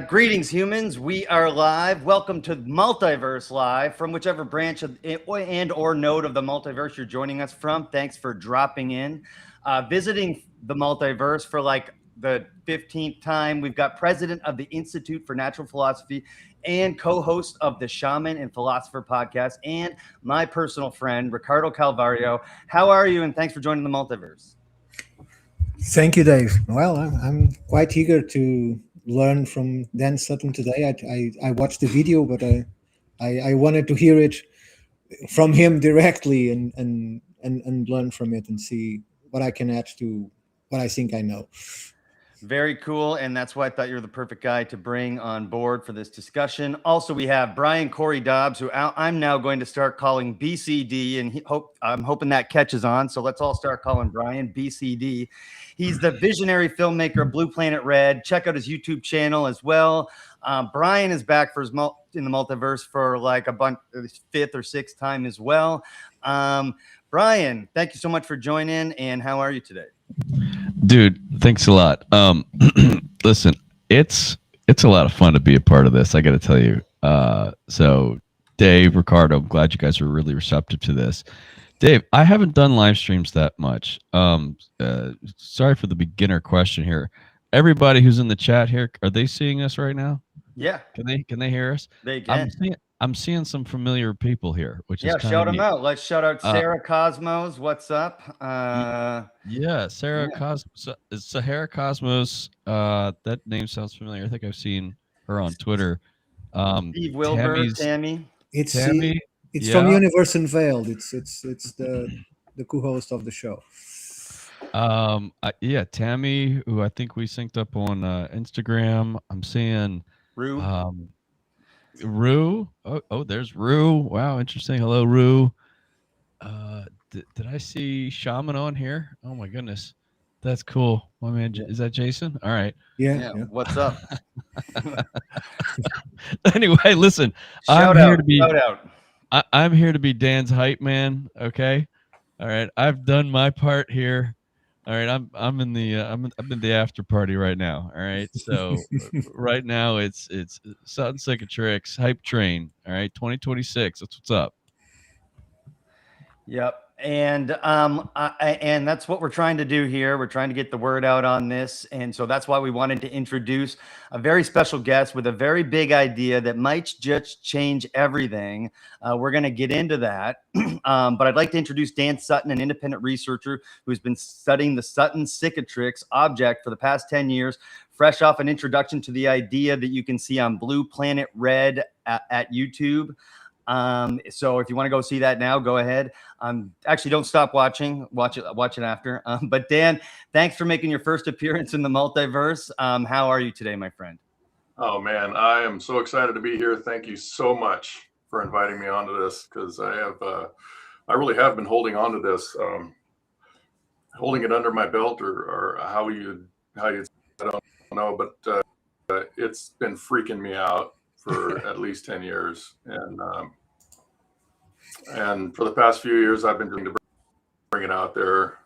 Greetings, humans. We are live. Welcome to Multiverse Live from whichever branch of and or node of the multiverse you're joining us from. Thanks for dropping in. Visiting the multiverse for like the 15th time, we've got president of the Institute for Natural Philosophy and co-host of the Shaman and Philosopher podcast, and my personal friend, Ricardo Calvario. How are you? And thanks for joining the multiverse. Thank you, Dave. Well, I'm quite eager to learn from Dan Sutton today. I watched the video, but I wanted to hear it from him directly and learn from it and see what I can add to what I think I know. Very cool, and that's why I thought you were the perfect guy to bring on board for this discussion. Also, we have Cory Dobbs, who I'm now going to start calling BCD, and I'm hoping that catches on. So let's all start calling Brian BCD. He's the visionary filmmaker of Blue Planet Red. Check out his YouTube channel as well. Brian is back for his in the multiverse for like a fifth or sixth time as well. Brian, thank you so much for joining. And how are you today? Dude, thanks a lot. Listen, it's a lot of fun to be a part of this, I got to tell you. So Dave, Ricardo, I'm glad you guys were really receptive to this. Dave, I haven't done live streams that much. Sorry for the beginner question here. Everybody who's in the chat here, are they seeing us right now? Yeah. Can they hear us? They can. I'm seeing some familiar people here, which is shout them out. Let's shout out Sarah Cosmos. What's up? Sarah Cosmos. Sahara Cosmos. That name sounds familiar. I think I've seen her on Twitter. Steve Wilbur, Tammy. Tammy. It's from Universe Unveiled. It's the co-host of the show. Tammy, who I think we synced up on Instagram. I'm seeing Rue. Rue. Oh, there's Rue. Wow, interesting. Hello, Rue. Did I see Shaman on here? Oh my goodness, that's cool. My man, is that Jason? All right. Yeah. What's up? Anyway, listen. Shout out. I'm here to be Dan's hype man. Okay. All right. I've done my part here. All right. I'm in the after party right now. All right. So right now it's Sutton Sick of Tricks hype train. All right. 2026. That's what's up. Yep. And that's what we're trying to do here. We're trying to get the word out on this, and so that's why we wanted to introduce a very special guest with a very big idea that might just change everything. We're going to get into that, but I'd like to introduce Dan Sutton, an independent researcher who's been studying the Sutton cicatrix object for the past 10 years, fresh off an introduction to the idea that you can see on Blue Planet Red at YouTube. So if you want to go see that now, go ahead. Actually, don't stop watching. Watch it after. But Dan, thanks for making your first appearance in the multiverse. How are you today, my friend? Oh man, I am so excited to be here. Thank you so much for inviting me onto this, because I really have been holding on to this, holding it under my belt, or how you I don't know, but it's been freaking me out for at least 10 years. And for the past few years, I've been doing to bring it out there.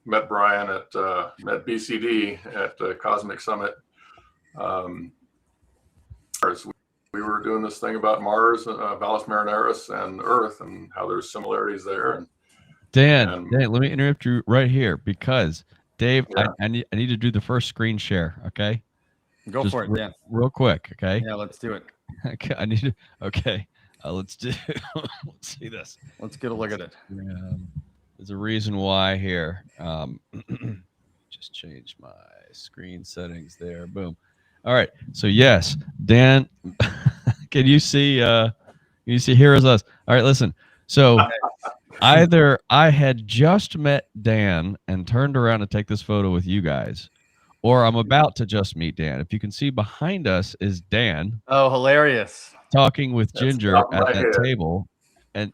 Met Brian met BCD at Cosmic Summit. We were doing this thing about Mars, Valles Marineris, and Earth, and how there's similarities there. And Dan, let me interrupt you right here, because Dave, yeah. I need to do the first screen share. Okay. Go for it, Dan. Real quick. Okay. Yeah, let's do it. Okay. I need to. Okay. Let's do. Let's see this. Let's get a look at it. There's a reason why here. Just changed my screen settings there. Boom. All right. So yes, Dan, can you see? Here is us. All right. Listen. So either I had just met Dan and turned around to take this photo with you guys, or I'm about to just meet Dan. If you can see behind us is Dan. Oh, hilarious. Talking with Ginger at that head. table, and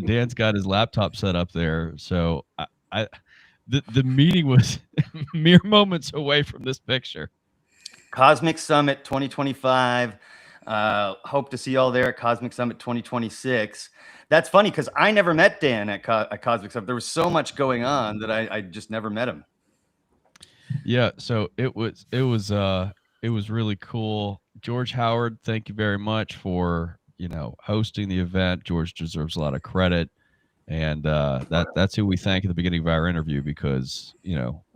Dan's got his laptop set up there. So the meeting was mere moments away from this picture. Cosmic Summit 2025. Hope to see y'all there at Cosmic Summit 2026. That's funny because I never met Dan at Cosmic Summit. There was so much going on that I just never met him. Yeah, so it was really cool. George Howard, thank you very much for hosting the event. George deserves a lot of credit, and that's who we thank at the beginning of our interview, because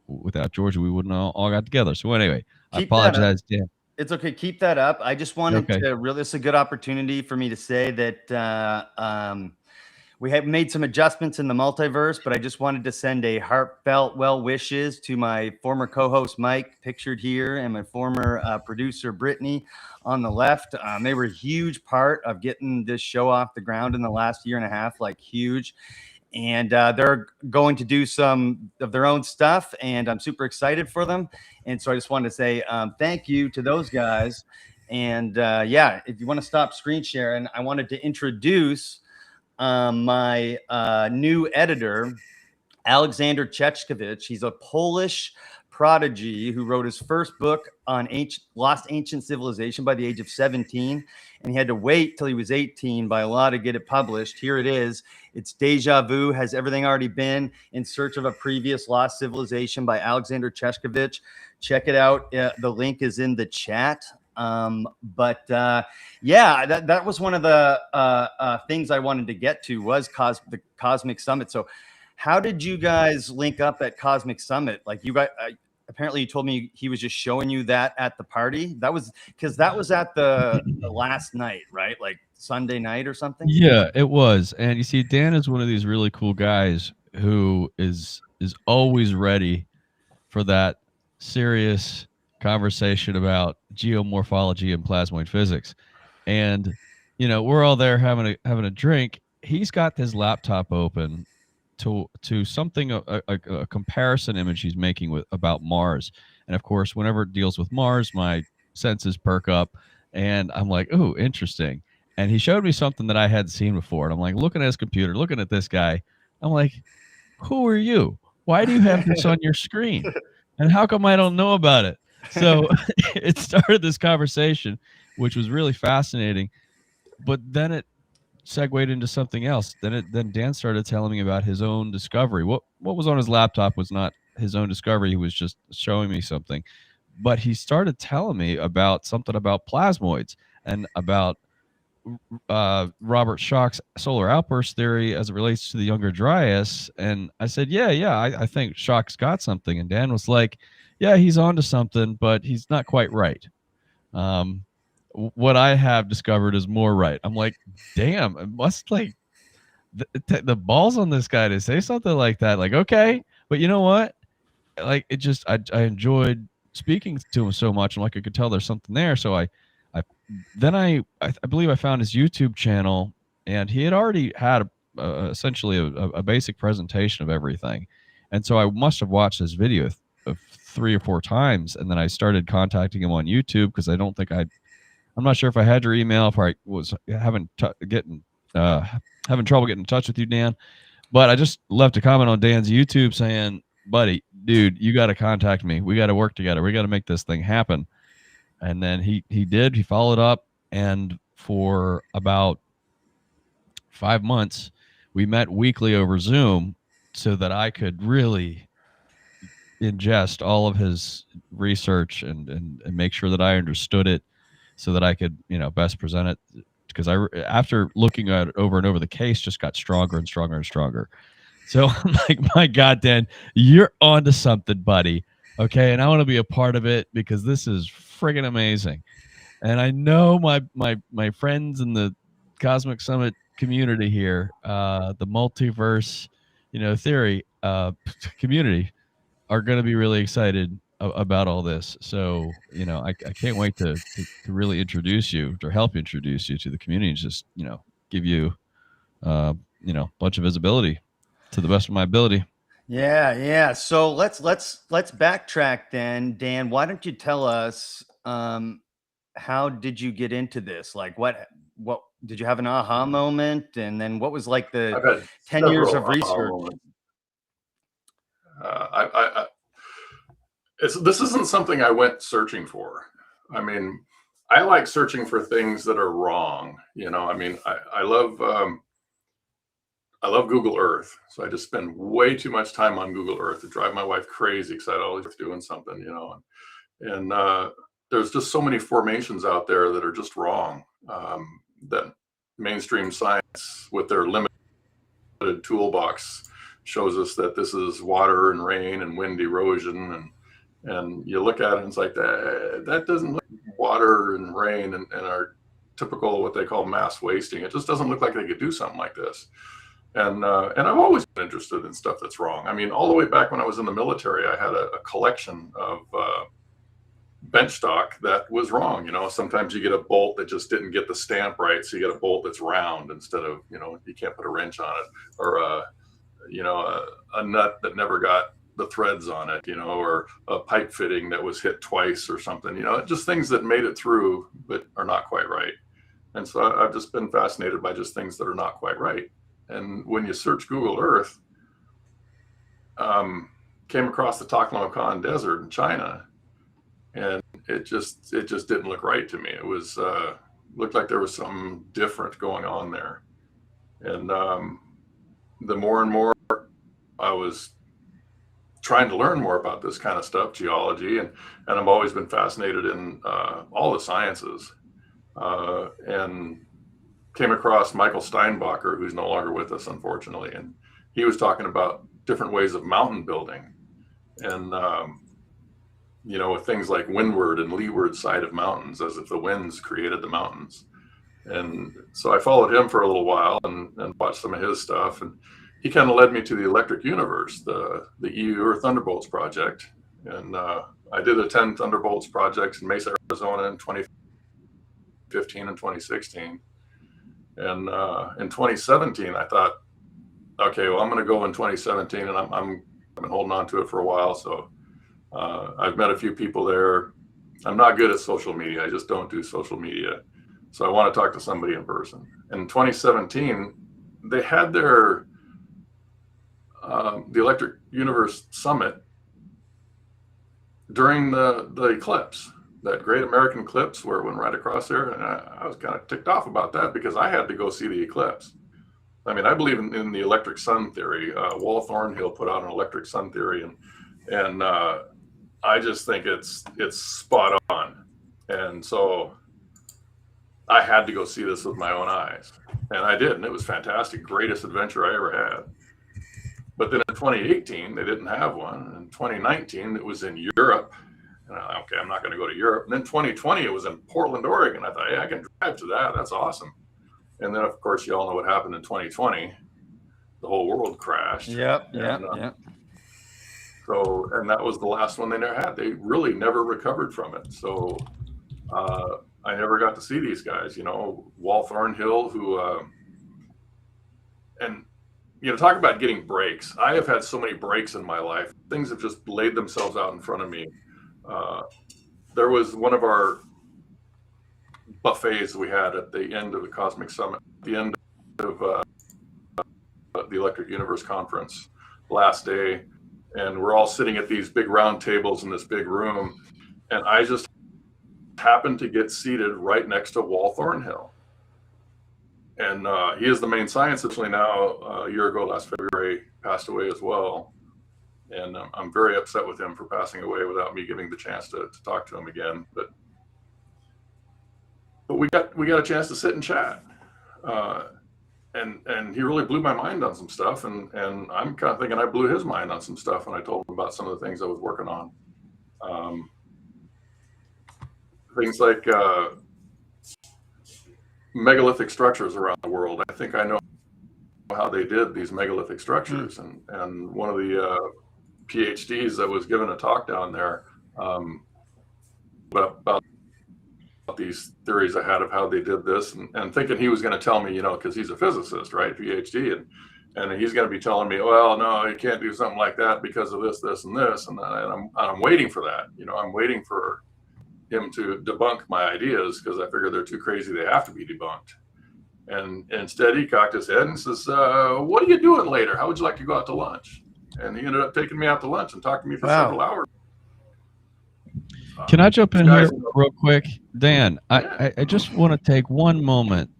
without George we wouldn't all got together. So anyway, I apologize, Dan. It's okay. Keep that up. I just wanted to really, this is a good opportunity for me to say that we have made some adjustments in the multiverse, but I just wanted to send a heartfelt well wishes to my former co-host, Mike, pictured here, and my former producer, Brittany, on the left. They were a huge part of getting this show off the ground in the last year and a half, like huge. And they're going to do some of their own stuff, and I'm super excited for them. And so I just wanted to say thank you to those guys. And yeah, if you want to stop screen sharing, I wanted to introduce my new editor, Alexander Chechkovich. He's a Polish prodigy who wrote his first book on lost ancient civilization by the age of 17, and he had to wait till he was 18 by law to get it published. Here it is. It's Deja Vu, Has Everything Already Been in Search of a Previous Lost Civilization by Alexander Chechkovich. Check it out. The link is in the chat. Yeah, that was one of the things I wanted to get to, was the Cosmic Summit. So how did you guys link up at Cosmic Summit? Like, you guys, apparently you told me he was just showing you that at the party. That was because that was at the last night, right? Like Sunday night or something? Yeah, it was. And you see, Dan is one of these really cool guys who is always ready for that serious conversation about geomorphology and plasmoid physics. And we're all there having a drink. He's got his laptop open to something, a comparison image he's making about Mars. And of course, whenever it deals with Mars, my senses perk up, and I'm like, oh, interesting. And he showed me something that I hadn't seen before, and I'm like, looking at his computer, looking at this guy, I'm like, who are you? Why do you have this on your screen? And how come I don't know about it? So it started this conversation, which was really fascinating, but then it segued into something else. Then Dan started telling me about his own discovery. What was on his laptop was not his own discovery. He was just showing me something, but he started telling me about something about plasmoids and about Robert Schoch's solar outburst theory as it relates to the Younger Dryas, and I said, yeah, I think Schoch's got something, and Dan was like, yeah, he's onto something, but he's not quite right. What I have discovered is more right. I'm like, damn, it must like the balls on this guy to say something like that. Like, okay, but you know what? Like, it just I enjoyed speaking to him so much, and like I could tell there's something there. So I believe I found his YouTube channel, and he had already had essentially a basic presentation of everything, and so I must have watched this video of 3 or 4 times, and then I started contacting him on YouTube because I don't think I'm not sure if I had your email, if I was having trouble getting in touch with you, Dan. But I just left a comment on Dan's YouTube saying, buddy, dude, you got to contact me. We got to work together. We got to make this thing happen. And then he did. He followed up. And for about 5 months, we met weekly over Zoom so that I could really ingest all of his research and make sure that I understood it so that I could, best present it. Because after looking at it over and over, the case just got stronger and stronger and stronger. So I'm like, my God, Dan, you're onto something, buddy. Okay, and I want to be a part of it because this is friggin' amazing. And I know my friends in the Cosmic Summit community here, the multiverse, theory community, are going to be really excited about all this. So, I can't wait to really introduce you or help introduce you to the community and just, give you, a bunch of visibility to the best of my ability. Yeah. So let's backtrack then, Dan. Why don't you tell us how did you get into this? Like, what did you have an aha moment, and then what was like the 10 years of research? This isn't something I went searching for. I mean, I like searching for things that are wrong. I love Google Earth. So I just spend way too much time on Google Earth to drive my wife crazy because I'd always doing something, and there's just so many formations out there that are just wrong, that mainstream science with their limited toolbox shows us that this is water and rain and wind erosion, and you look at it and it's like that doesn't look like water and rain and our typical what they call mass wasting. It just doesn't look like they could do something like this. And I've always been interested in stuff that's wrong. I mean, all the way back when I was in the military, I had a collection of bench stock that was wrong. Sometimes you get a bolt that just didn't get the stamp right, so you get a bolt that's round instead of, you can't put a wrench on it, or a nut that never got the threads on it, or a pipe fitting that was hit twice or something, just things that made it through but are not quite right. And so I've just been fascinated by just things that are not quite right. And when you search Google Earth, came across the Taklamakan Desert in China, and it just didn't look right to me. It was looked like there was something different going on there. And the more and more I was trying to learn more about this kind of stuff, geology, and I've always been fascinated in all the sciences, and came across Michael Steinbacher, who's no longer with us, unfortunately. And he was talking about different ways of mountain building, and, with things like windward and leeward side of mountains, as if the winds created the mountains. And so I followed him for a little while and watched some of his stuff. And he kind of led me to the Electric Universe, the EU Earth Thunderbolts project. And I did attend Thunderbolts projects in Mesa, Arizona in 2015 and 2016. And in 2017, I thought, okay, well, I'm going to go in 2017, and I've been holding on to it for a while. So I've met a few people there. I'm not good at social media. I just don't do social media. So I want to talk to somebody in person. In 2017, they had their the Electric Universe Summit during the eclipse. That great American eclipse where it went right across there. And I was kind of ticked off about that because I had to go see the eclipse. I mean, I believe in the electric sun theory. Wall Thornhill put out an electric sun theory, and I just think it's spot on. And so I had to go see this with my own eyes. And I did, and it was fantastic. Greatest adventure I ever had. But then in 2018, they didn't have one. In 2019, it was in Europe. And I thought, okay, I'm not going to go to Europe. And then 2020, it was in Portland, Oregon. I thought, hey, I can drive to that. That's awesome. And then, of course, you all know what happened in 2020. The whole world crashed. Yep. So, and that was the last one they never had. They really never recovered from it. So I never got to see these guys, you know, Wal Thornhill, who, and, you know, talk about getting breaks. I have had so many breaks in my life. Things have just laid themselves out in front of me. There was one of our buffets we had at the end of the Cosmic Summit, at the end of the Electric Universe Conference, last day. And we're all sitting at these big round tables in this big room. And I just happened to get seated right next to Wal Thornhill. And he is the main science. Actually now, a year ago, last February, passed away as well. And I'm very upset with him for passing away without me giving the chance to talk to him again. But we got a chance to sit and chat. And he really blew my mind on some stuff. And I'm kind of thinking I blew his mind on some stuff when I told him about some of the things I was working on. Things like megalithic structures around the world. I think I know how they did these megalithic structures. And one of the PhDs that was given a talk down there about these theories I had of how they did this, and thinking he was going to tell me, you know, because he's a physicist, right, PhD, and he's going to be telling me, well, no, you can't do something like that because of this, this, and this, and I'm waiting for that. You know, I'm waiting for him to debunk my ideas because I figure they're too crazy; they have to be debunked. And instead, he cocked his head and says, "What are you doing later? How would you like to go out to lunch?" And he ended up taking me out to lunch and talking to me for several hours. Can I jump in here real quick? Dan, I just want to take one moment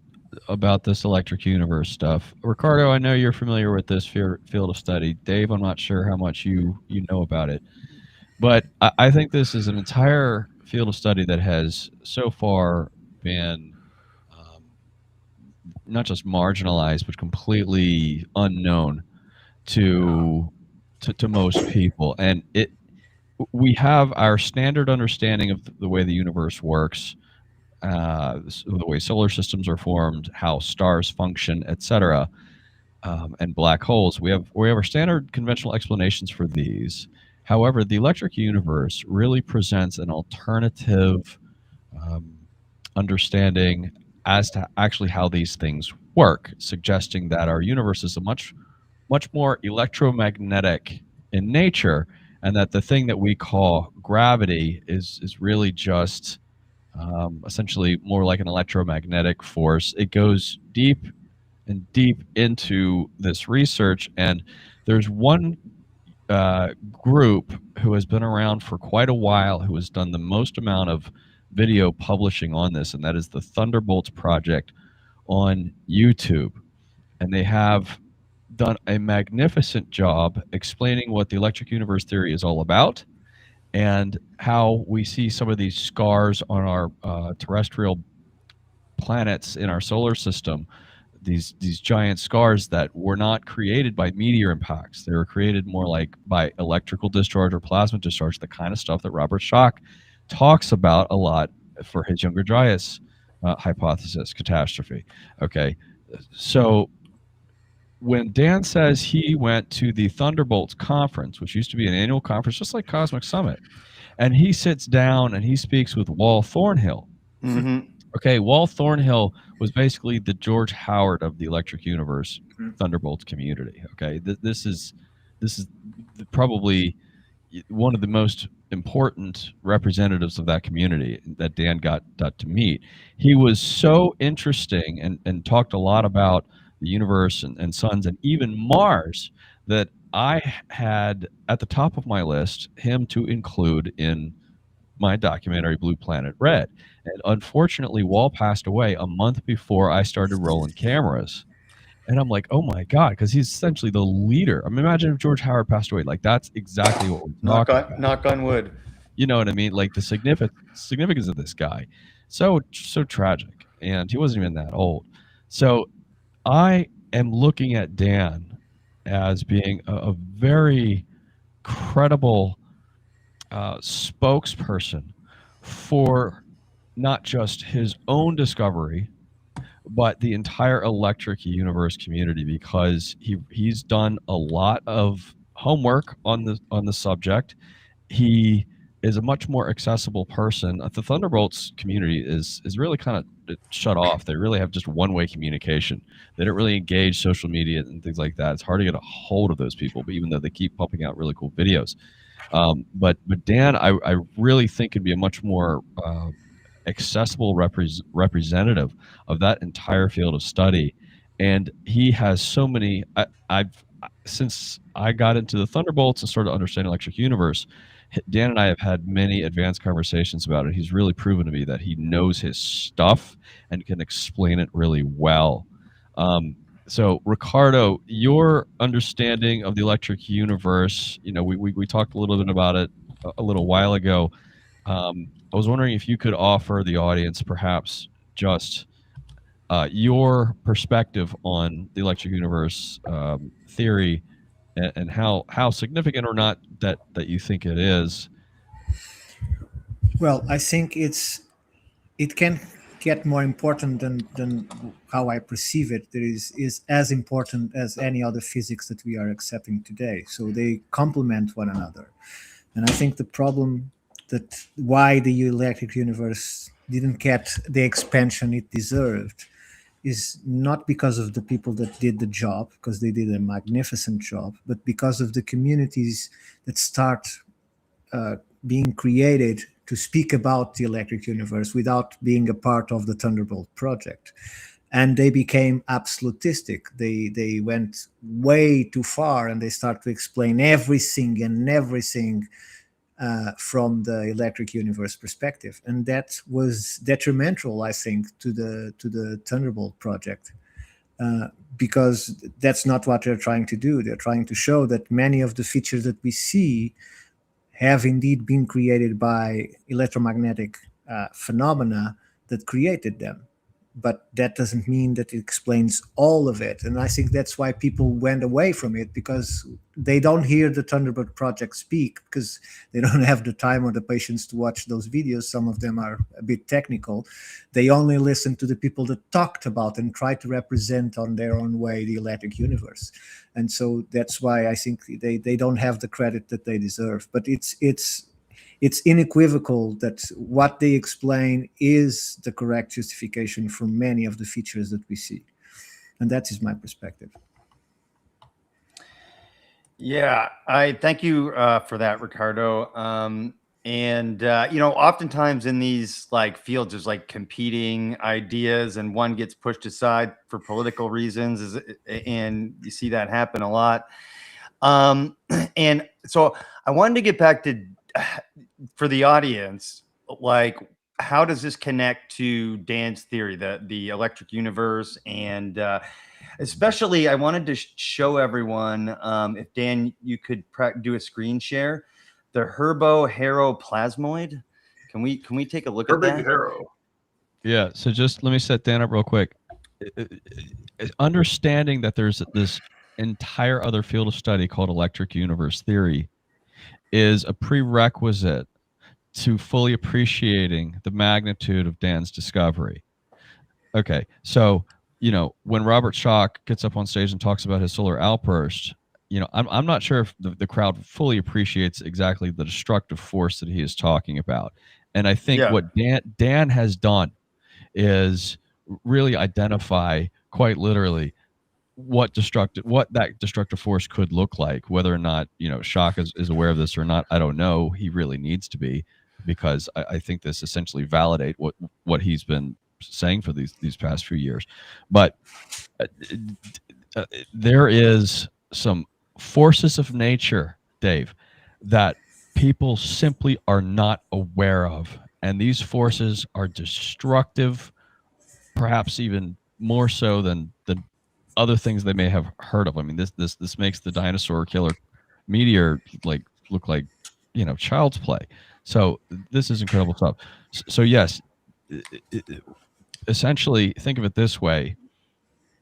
about this electric universe stuff. Ricardo, I know you're familiar with this field of study. Dave, I'm not sure how much you know about it. But I think this is an entire field of study that has so far been not just marginalized, but completely unknown to most people. And we have our standard understanding of the way the universe works, the way solar systems are formed, how stars function, etc., and black holes. We have our standard conventional explanations for these. However, the electric universe really presents an alternative understanding as to actually how these things work, suggesting that our universe is a much more electromagnetic in nature, and that the thing that we call gravity is really just essentially more like an electromagnetic force. It goes deep and deep into this research, and there's one group who has been around for quite a while who has done the most amount of video publishing on this, and that is the Thunderbolts Project on YouTube. And they have done a magnificent job explaining what the electric universe theory is all about and how we see some of these scars on our terrestrial planets in our solar system, these giant scars that were not created by meteor impacts. They were created more like by electrical discharge or plasma discharge, the kind of stuff that Robert Schoch talks about a lot for his Younger Dryas hypothesis, catastrophe. Okay, so when Dan says he went to the Thunderbolts conference, which used to be an annual conference just like Cosmic Summit, and he sits down and he speaks with Wal Thornhill. Okay, Wal Thornhill was basically the George Howard of the electric universe Thunderbolts community. Okay, this is probably one of the most important representatives of that community that Dan got to meet. He was so interesting and talked a lot about the universe and suns and even Mars that I had at the top of my list him to include in my documentary Blue Planet Red. And unfortunately, Wal passed away a month before I started rolling cameras. And I'm like, oh my God, because he's essentially the leader. I mean, imagine if George Howard passed away. Like, that's exactly what we're talking about. Knock on wood. You know what I mean? Like, the significance of this guy. So tragic. and he wasn't even that old. So I am looking at Dan as being a very credible spokesperson for not just his own discovery, but the entire electric universe community, because he's done a lot of homework on the subject. He is a much more accessible person. The Thunderbolts community is really kind of shut off. They really have just one-way communication. They don't really engage social media and things like that. It's hard to get a hold of those people, but even though they keep pumping out really cool videos. But Dan, I really think could be a much more accessible representative of that entire field of study. And he has so many. I've since I got into the Thunderbolts and started understanding electric universe, Dan and I have had many advanced conversations about it. He's really proven to me that he knows his stuff and can explain it really well. So Ricardo, your understanding of the electric universe, we talked a little bit about it a little while ago. I was wondering if you could offer the audience perhaps just your perspective on the electric universe theory, and how significant or not that you think it is. Well, I think it can get more important than how I perceive it. It is as important as any other physics that we are accepting today. So they complement one another. And I think the problem that why the electric universe didn't get the expansion it deserved is not because of the people that did the job, because they did a magnificent job, but because of the communities that start being created to speak about the electric universe without being a part of the Thunderbolt project. And they became absolutistic. They went way too far, and they start to explain everything from the electric universe perspective, and that was detrimental, I think, to the Thunderbolt project, because that's not what they're trying to do. They're trying to show that many of the features that we see have indeed been created by electromagnetic phenomena that created them. But that doesn't mean that it explains all of it. And I think that's why people went away from it, because they don't hear the Thunderbird project speak, because they don't have the time or the patience to watch those videos. Some of them are a bit technical. They only listen to the people that talked about and tried to represent on their own way the electric universe. And so that's why I think they don't have the credit that they deserve. But it's unequivocal that what they explain is the correct justification for many of the features that we see. And that is my perspective. Yeah, I thank you for that, Ricardo. Oftentimes in these like fields, there's like competing ideas, and one gets pushed aside for political reasons, and you see that happen a lot. And so I wanted to get back to, for the audience, like, how does this connect to Dan's theory, the electric universe? And especially, I wanted to show everyone, if Dan, you could do a screen share, the herbo-hero-plasmoid. Can we take a look at that? Hero. Yeah. So just let me set Dan up real quick. Understanding that there's this entire other field of study called electric universe theory is a prerequisite to fully appreciating the magnitude of Dan's discovery. Okay, so when Robert Schoch gets up on stage and talks about his solar outburst, I'm not sure if the crowd fully appreciates exactly the destructive force that he is talking about. And I think what Dan has done is really identify quite literally what that destructive force could look like. Whether or not Schoch is aware of this or not, I don't know. He really needs to be, because I think this essentially validate what he's been saying for these past few years. But there is some forces of nature, Dave, that people simply are not aware of, and these forces are destructive, perhaps even more so than other things they may have heard of. I mean, this makes the dinosaur killer meteor look like child's play. So this is incredible stuff. So yes, essentially, think of it this way: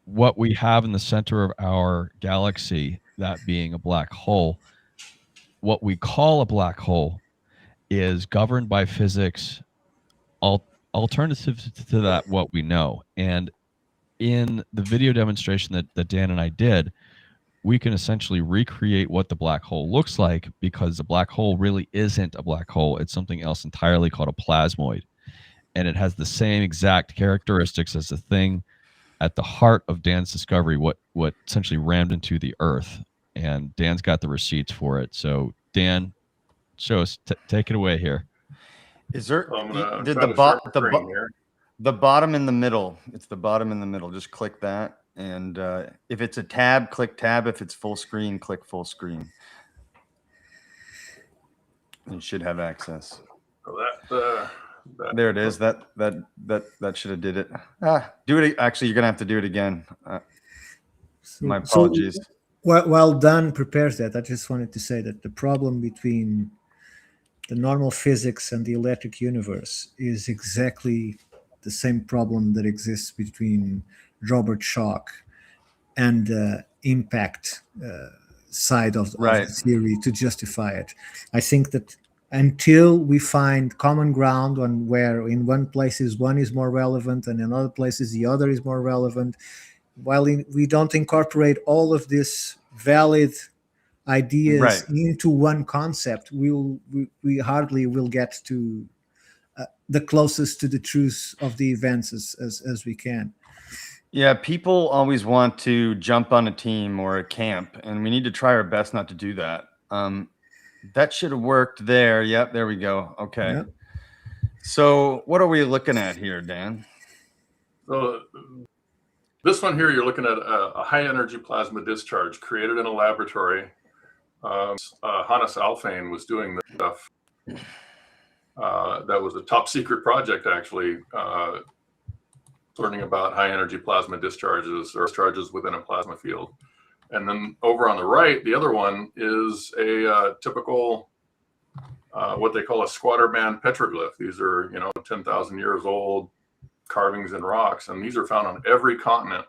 what we have in the center of our galaxy, that being a black hole, what we call a black hole, is governed by physics alternative to that what we know. And in the video demonstration that Dan and I did, we can essentially recreate what the black hole looks like, because the black hole really isn't a black hole. It's something else entirely called a plasmoid. And it has the same exact characteristics as the thing at the heart of Dan's discovery, what essentially rammed into the Earth. And Dan's got the receipts for it. So Dan, show us, take it away here. Is there did the bottom in the middle? It's the bottom in the middle. Just click that. And if it's a tab, click tab. If it's full screen, click full screen. You should have access. So there it is. That should have did it. Do it. Actually, you're gonna have to do it again. My apologies. So, while Dan prepares that, I just wanted to say that the problem between the normal physics and the electric universe is exactly the same problem that exists between Robert Schoch and the impact side of the theory to justify it. I think that until we find common ground on where in one places one is more relevant and in other places the other is more relevant, while we don't incorporate all of these valid ideas into one concept, we hardly will get to the closest to the truth of the events as we can. Yeah, people always want to jump on a team or a camp, and we need to try our best not to do that. That should have worked there. Yep, there we go. Okay. Yep. So what are we looking at here, Dan? So this one here, you're looking at a high energy plasma discharge created in a laboratory. Hannes Alfvén was doing this stuff. That was a top secret project, actually, learning about high energy plasma discharges or discharges within a plasma field. And then over on the right, the other one is a typical, what they call a squatter man petroglyph. These are, 10,000 years old carvings in rocks. And these are found on every continent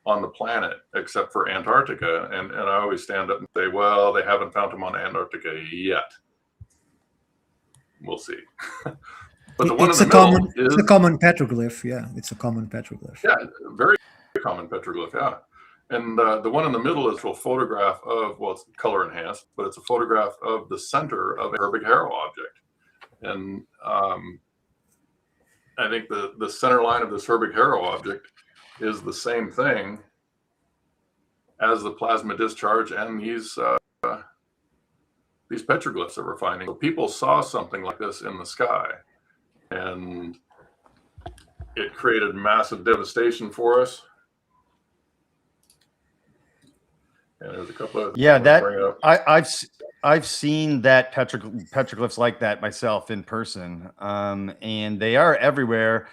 on the planet except for Antarctica. And I always stand up and say, well, they haven't found them on Antarctica yet. We'll see. But the one it's a common petroglyph. Yeah, it's a common petroglyph. Yeah, very common petroglyph. Yeah. And the one in the middle is a photograph of, well, it's color enhanced, but it's a photograph of the center of a Herbig-Haro object. And I think the center line of this Herbig-Haro object is the same thing as the plasma discharge and these petroglyphs that we're finding. So people saw something like this in the sky, and it created massive devastation for us. And there's a couple of I've seen that petroglyphs like that myself in person, and they are everywhere.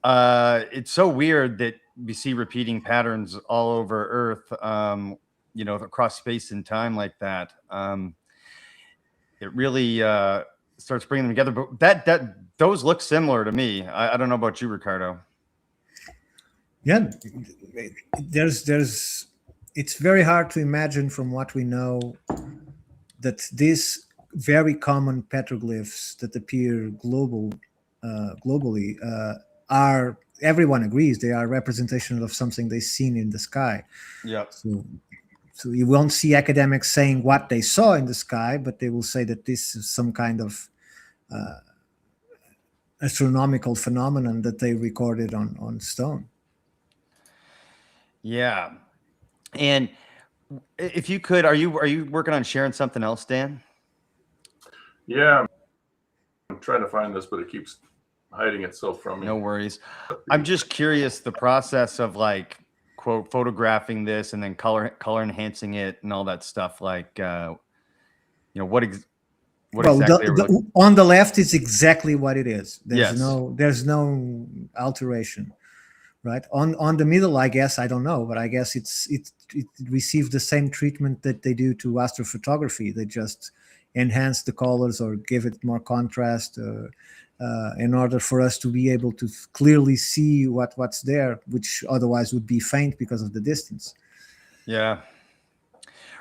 It's so weird that we see repeating patterns all over Earth, across space and time like that. It really starts bringing them together. But those look similar to me. I don't know about you, Ricardo. Yeah, it's very hard to imagine from what we know that these very common petroglyphs that appear globally are, everyone agrees, they are representation of something they've seen in the sky. Yeah. So you won't see academics saying what they saw in the sky, but they will say that this is some kind of astronomical phenomenon that they recorded on stone. Yeah. And if you could, are you working on sharing something else, Dan? Yeah, I'm trying to find this, but it keeps hiding itself from me. No worries. I'm just curious the process of like, quote, photographing this and then color enhancing it and all that stuff. Like, what exactly? On the left is exactly what it is. There's no alteration. Right on the middle, I guess, I don't know, but I guess it received the same treatment that they do to astrophotography. They just enhance the colors or give it more contrast in order for us to be able to clearly see what's there, which otherwise would be faint because of the distance. Yeah.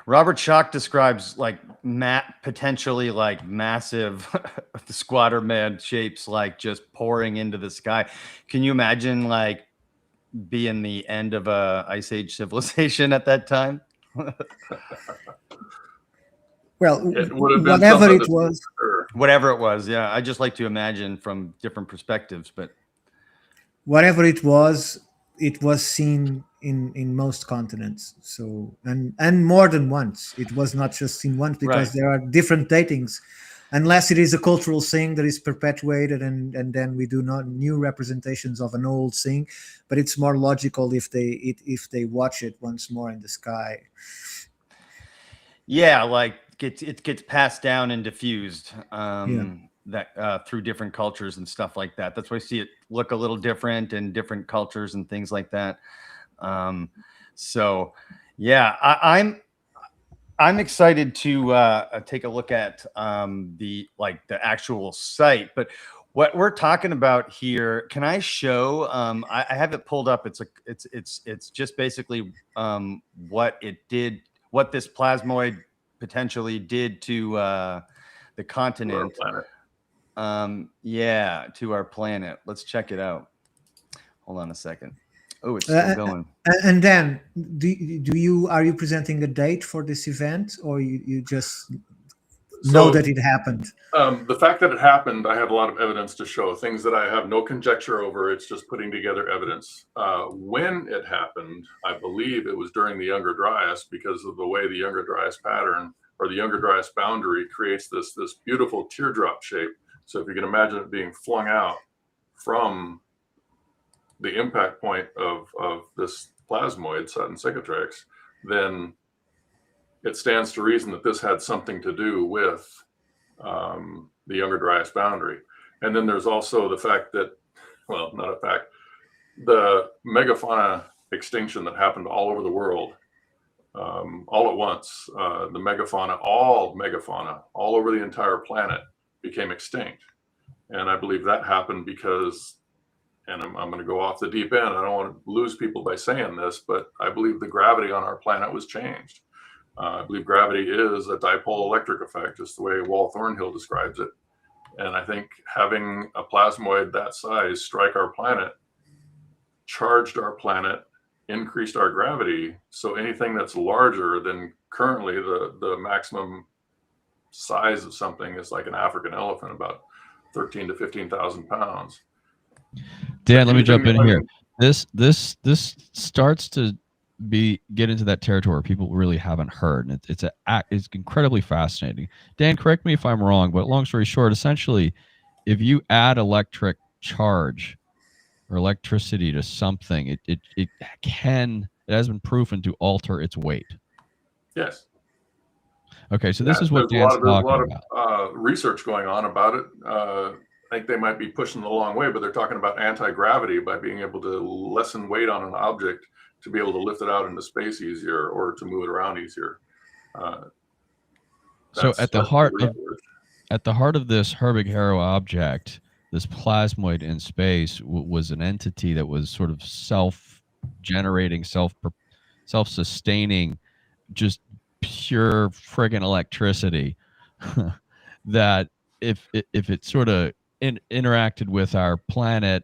Robert Schoch describes like potentially like massive squatter man shapes, like just pouring into the sky. Can you imagine like being the end of a ice age civilization at that time? Well, It would have been whatever something it to was, sure. Whatever it was, yeah. I just like to imagine from different perspectives, but whatever it was seen in most continents. So and more than once. It was not just seen once, because Right. there are different datings, unless it is a cultural thing that is perpetuated, and then we do not new representations of an old thing. But it's more logical if they watch it once more in the sky. yeah, like it gets passed down and diffused. Yeah. That through different cultures and stuff like that. That's why I see it look a little different in different cultures and things like that. So yeah, I'm excited to take a look at the actual site. But what we're talking about here, can I show? I have it pulled up. It's just basically what it did, what this plasmoid potentially did to the continent. Yeah, to our planet. Let's check it out. Hold on a second. Oh, it's still going. And then, are you presenting a date for this event, or you just know that it happened? The fact that it happened, I have a lot of evidence to show, things that I have no conjecture over. It's just putting together evidence. When it happened, I believe it was during the Younger Dryas, because of the way the Younger Dryas pattern, or the Younger Dryas boundary, creates this beautiful teardrop shape. So if you can imagine it being flung out from the impact point of this plasmoid, Sutton cicatrix, then it stands to reason that this had something to do with the Younger Dryas boundary. And then there's also the fact that, well, not a fact, the megafauna extinction that happened all over the world, all at once. The megafauna, all over the entire planet became extinct. And I believe that happened because, and I'm going to go off the deep end, I don't want to lose people by saying this, but I believe the gravity on our planet was changed. I believe gravity is a dipole electric effect, just the way Walt Thornhill describes it. And I think having a plasmoid that size strike our planet charged our planet, increased our gravity. So anything that's larger than currently the maximum size of something is like an African elephant, about 13 to 15,000 pounds. Dan, let me jump in here. This starts to get into that territory people really haven't heard, and it's incredibly fascinating. Dan, correct me if I'm wrong, but long story short, essentially, if you add electric charge or electricity to something, it has been proven to alter its weight. Yes. Okay, so this is what Dan's talking about. There's a lot of research going on about it. I think they might be pushing the long way, but they're talking about anti-gravity by being able to lessen weight on an object to be able to lift it out into space easier or to move it around easier. So at the heart of this Herbig-Haro object, this plasmoid in space was an entity that was sort of self-generating, self-sustaining, just pure friggin' electricity that if it sort of interacted with our planet,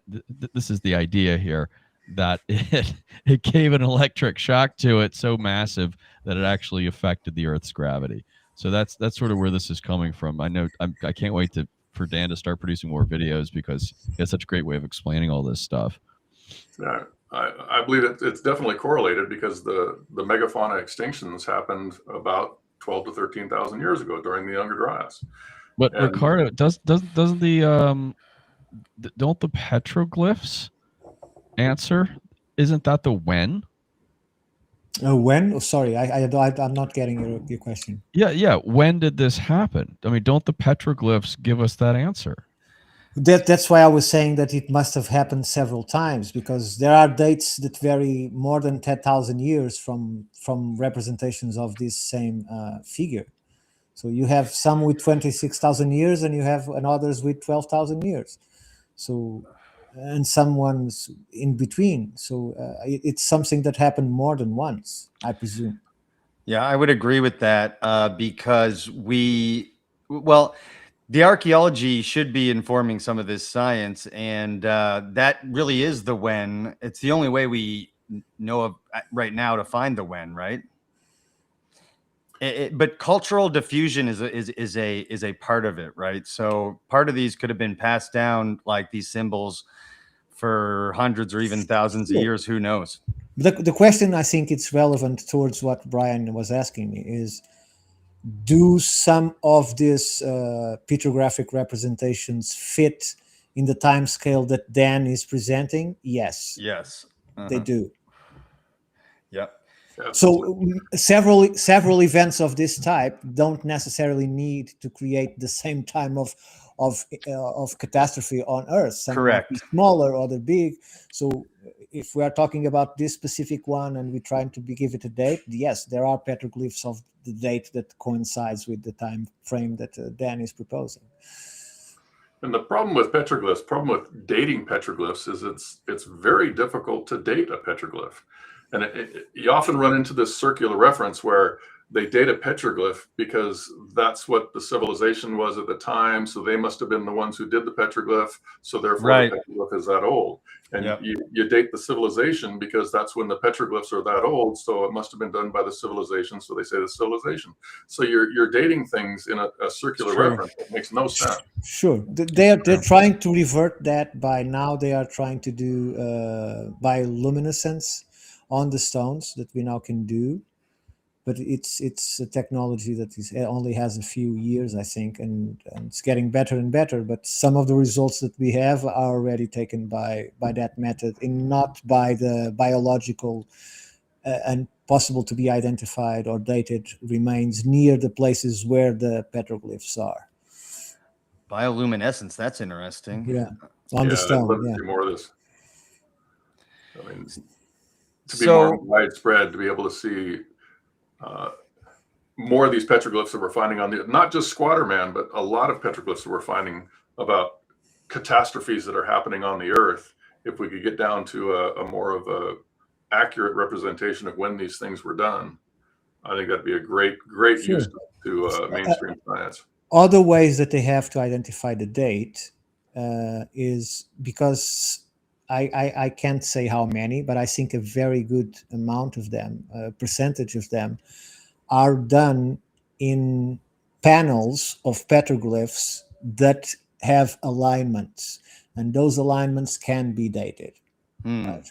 this is the idea here, that it gave an electric shock to it so massive that it actually affected the Earth's gravity. So that's sort of where this is coming from. I know I can't wait for Dan to start producing more videos, because he has such a great way of explaining all this stuff. Yeah, I believe it's definitely correlated, because the megafauna extinctions happened about 12 to 13,000 years ago during the Younger Dryas. But Ricardo, doesn't the don't the petroglyphs answer? Isn't that the when? When? Oh, sorry, I'm not getting your question. Yeah. When did this happen? I mean, don't the petroglyphs give us that answer? That's why I was saying that it must have happened several times, because there are dates that vary more than 10,000 years from representations of this same figure. So you have some with 26,000 years, and you have others with 12,000 years. So, and some ones in between. So it's something that happened more than once, I presume. Yeah, I would agree with that because well, the archaeology should be informing some of this science, and that really is the when. It's the only way we know of right now to find the when, right? But cultural diffusion is a part of it, right? So part of these could have been passed down like these symbols for hundreds or even thousands of years. Who knows? The question, I think it's relevant towards what Brian was asking me, is do some of these petrographic representations fit in the time scale that Dan is presenting? Yes. Yes. They do. Yep. So several events of this type don't necessarily need to create the same time of catastrophe on Earth. Some Correct. might be smaller, other big. So if we are talking about this specific one and we're trying to give it a date, yes, there are petroglyphs of the date that coincides with the time frame that Dan is proposing. And the problem with petroglyphs, problem with dating petroglyphs, is it's very difficult to date a petroglyph. And you often run into this circular reference where they date a petroglyph because that's what the civilization was at the time. So they must have been the ones who did the petroglyph. So therefore, right. The petroglyph is that old. And you date the civilization because that's when the petroglyphs are that old. So it must have been done by the civilization. So they say the civilization. So you're dating things in a circular reference. It makes no sense. Sure. They're trying to revert that by now. They are trying to do bioluminescence on the stones that we now can do, but it's a technology that only has a few years, I think, and it's getting better and better. But some of the results that we have are already taken by that method, and not by the biological and possible to be identified or dated remains near the places where the petroglyphs are. Bioluminescence, that's interesting. Yeah, on the stone. I'd love to see more of this. I mean, to be So more widespread, to be able to see more of these petroglyphs that we're finding on the, not just Squatter Man, but a lot of petroglyphs that we're finding about catastrophes that are happening on the Earth. If we could get down to a more of a accurate representation of when these things were done, I think that'd be a great use to mainstream science. Other ways that they have to identify the date is because I can't say how many, but I think a very good amount of them, percentage of them, are done in panels of petroglyphs that have alignments, and those alignments can be dated. Right?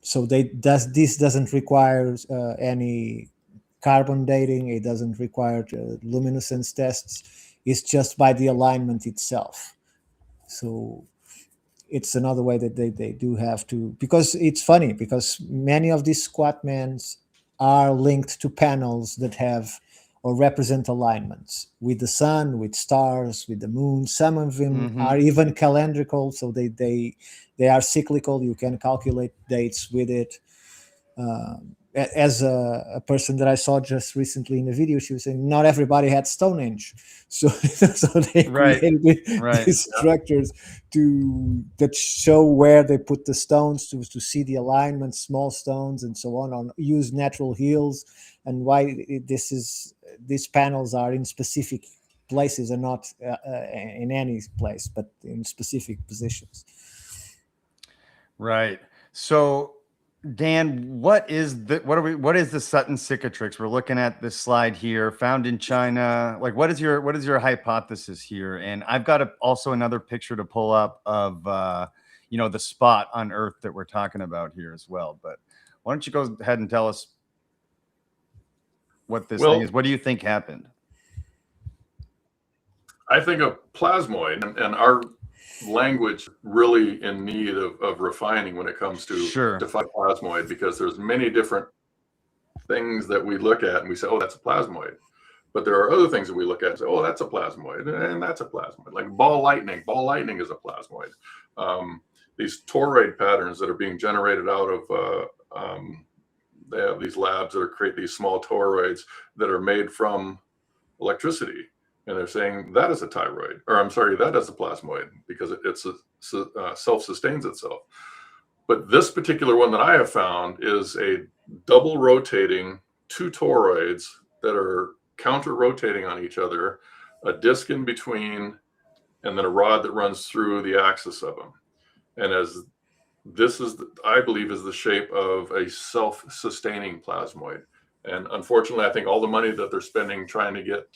So this doesn't require any carbon dating. It doesn't require luminescence tests. It's just by the alignment itself. So it's another way that they do have to, because it's funny, because many of these squatmans are linked to panels that have or represent alignments with the sun, with stars, with the moon. Some of them are even calendrical, so they are cyclical. You can calculate dates with it. As a person that I saw just recently in a video, she was saying not everybody had Stonehenge, so they created these structures that show where they put the stones to see the alignment, small stones and so on use natural hills, and why these panels are in specific places and not in any place, but in specific positions. Right. So, Dan, what is the Sutton cicatrix? We're looking at this slide here, found in China. Like, what is your hypothesis here? And I've got also another picture to pull up of the spot on Earth that we're talking about here as well. But why don't you go ahead and tell us what this thing is? What do you think happened? I think a plasmoid, and our language really in need of refining when it comes to define plasmoid, because there's many different things that we look at and we say, oh, that's a plasmoid. But there are other things that we look at and say, oh, that's a plasmoid, and that's a plasmoid. Like ball lightning is a plasmoid. These toroid patterns that are being generated out of they have these labs that create these small toroids that are made from electricity. And they're saying that is a thyroid, or I'm sorry, that is a plasmoid, because it self-sustains itself. But this particular one that I have found is a double rotating two toroids that are counter rotating on each other, a disc in between, and then a rod that runs through the axis of them. And as this is, I believe, is the shape of a self-sustaining plasmoid. And unfortunately, I think all the money that they're spending trying to get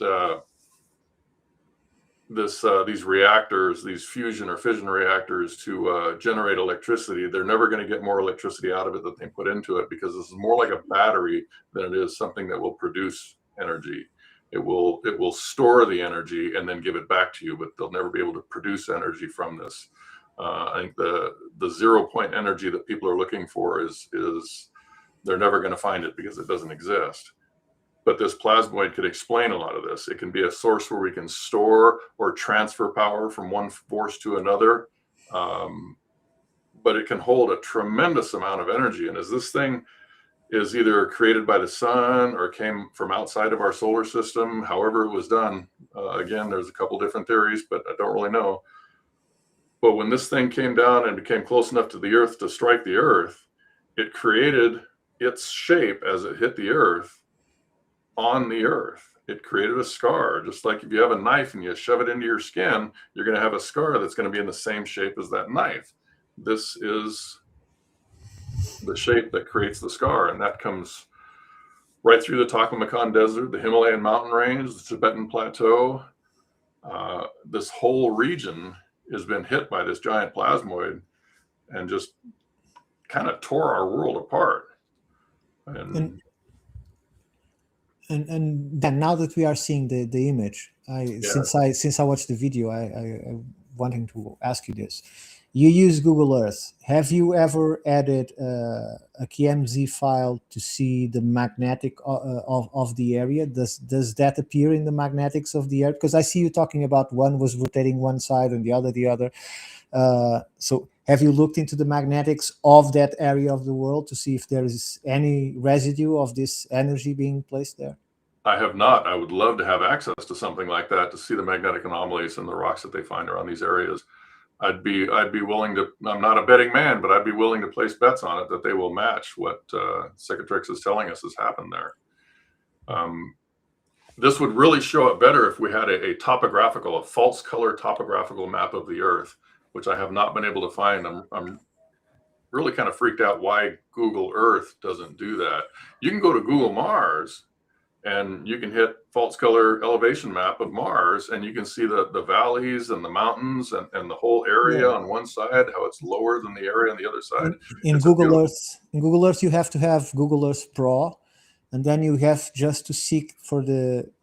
these reactors, these fusion or fission reactors to generate electricity, they're never going to get more electricity out of it than they put into it, because this is more like a battery than it is something that will produce energy. It will store the energy and then give it back to you, but they'll never be able to produce energy from this. I think the 0 point energy that people are looking for is they're never going to find it, because it doesn't exist. But this plasmoid could explain a lot of this. It can be a source where we can store or transfer power from one force to another. But it can hold a tremendous amount of energy. And as this thing is either created by the sun or came from outside of our solar system, however it was done, again, there's a couple different theories, but I don't really know. But when this thing came down and became close enough to the Earth to strike the Earth, it created its shape as it hit the Earth on the Earth. It created a scar, just like if you have a knife and you shove it into your skin, you're going to have a scar that's going to be in the same shape as that knife. This is the shape that creates the scar, and that comes right through the Taklamakan Desert, the Himalayan mountain range, the Tibetan Plateau. This whole region has been hit by this giant plasmoid and just kind of tore our world apart. And then now that we are seeing the image, since I watched the video, I wanting to ask you this. You use Google Earth. Have you ever added a KMZ file to see the magnetic of the area? Does that appear in the magnetics of the Earth? Because I see you talking about one was rotating one side and the other. So have you looked into the magnetics of that area of the world to see if there is any residue of this energy being placed there? I have not. I would love to have access to something like that, to see the magnetic anomalies and the rocks that they find around these areas. I'd be willing to, I'm not a betting man, but I'd be willing to place bets on it that they will match what Secretrix is telling us has happened there. This would really show it better if we had a false color topographical map of the Earth, which I have not been able to find. I'm really kind of freaked out why Google Earth doesn't do that. You can go to Google Mars and you can hit false color elevation map of Mars, and you can see the valleys and the mountains and the whole area on one side, how it's lower than the area on the other side. In Google Earth, you have to have Google Earth Pro, and then you have just to seek for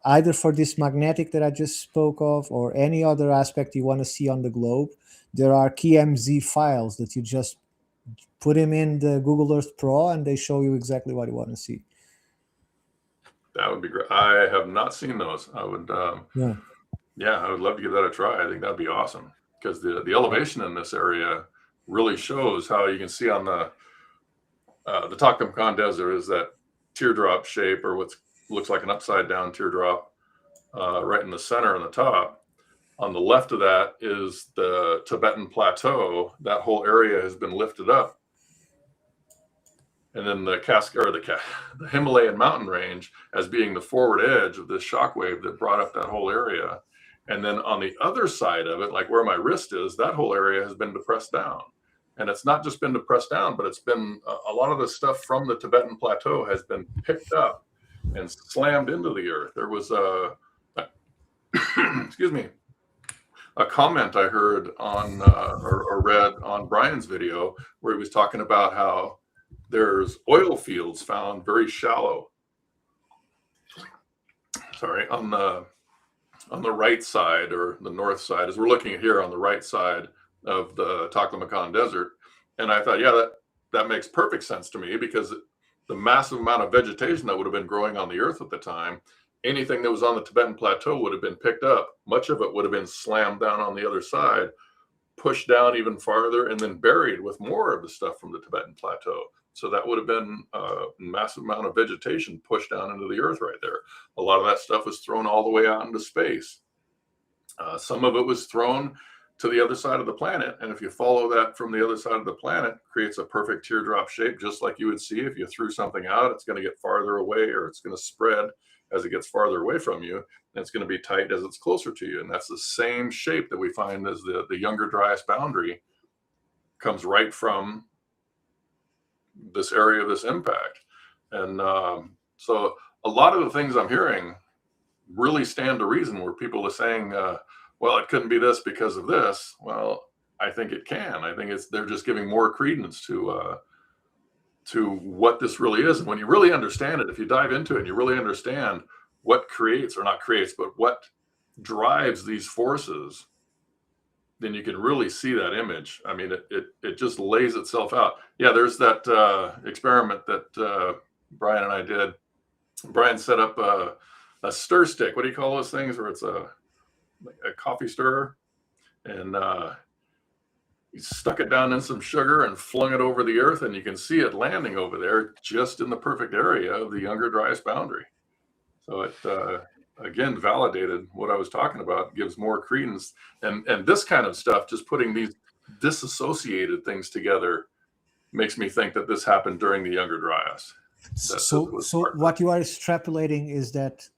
either for this magnetic that I just spoke of, or any other aspect you want to see on the globe. There are KMZ files that you just put them in the Google Earth Pro, and they show you exactly what you want to see. That would be great. I have not seen those. I would, I would love to give that a try. I think that'd be awesome, because the elevation in this area really shows how you can see on the Taklamakan Desert is that teardrop shape, or what looks like an upside down teardrop right in the center on the top. On the left of that is the Tibetan Plateau. That whole area has been lifted up. And then the Himalayan mountain range as being the forward edge of this shockwave that brought up that whole area. And then on the other side of it, like where my wrist is, that whole area has been depressed down. And it's not just been depressed down, but it's been a lot of the stuff from the Tibetan Plateau has been picked up and slammed into the Earth. There was excuse me, a comment I heard on or read on Brian's video where he was talking about how there's oil fields found very shallow. Sorry, on the right side, or the north side, as we're looking at here on the right side of the Taklamakan Desert. And I thought, yeah, that makes perfect sense to me, because the massive amount of vegetation that would have been growing on the Earth at the time, anything that was on the Tibetan Plateau would have been picked up. Much of it would have been slammed down on the other side, pushed down even farther, and then buried with more of the stuff from the Tibetan Plateau. So that would have been a massive amount of vegetation pushed down into the earth right there. A lot of that stuff was thrown all the way out into space. Some of it was thrown to the other side of the planet. And if you follow that from the other side of the planet, creates a perfect teardrop shape, just like you would see if you threw something out. It's going to get farther away, or it's going to spread as it gets farther away from you. And it's going to be tight as it's closer to you. And that's the same shape that we find as the Younger Dryas boundary comes right from this area of this impact. And so a lot of the things I'm hearing really stand to reason, where people are saying, well, it couldn't be this because of this. Well, I think it can. I think they're just giving more credence to what this really is. And when you really understand it, if you dive into it and you really understand what creates, or not creates, but what drives these forces, then you can really see that image. I mean, it just lays itself out. Yeah, there's that experiment that Brian and I did. Brian set up a stir stick. What do you call those things where it's a coffee stirrer? And he stuck it down in some sugar and flung it over the earth, and you can see it landing over there just in the perfect area of the Younger Dryas boundary. So it, again, validated what I was talking about, gives more credence. And this kind of stuff, just putting these disassociated things together, makes me think that this happened during the Younger Dryas. So what you are extrapolating is that,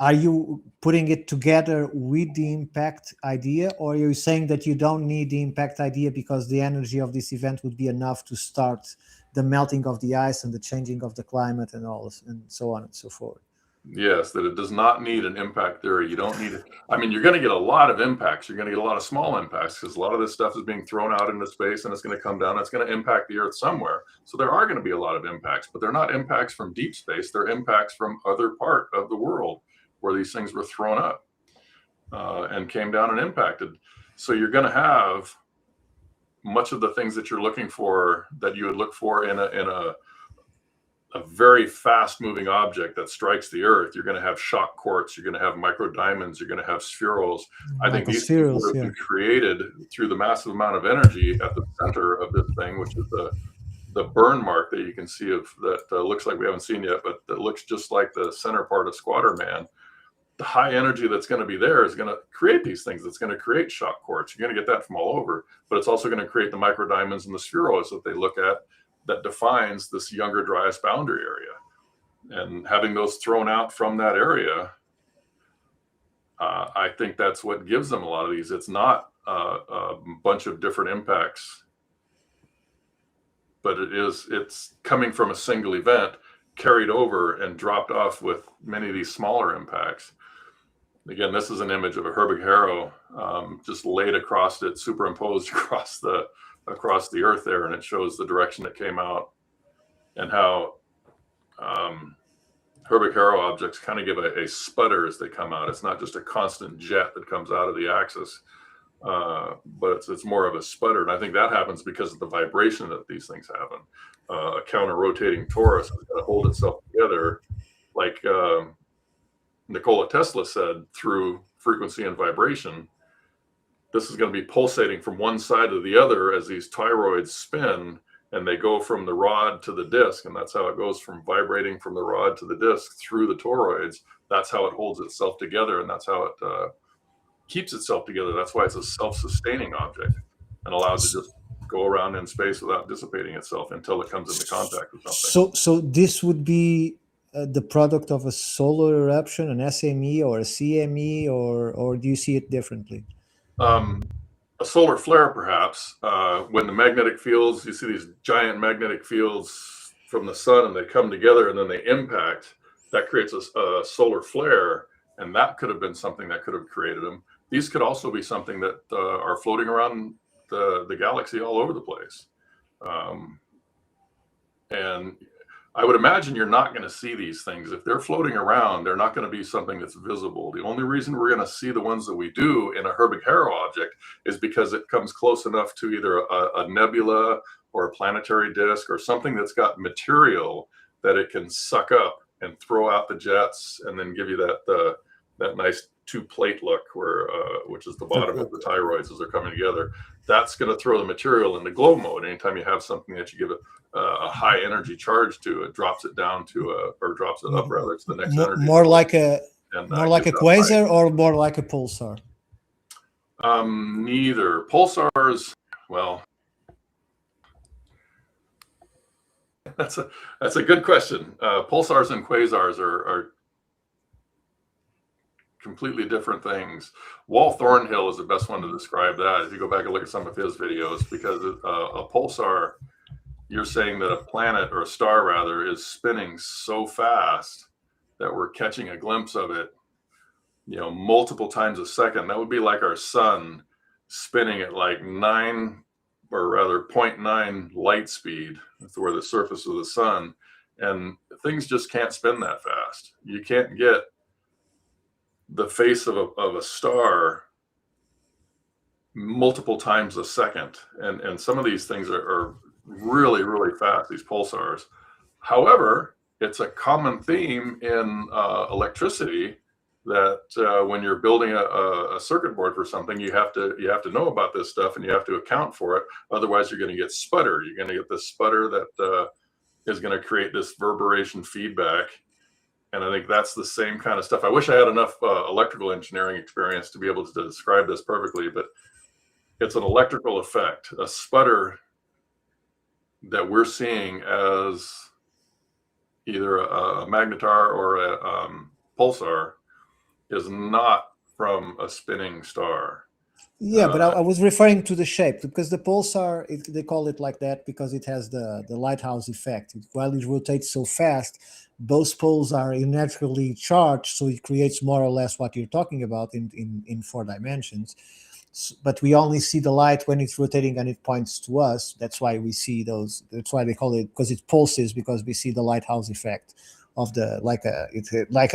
are you putting it together with the impact idea, or are you saying that you don't need the impact idea because the energy of this event would be enough to start the melting of the ice and the changing of the climate and all this, and so on and so forth? Yes, that it does not need an impact theory. You don't need it. I mean, you're going to get a lot of impacts. You're going to get a lot of small impacts, because a lot of this stuff is being thrown out into space, and it's going to come down. It's going to impact the Earth somewhere. So there are going to be a lot of impacts, but they're not impacts from deep space. They're impacts from other part of the world where these things were thrown up and came down and impacted. So you're going to have much of the things that you're looking for, that you would look for in a very fast moving object that strikes the Earth. You're going to have shock quartz, you're going to have micro diamonds, you're going to have spherules. I think these things have been created through the massive amount of energy at the center of this thing, which is the burn mark that you can see of that looks like we haven't seen yet, but that looks just like the center part of Squatter Man. The high energy that's going to be there is going to create these things. It's going to create shock quartz. You're going to get that from all over, but it's also going to create the micro diamonds and the spherules that they look at, that defines this Younger Dryas boundary area. And having those thrown out from that area, I think that's what gives them a lot of these. It's not a bunch of different impacts, but it's coming from a single event, carried over and dropped off with many of these smaller impacts. Again, this is an image of a Herbig Harrow just laid across it, superimposed across the Earth there, and it shows the direction it came out, and how Herbig Harrow objects kind of give a sputter as they come out. It's not just a constant jet that comes out of the axis, but it's more of a sputter. And I think that happens because of the vibration that these things have. A counter-rotating torus has got to hold itself together, like Nikola Tesla said, through frequency and vibration. This is going to be pulsating from one side to the other as these toroids spin, and they go from the rod to the disc, and that's how it goes from vibrating from the rod to the disc through the toroids. That's how it holds itself together, and that's how it keeps itself together. That's why it's a self-sustaining object and allowed to just go around in space without dissipating itself until it comes into contact with something. So this would be the product of a solar eruption, an SME or a CME, or do you see it differently? A solar flare, perhaps. When the magnetic fields, you see these giant magnetic fields from the sun, and they come together and then they impact, that creates a solar flare, and that could have been something that could have created them. These could also be something that are floating around the galaxy all over the place. And I would imagine you're not going to see these things. If they're floating around, they're not going to be something that's visible. The only reason we're going to see the ones that we do in a Herbig Harrow object is because it comes close enough to either a nebula or a planetary disk or something that's got material that it can suck up and throw out the jets and then give you that nice two-plate look, where which is the bottom of the thyroids as they're coming together. That's going to throw the material into glow mode. Anytime you have something that you give a high energy charge to, it drops it down to or drops it up rather to the next energy. More like a quasar or more like a pulsar? Neither. Pulsars, well, that's a good question. Pulsars and quasars are completely different things. Walt Thornhill is the best one to describe that. If you go back and look at some of his videos, because a pulsar, you're saying that a planet, or a star rather, is spinning so fast that we're catching a glimpse of it, multiple times a second. That would be like our sun spinning at like 0.9 light speed. That's where the surface of the sun, and things just can't spin that fast. You can't get the face of a star multiple times a second. And some of these things are really, really fast, these pulsars. However, it's a common theme in electricity that when you're building a circuit board for something, you have to know about this stuff, and you have to account for it. Otherwise, you're going to get sputter. You're going to get this sputter that is going to create this reverberation feedback. And I think that's the same kind of stuff. I wish I had enough electrical engineering experience to be able to describe this perfectly, but it's an electrical effect. A sputter that we're seeing as either a magnetar or a pulsar is not from a spinning star. Yeah, but I was referring to the shape, because the pulsar, they call it like that because it has the lighthouse effect. While it rotates so fast, those poles are inertially charged, so it creates more or less what you're talking about in 4 dimensions. But we only see the light when it's rotating and it points to us. That's why we see those. That's why they call it, because it pulses, because we see the lighthouse effect of like a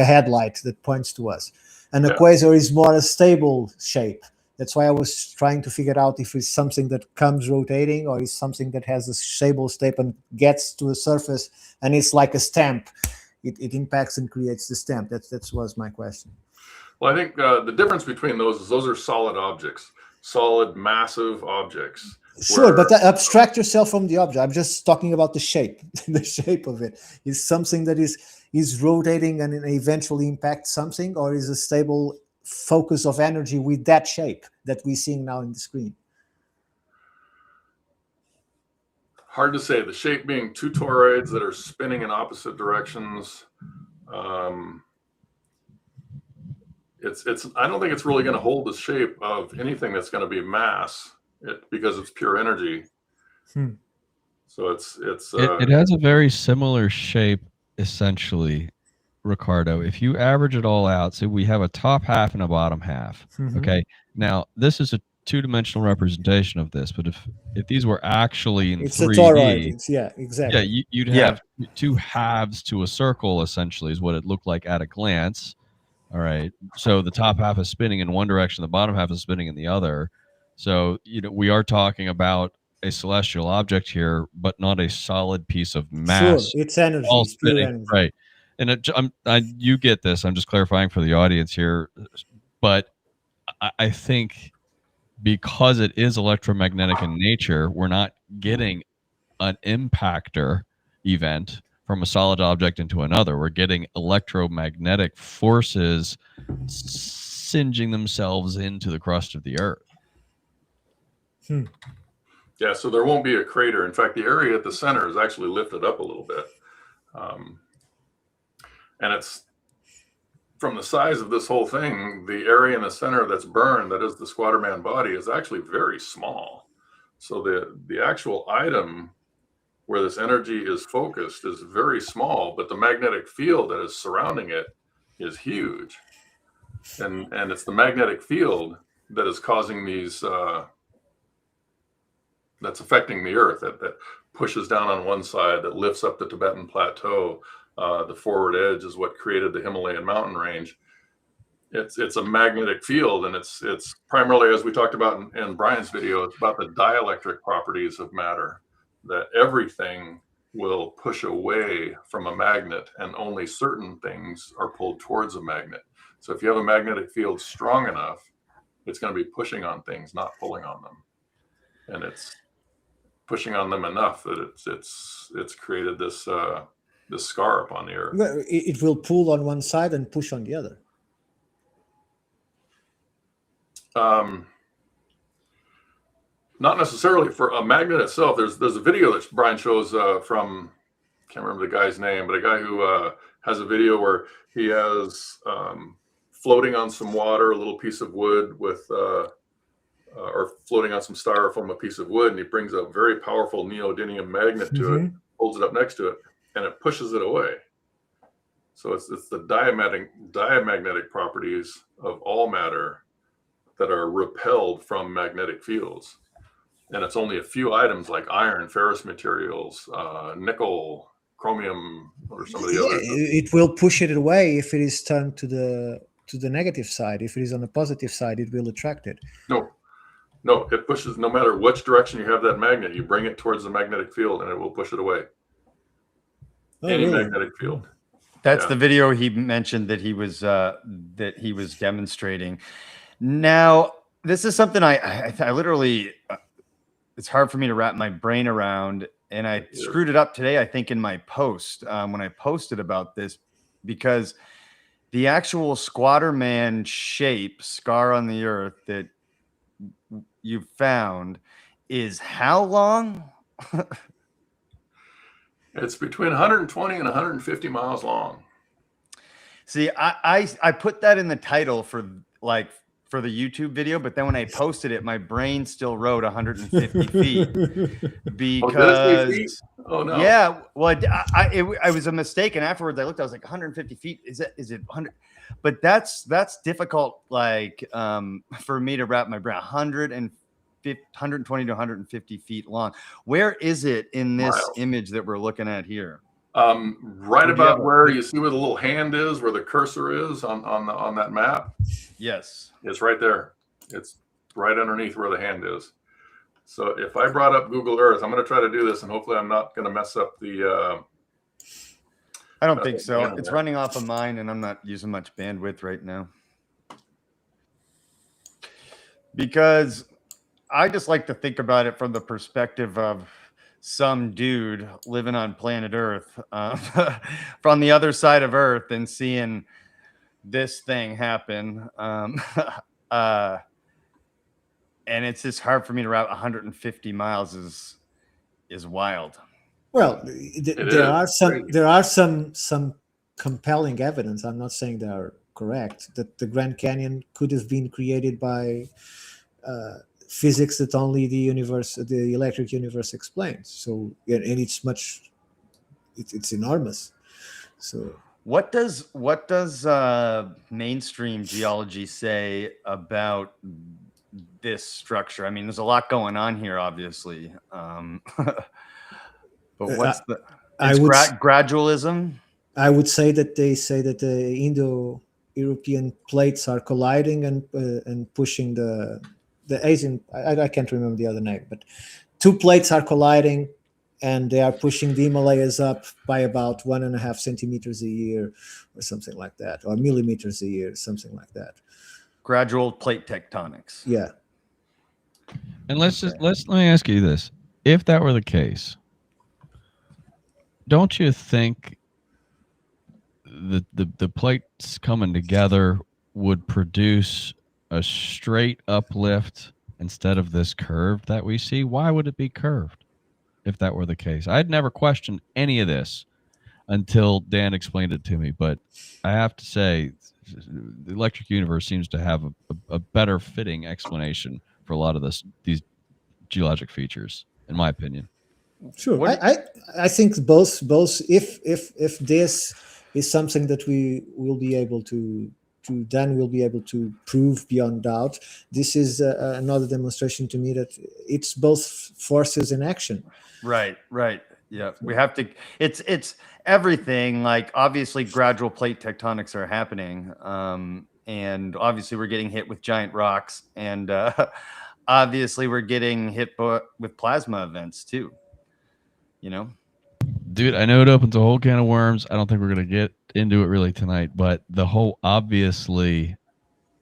headlight that points to us. And a quasar is more a stable shape. That's why I was trying to figure out if it's something that comes rotating, or is something that has a stable state and gets to a surface and it's like a stamp. It impacts and creates the stamp. That was my question. Well, I think the difference between those is those are solid objects, solid, massive objects. Sure, but abstract yourself from the object. I'm just talking about the shape. The shape of it is something that is rotating and eventually impacts something, or is a stable focus of energy with that shape that we're seeing now in the screen. Hard to say. The shape being 2 toroids that are spinning in opposite directions. I don't think it's really going to hold the shape of anything that's going to be mass, because it's pure energy. So it has a very similar shape, essentially, Ricardo. If you average it all out, so we have a top half and a bottom half. Okay, now this is a 2-dimensional representation of this, but if these were actually in 3D, a toroid. Exactly. Yeah, you'd have 2 halves to a circle, essentially, is what it looked like at a glance. All right, so the top half is spinning in one direction, the bottom half is spinning in the other. So we are talking about a celestial object here, but not a solid piece of mass. Sure, it's energy, it's pure energy. Right. And you get this. I'm just clarifying for the audience here, but I think because it is electromagnetic in nature, we're not getting an impactor event from a solid object into another. We're getting electromagnetic forces singeing themselves into the crust of the Earth. Yeah, so there won't be a crater. In fact, the area at the center is actually lifted up a little bit. And it's, from the size of this whole thing, the area in the center that's burned, that is the Squatterman body, is actually very small. So the actual item where this energy is focused is very small, but the magnetic field that is surrounding it is huge. And it's the magnetic field that is causing these, that's affecting the Earth, that pushes down on one side, that lifts up the Tibetan Plateau. The forward edge is what created the Himalayan mountain range. It's a magnetic field, and it's primarily, as we talked about in Brian's video, it's about the dielectric properties of matter, that everything will push away from a magnet and only certain things are pulled towards a magnet. So if you have a magnetic field strong enough, it's going to be pushing on things, not pulling on them. And it's pushing on them enough that it's created this this scar up on the Earth. Well, it will pull on one side and push on the other. Not necessarily for a magnet itself. There's a video that Brian shows from, can't remember the guy's name, but a guy who has a video where he has floating on some water, a little piece of wood with, or floating on some styrofoam, a piece of wood, and he brings a very powerful neodymium magnet to it, holds it up next to it, and it pushes it away. So it's the diamagnetic properties of all matter that are repelled from magnetic fields. And it's only a few items like iron, ferrous materials, nickel, chromium, or some of the others. It will push it away if it is turned to the negative side. If it is on the positive side, it will attract it. No, it pushes, no matter which direction you have that magnet, you bring it towards the magnetic field and it will push it away. Any magnetic field. That's the video he mentioned that he was demonstrating. Now, this is something I literally, it's hard for me to wrap my brain around, and I screwed it up today, I think, in my post when I posted about this, because the actual squatter man shape scar on the Earth that you found is how long? It's between 120 and 150 miles long. See, I put that in the title for the YouTube video, but then when I posted it, my brain still wrote 150 feet because oh no, yeah, well, it was a mistake, and afterwards I looked, I was like 150 feet. Is it 100? But that's difficult, like for me to wrap my brain. 120 to 150 feet long. Where is it in this image that we're looking at here? Right about where you see where the little hand is, where the cursor is on that map. Yes, it's right there. It's right underneath where the hand is. So if I brought up Google Earth, I'm going to try to do this, and hopefully I'm not going to mess up the. I don't think so. It's running off of mine, and I'm not using much bandwidth right now because I just like to think about it from the perspective of some dude living on planet Earth from the other side of Earth and seeing this thing happen. And it's just hard for me to wrap 150 miles is wild. Well, there are some compelling evidence. I'm not saying they are correct, that the Grand Canyon could have been created by physics that only the electric universe explains. So, and it's enormous. So what does mainstream geology say about this structure? I mean, there's a lot going on here, obviously. But what's gradualism? I would say that they say that the Indo-European plates are colliding and pushing the Asian. I can't remember the other name, but two plates are colliding, and they are pushing the Himalayas up by about 1.5 centimeters a year, or something like that, or millimeters a year, something like that. Gradual plate tectonics. Yeah. And let me ask you this: if that were the case, don't you think the plates coming together would produce a straight uplift instead of this curve that we see? Why would it be curved if that were the case? I'd never questioned any of this until Dan explained it to me, but I have to say the electric universe seems to have a better fitting explanation for a lot of these geologic features, in my opinion. Sure. I think both if this is something that we will be able to then we'll be able to prove beyond doubt. This is another demonstration to me that it's both forces in action. Right. Yeah, we have to. It's everything. Like, obviously, gradual plate tectonics are happening, and obviously we're getting hit with giant rocks, and obviously we're getting hit with plasma events too. You know, dude, I know it opens a whole can of worms. I don't think we're gonna get into it really tonight, but the whole obviously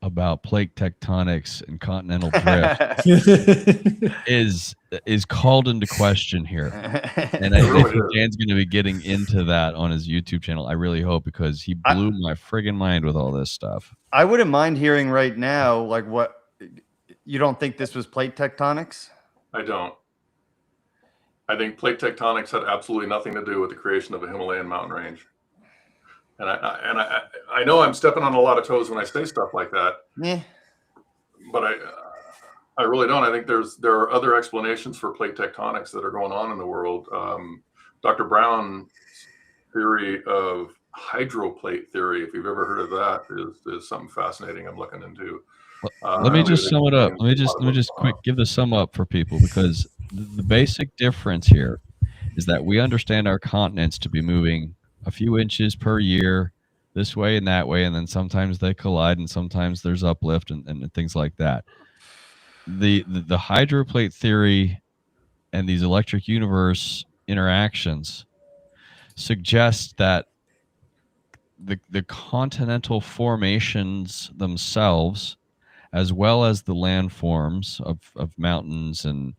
about plate tectonics and continental drift is called into question here. And I think Dan's going to be getting into that on his YouTube channel. I really hope, because he blew my friggin' mind with all this stuff. I wouldn't mind hearing right now, like, what you don't think this was plate tectonics? I don't. I think plate tectonics had absolutely nothing to do with the creation of a Himalayan mountain range. And I know I'm stepping on a lot of toes when I say stuff like that. Yeah. But I really don't. I think there are other explanations for plate tectonics that are going on in the world. Dr. Brown's theory of hydroplate theory, if you've ever heard of that, is something fascinating I'm looking into. Let me just sum it up. Let me just quick give the sum up for people, because the basic difference here is that we understand our continents to be moving a few inches per year this way and that way, and then sometimes they collide and sometimes there's uplift and things like that. The hydroplate theory and these electric universe interactions suggest that the continental formations themselves, as well as the landforms of mountains and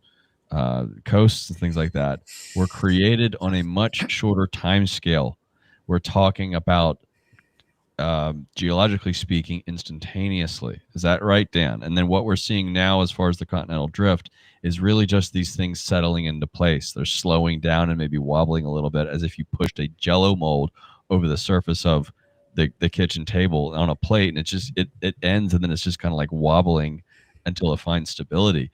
coasts and things like that, were created on a much shorter time scale. We're talking about, geologically speaking, instantaneously. Is that right, Dan? And then what we're seeing now as far as the continental drift is really just these things settling into place. They're slowing down and maybe wobbling a little bit, as if you pushed a jello mold over the surface of the kitchen table on a plate, and it ends, and then it's just kind of like wobbling until it finds stability.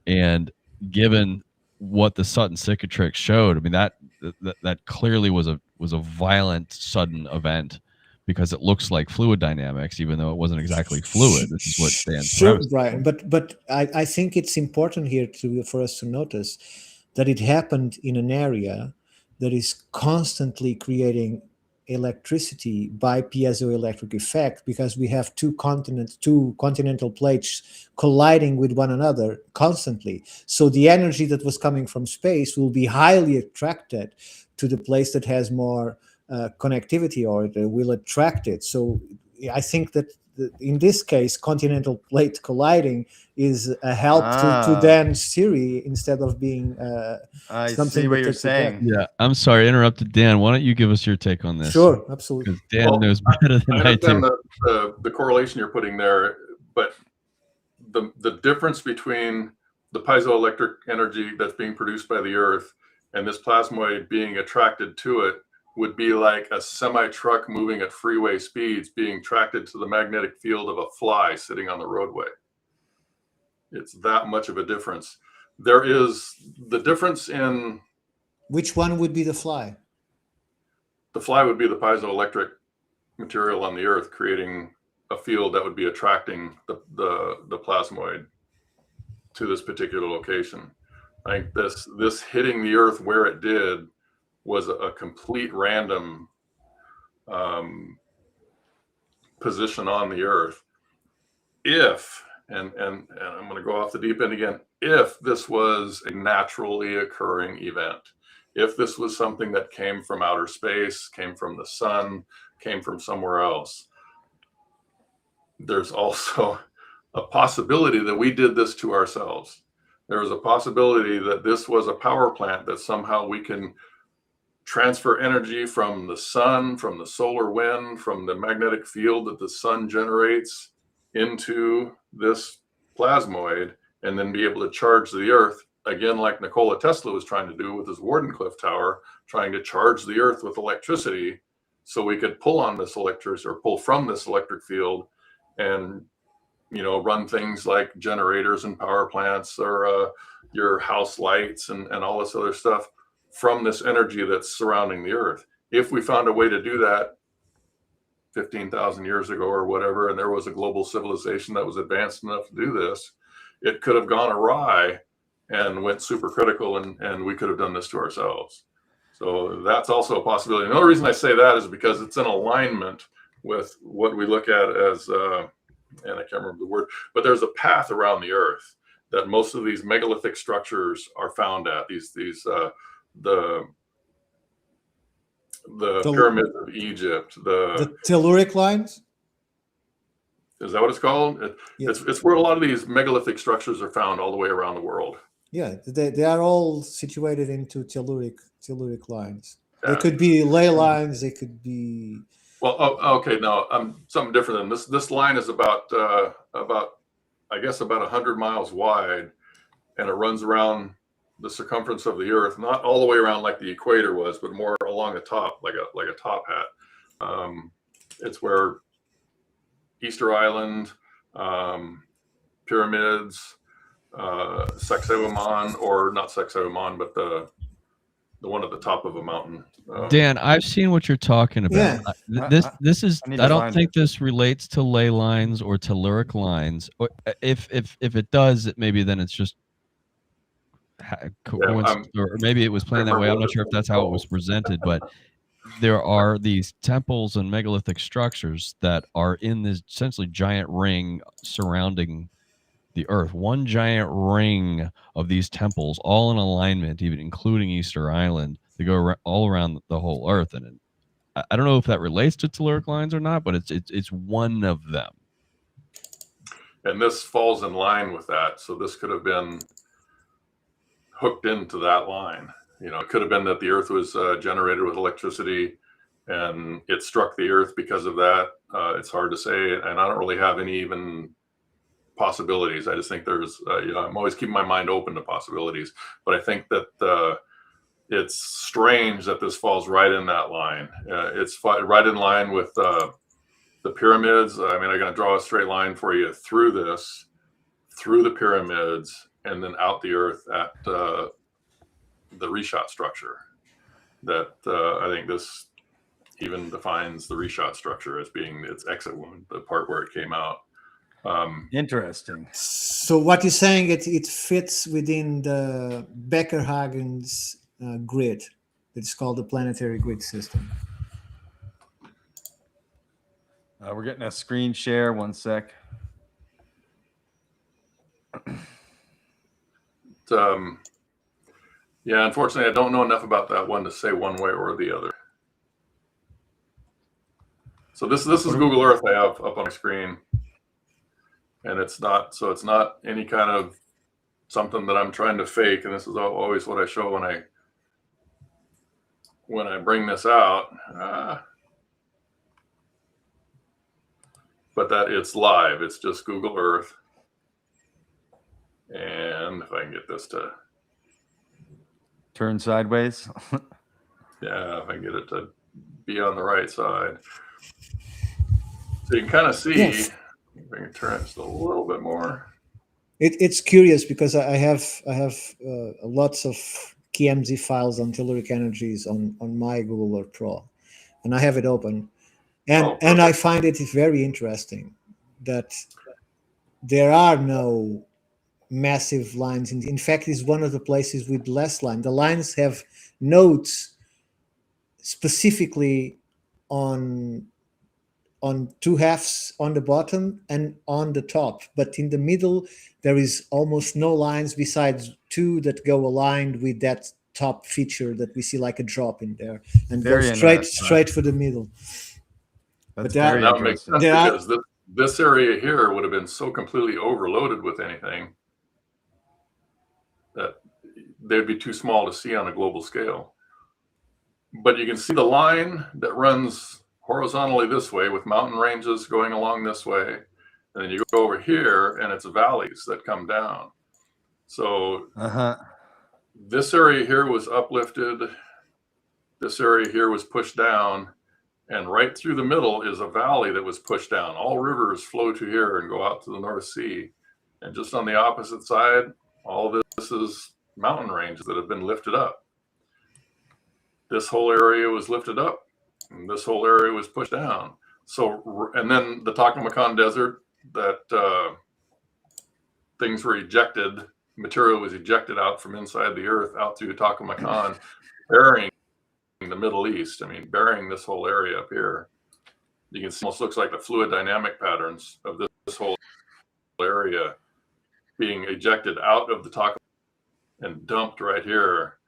And given what the Sutton cicatrix showed, I mean, that clearly was a violent, sudden event, because it looks like fluid dynamics, even though it wasn't exactly fluid. This is what Dan. Sure, Brian. But I think it's important here for us to notice that it happened in an area that is constantly creating electricity by piezoelectric effect, because we have two continental plates colliding with one another constantly. So the energy that was coming from space will be highly attracted to the place that has more connectivity, or it will attract it. So I think that in this case, continental plate colliding is a help to Dan's theory, instead of being I something see what you're saying. Yeah, I'm sorry, I interrupted. Dan, why don't you give us your take on this? Sure, absolutely. Because Dan knows better than I do. understand the correlation you're putting there, but the difference between the piezoelectric energy that's being produced by the Earth and this plasmoid being attracted to it would be like a semi-truck moving at freeway speeds being attracted to the magnetic field of a fly sitting on the roadway. It's that much of a difference. There is the difference in... Which one would be the fly? The fly would be the piezoelectric material on the Earth, creating a field that would be attracting the plasmoid to this particular location. I think this hitting the Earth where it did was a complete random position on the Earth. If, and I'm going to go off the deep end again, if this was a naturally occurring event, if this was something that came from outer space, came from the sun, came from somewhere else, there's also a possibility that we did this to ourselves. There is a possibility that this was a power plant, that somehow we can transfer energy from the sun, from the solar wind, from the magnetic field that the sun generates into this plasmoid, and then be able to charge the Earth, again, like Nikola Tesla was trying to do with his Wardenclyffe Tower, trying to charge the Earth with electricity so we could pull on this electricity, or pull from this electric field, and run things like generators and power plants, or your house lights and all this other stuff from this energy that's surrounding the Earth. If we found a way to do that 15,000 years ago or whatever, and there was a global civilization that was advanced enough to do this, it could have gone awry and went supercritical, and we could have done this to ourselves. So that's also a possibility. Another reason I say that is because it's in alignment with what we look at as, and I can't remember the word, but there's a path around the Earth that most of these megalithic structures are found at. The the pyramids of Egypt, the telluric lines. Is that what it's called? Yeah. It's where a lot of these megalithic structures are found all the way around the world. Yeah, they are all situated into telluric lines. Yeah. They could be ley lines. They could be. Well, okay. Now, something different than this. This line is about I guess about 100 miles wide, and it runs around the circumference of the Earth, not all the way around like the equator was, but more along the top, like a top hat. It's where Easter Island, pyramids, Sacsayhuaman, or not Sacsayhuaman, but the one at the top of a mountain. Dan, I've seen what you're talking about. Yeah. This is. I need to I don't find think it. this relates to ley lines or telluric lines. Or if it does, maybe then it's just coincidence, or maybe it was planned that way. I'm not sure if that's how it was presented, but there are these temples and megalithic structures that are in this essentially giant ring surrounding the Earth. One giant ring of these temples, all in alignment, even including Easter Island, to go all around the whole Earth. And I don't know if that relates to telluric lines or not, but it's one of them. And this falls in line with that. So this could have been hooked into that line. You know, it could have been that the Earth was generated with electricity and it struck the Earth because of that. It's hard to say. And I don't really have any even possibilities. I just think there's, I'm always keeping my mind open to possibilities. But I think that it's strange that this falls right in that line. It's right in line with the pyramids. I mean, I'm going to draw a straight line for you through this, through the pyramids, and then out the Earth at the reshot structure. That I think this even defines the reshot structure as being its exit wound, the part where it came out. Interesting. So what you're saying, it fits within the Becker-Hagen's grid. It's called the planetary grid system. We're getting a screen share. One sec. Yeah, unfortunately, I don't know enough about that one to say one way or the other. So this is Google Earth I have up on my screen, and it's not any kind of something that I'm trying to fake. And this is always what I show when I bring this out. But that it's live. It's just Google Earth. And if I can get this to turn sideways. Yeah, if I can get it to be on the right side. So you can kind of see, Yes. if I can turn it just a little bit more. It's curious because I have lots of KMZ files on telluric energies on my Google Earth Pro, and I have it open, and I find it very interesting that there are no massive lines. In fact, it's one of the places with less line. The lines have nodes specifically on two halves on the bottom and on the top, but in the middle there is almost no lines besides two that go aligned with that top feature that we see like a drop in there and go straight for the middle. That's But that makes sense because this area here would have been so completely overloaded with anything that they'd be too small to see on a global scale. But you can see the line that runs horizontally this way with mountain ranges going along this way. And then you go over here and it's valleys that come down. So this area here was uplifted. This area here was pushed down. And right through the middle is a valley that was pushed down. All rivers flow to here and go out to the North Sea. And just on the opposite side, all this is mountain ranges that have been lifted up. This whole area was lifted up, and this whole area was pushed down. So, and then the Taklamakan Desert, that things were ejected, material was ejected out from inside the Earth out through Taklamakan, burying the Middle East. I mean, burying this whole area up here. You can see, almost looks like the fluid dynamic patterns of this whole area being ejected out of the Taklamakan and dumped right here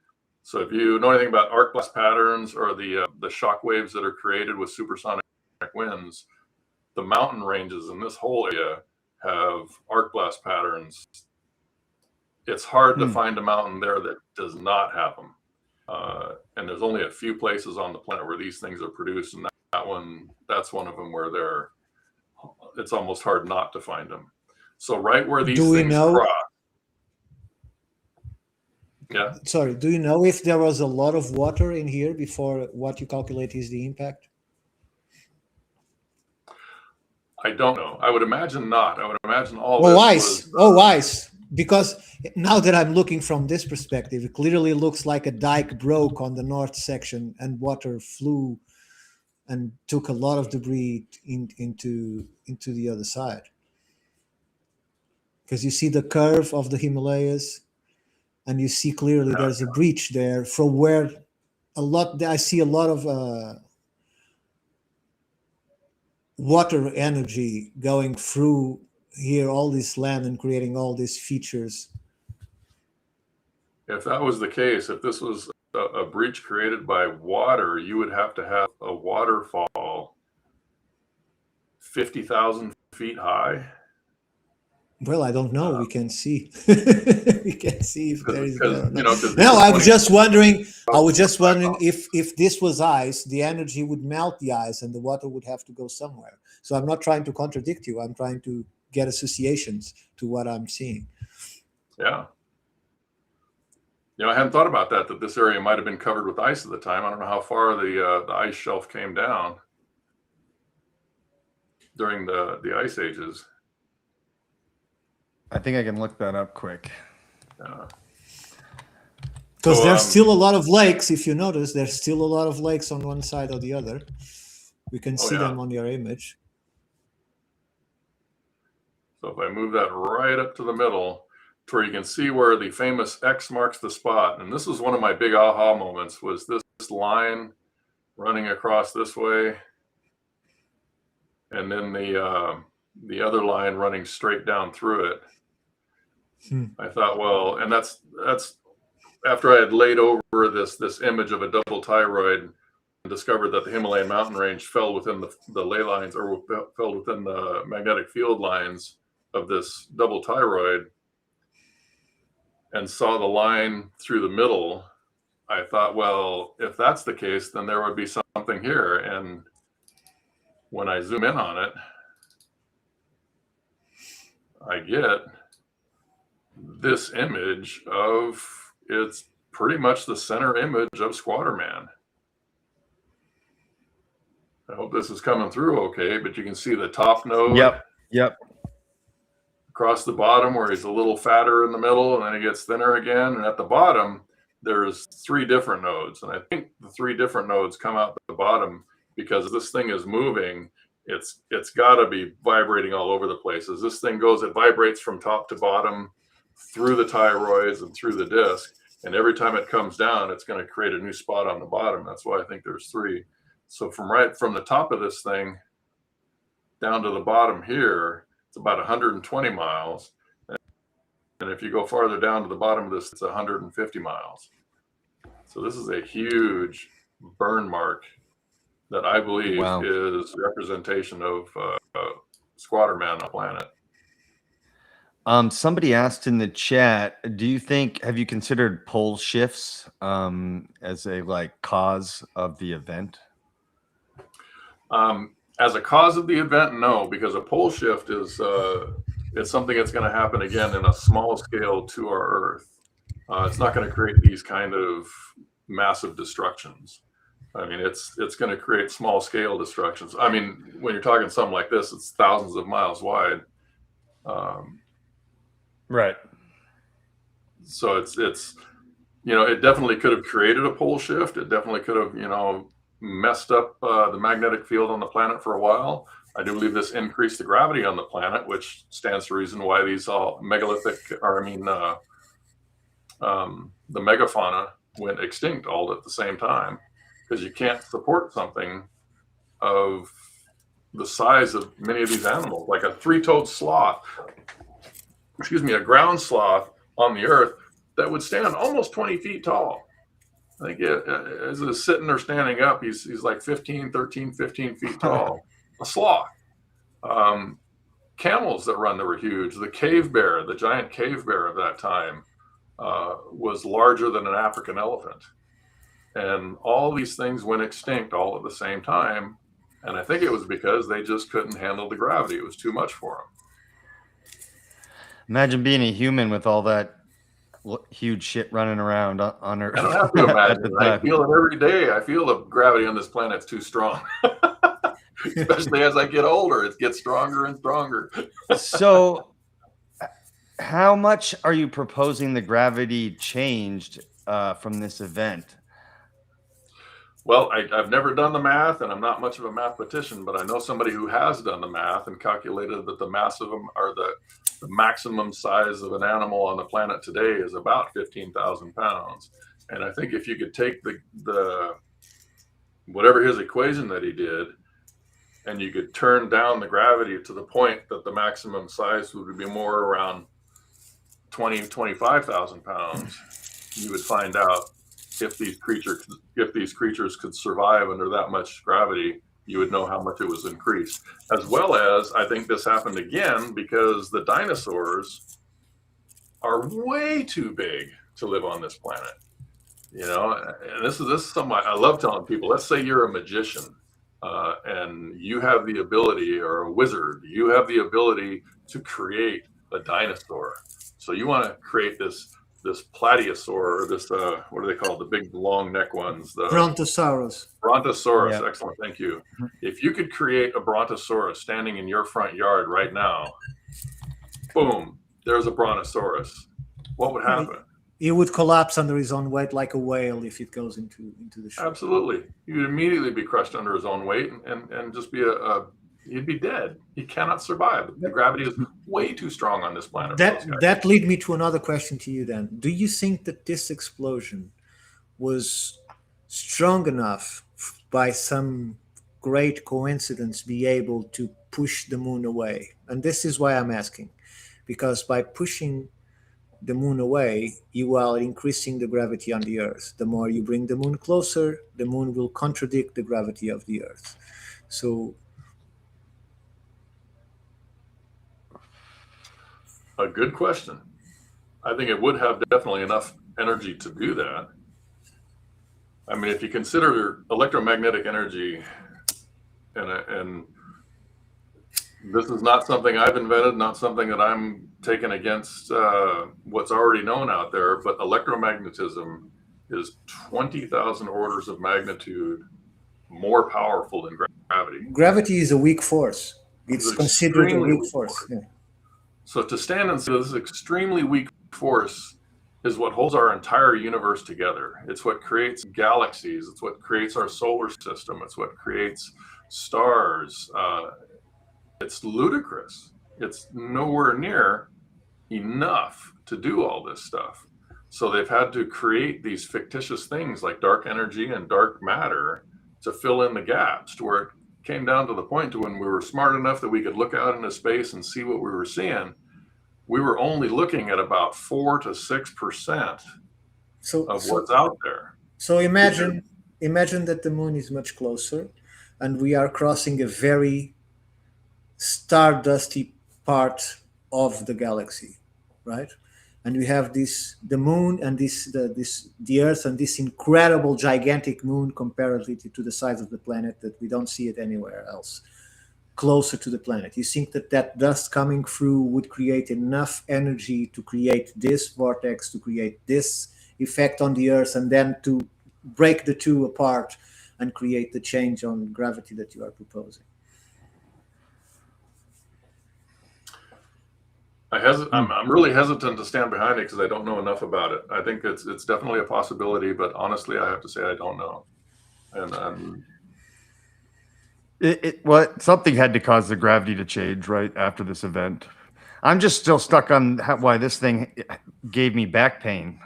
So if you know anything about arc blast patterns or the shock waves that are created with supersonic winds, the mountain ranges in this whole area have arc blast patterns. It's hard to find a mountain there that does not have them. And there's only a few places on the planet where these things are produced, and that's one of them where it's almost hard not to find them. So right where these things cross. Yeah. Sorry, do you know if there was a lot of water in here before what you calculate is the impact? I don't know. I would imagine not. I would imagine all ice. Ice. Because now that I'm looking from this perspective, it clearly looks like a dike broke on the north section and water flew and took a lot of debris into the other side. Because you see the curve of the Himalayas, and you see clearly there's a breach there from where I see a lot of water energy going through here, all this land, and creating all these features. If that was the case, if this was a breach created by water, you would have to have a waterfall 50,000 feet high. Well, I don't know. We can see. We can see if there is. No, I was just wondering. If this was ice, the energy would melt the ice, and the water would have to go somewhere. So I'm not trying to contradict you. I'm trying to get associations to what I'm seeing. Yeah. I hadn't thought about that this area might have been covered with ice at the time. I don't know how far the ice shelf came down during the ice ages. I think I can look that up quick. Because there's still a lot of lakes. If you notice, there's still a lot of lakes on one side or the other. We can see them on your image. So if I move that right up to the middle, to where you can see where the famous X marks the spot. And this was one of my big aha moments, was this line running across this way, and then the other line running straight down through it. I thought, well, and that's after I had laid over this image of a double thyroid and discovered that the Himalayan mountain range fell within the ley lines, or fell within the magnetic field lines of this double thyroid, and saw the line through the middle. I thought, well, if that's the case, then there would be something here. And when I zoom in on it, I get this image of, it's pretty much the center image of Squatter Man. I hope this is coming through okay, but you can see the top node. Yep. Across the bottom where he's a little fatter in the middle, and then he gets thinner again. And at the bottom, there's 3 different nodes. And I think the 3 different nodes come out the bottom because this thing is moving. It's got to be vibrating all over the place. As this thing goes, it vibrates from top to bottom through the thyroids and through the disc. And every time it comes down, it's going to create a new spot on the bottom. That's why I think there's 3. So from the top of this thing down to the bottom here, it's about 120 miles. And if you go farther down to the bottom of this, it's 150 miles. So this is a huge burn mark that I believe is representation of Squatter Man on the planet. Somebody asked in the chat, have you considered pole shifts as a cause of the event? As a cause of the event, no, because a pole shift is it's something that's going to happen again in a small scale to our Earth. It's not going to create these kind of massive destructions. I mean, it's going to create small scale destructions. I mean, when you're talking something like this, it's thousands of miles wide. Right. So it's it definitely could have created a pole shift. It definitely could have messed up the magnetic field on the planet for a while. I do believe this increased the gravity on the planet, which stands to reason why these all the megafauna went extinct all at the same time, because you can't support something of the size of many of these animals, like a 3-toed sloth, a ground sloth on the Earth that would stand almost 20 feet tall. I think as he's sitting or standing up, he's like 15 feet tall. A sloth. Camels that run that were huge. The cave bear, the giant cave bear of that time, was larger than an African elephant. And all these things went extinct all at the same time. And I think it was because they just couldn't handle the gravity. It was too much for them. Imagine being a human with all that huge shit running around on Earth. I don't have to imagine. I feel it every day. I feel the gravity on this planet's too strong. Especially as I get older, it gets stronger and stronger. So how much are you proposing the gravity changed from this event? Well, I've never done the math, and I'm not much of a mathematician, but I know somebody who has done the math and calculated that the maximum size of an animal on the planet today is about 15,000 pounds. And I think if you could take the whatever his equation that he did, and you could turn down the gravity to the point that the maximum size would be more around 25,000 pounds, you would find out if these creatures could survive under that much gravity. You would know how much it was increased. As well as, I think this happened again because the dinosaurs are way too big to live on this planet. You know, and this is something I love telling people. Let's say you're a magician. And you have the ability, or a wizard, you have the ability to create a dinosaur. So you want to create this platyosaur, or this what are they called? The big long neck ones. The Brontosaurus. Brontosaurus. Yeah. Excellent. Thank you. If you could create a Brontosaurus standing in your front yard right now, boom, there's a Brontosaurus. What would happen? He would collapse under his own weight like a whale if it goes into the ship. Absolutely. You'd immediately be crushed under his own weight and just be he'd be dead. He cannot survive. The gravity is way too strong on this planet. That lead me to another question to you then. Do you think that this explosion was strong enough by some great coincidence be able to push the moon away? And this is why I'm asking. Because by pushing the moon away, you are increasing the gravity on the Earth. The more you bring the moon closer, the moon will contradict the gravity of the Earth. So, a good question. I think it would have definitely enough energy to do that. I mean, if you consider electromagnetic energy, and this is not something I've invented, not something that I'm taking against what's already known out there, but electromagnetism is 20,000 orders of magnitude more powerful than gravity. Gravity is a weak force. It's considered a weak force. Yeah. So to stand and say this extremely weak force is what holds our entire universe together. It's what creates galaxies. It's what creates our solar system. It's what creates stars. It's ludicrous. It's nowhere near enough to do all this stuff. So they've had to create these fictitious things like dark energy and dark matter to fill in the gaps, to where it came down to the point to when we were smart enough that we could look out into space and see what we were seeing. We were only looking at about 4 to 6% of what's out there. So imagine that the moon is much closer and we are crossing a very stardusty part of the galaxy, right? And we have the moon and the Earth and this incredible gigantic moon comparatively to the size of the planet that we don't see it anywhere else, closer to the planet. You think that dust coming through would create enough energy to create this vortex, to create this effect on the Earth, and then to break the two apart and create the change on gravity that you are proposing? I'm really hesitant to stand behind it because I don't know enough about it. I think it's definitely a possibility, but honestly, I have to say I don't know. And something had to cause the gravity to change right after this event. I'm just still stuck on why this thing gave me back pain,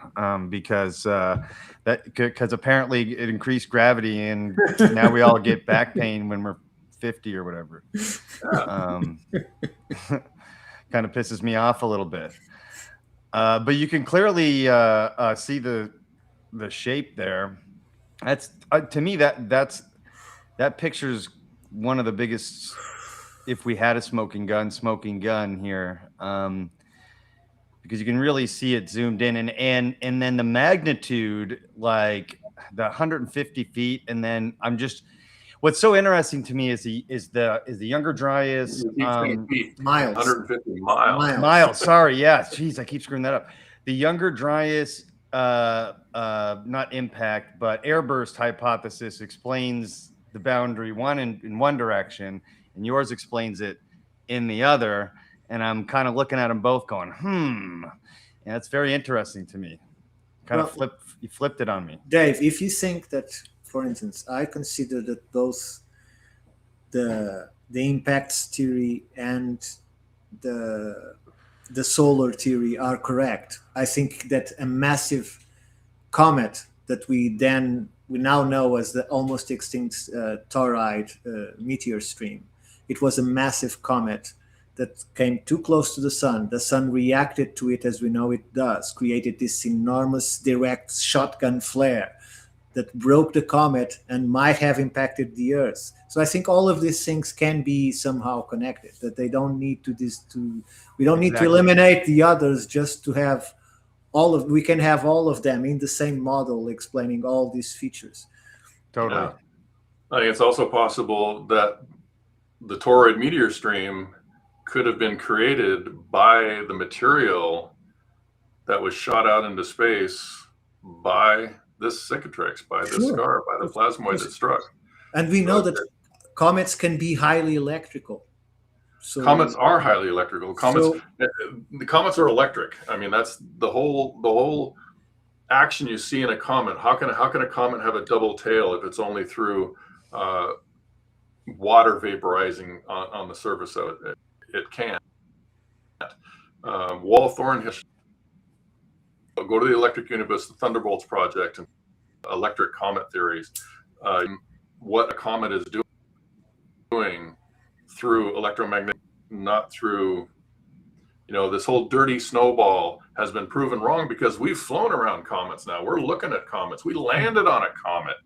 because apparently it increased gravity, and now we all get back pain when we're 50 or whatever. Kind of pisses me off a little bit. But you can clearly see the shape there. That's to me that picture's one of the biggest. If we had a smoking gun here, because you can really see it zoomed in, and then the magnitude, like the 150 feet, and then what's so interesting to me is the Younger Dryas You keep saying feet. Miles. 150 miles. miles. Sorry, yeah, jeez, I keep screwing that up. The Younger Dryas, not impact, but airburst hypothesis explains the boundary in one direction, and yours explains it in the other. And I'm kind of looking at them both, going, and that's very interesting to me. You flipped it on me, Dave. If you think that, for instance, I consider that both the impacts theory and the solar theory are correct, I think that a massive comet that we now know as the almost extinct Tauride meteor stream. It was a massive comet that came too close to the sun. The sun reacted to it, as we know it does, created this enormous direct shotgun flare that broke the comet and might have impacted the Earth. So I think all of these things can be somehow connected. That they don't need we don't need to eliminate the others just to have we can have all of them in the same model explaining all these features. Totally. Yeah. I think it's also possible that the toroid meteor stream could have been created by the material that was shot out into space by this cicatrix, by this scar, by the plasmoid that struck. And we know that comets can be highly electrical. So, comets are highly electrical. The comets are electric. I mean, that's the whole action you see in a comet. How can a comet have a double tail if it's only through water vaporizing on the surface of it? It can't. Wall Thorne has go to the Electric Universe, the Thunderbolts Project, and electric comet theories. What a comet is doing through electromagnetic, not through, this whole dirty snowball has been proven wrong because we've flown around comets now. We're looking at comets. We landed on a comet,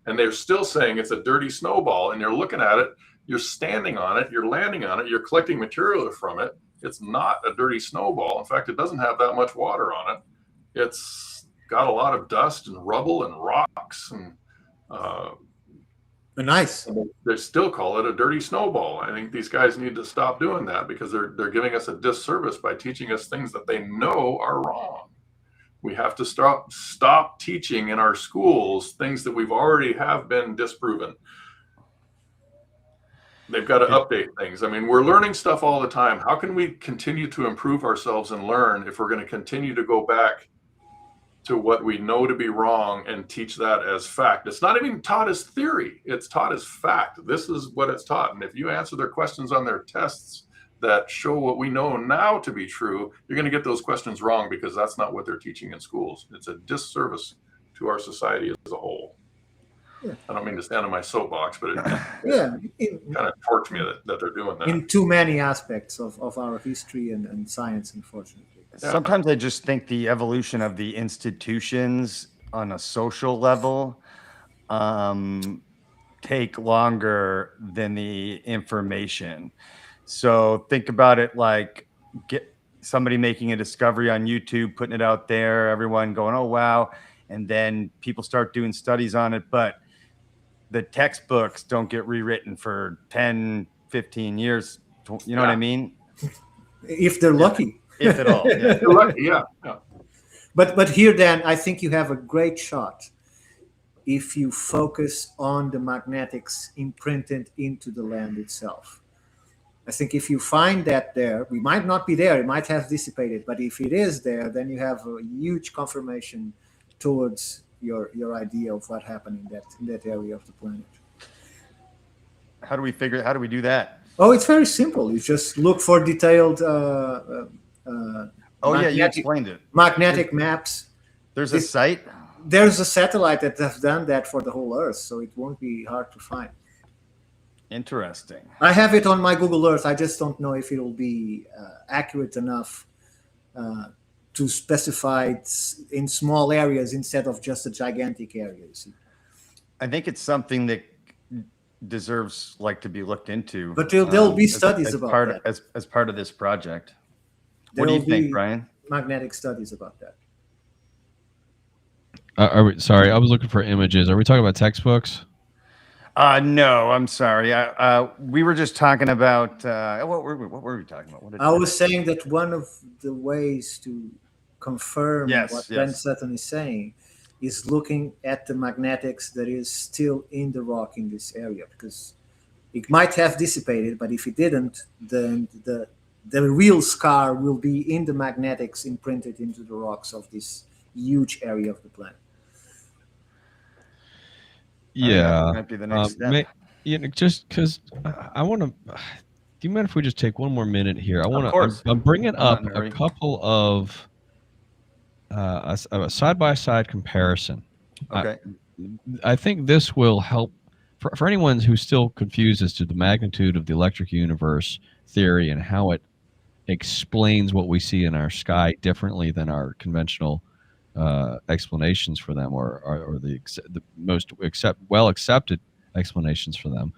and they're still saying it's a dirty snowball, and you're looking at it, you're standing on it, you're landing on it, you're collecting material from it. It's not a dirty snowball. In fact, it doesn't have that much water on it. It's got a lot of dust and rubble and rocks and nice. They still call it a dirty snowball. I think these guys need to stop doing that because they're giving us a disservice by teaching us things that they know are wrong. We have to stop teaching in our schools things that we've already have been disproven. They've got to update things. I mean, we're learning stuff all the time. How can we continue to improve ourselves and learn if we're going to continue to go back to what we know to be wrong and teach that as fact? It's not even taught as theory. It's taught as fact. This is what it's taught. And if you answer their questions on their tests that show what we know now to be true, you're going to get those questions wrong because that's not what they're teaching in schools. It's a disservice to our society as a whole. Yeah. I don't mean to stand on my soapbox, but it kind of torques me that they're doing that. In too many aspects of our history and science, unfortunately. Yeah. Sometimes I just think the evolution of the institutions on a social level take longer than the information. So think about it like get somebody making a discovery on YouTube, putting it out there, everyone going, oh, wow. And then people start doing studies on it. But the textbooks don't get rewritten for 10, 15 years. You know what I mean? If they're lucky. If at all. Yeah. They're lucky, yeah. But here, Dan, I think you have a great shot if you focus on the magnetics imprinted into the land itself. I think if you find that there, we might not be there, it might have dissipated, but if it is there, then you have a huge confirmation towards your idea of what happened in that area of the planet. How do we do that? Oh, it's very simple. You just look for detailed you explained it. Magnetic maps. There's a site? There's a satellite that has done that for the whole Earth, so it won't be hard to find. Interesting. I have it on my Google Earth. I just don't know if it'll be accurate enough to specify it in small areas instead of just a gigantic area. You see. I think it's something that deserves like to be looked into. But there'll be studies about that. As part of this project. What do you think, Brian? Magnetic studies about that. Are we, sorry, I was looking for images. Are we talking about textbooks? No, I'm sorry. We were just talking about what were we talking about? I was saying that one of the ways to confirm what Dan Sutton is saying is looking at the magnetics that is still in the rock in this area, because it might have dissipated, but if it didn't, then the real scar will be in the magnetics imprinted into the rocks of this huge area of the planet. Yeah, that might be the next step. Just because I want to. Do you mind if we just take one more minute here? I want to. I'm bringing up a couple of a side-by-side comparison. Okay. I think this will help for anyone who's still confused as to the magnitude of the electric universe theory and how it explains what we see in our sky differently than our conventional explanations for them, or the most well accepted explanations for them.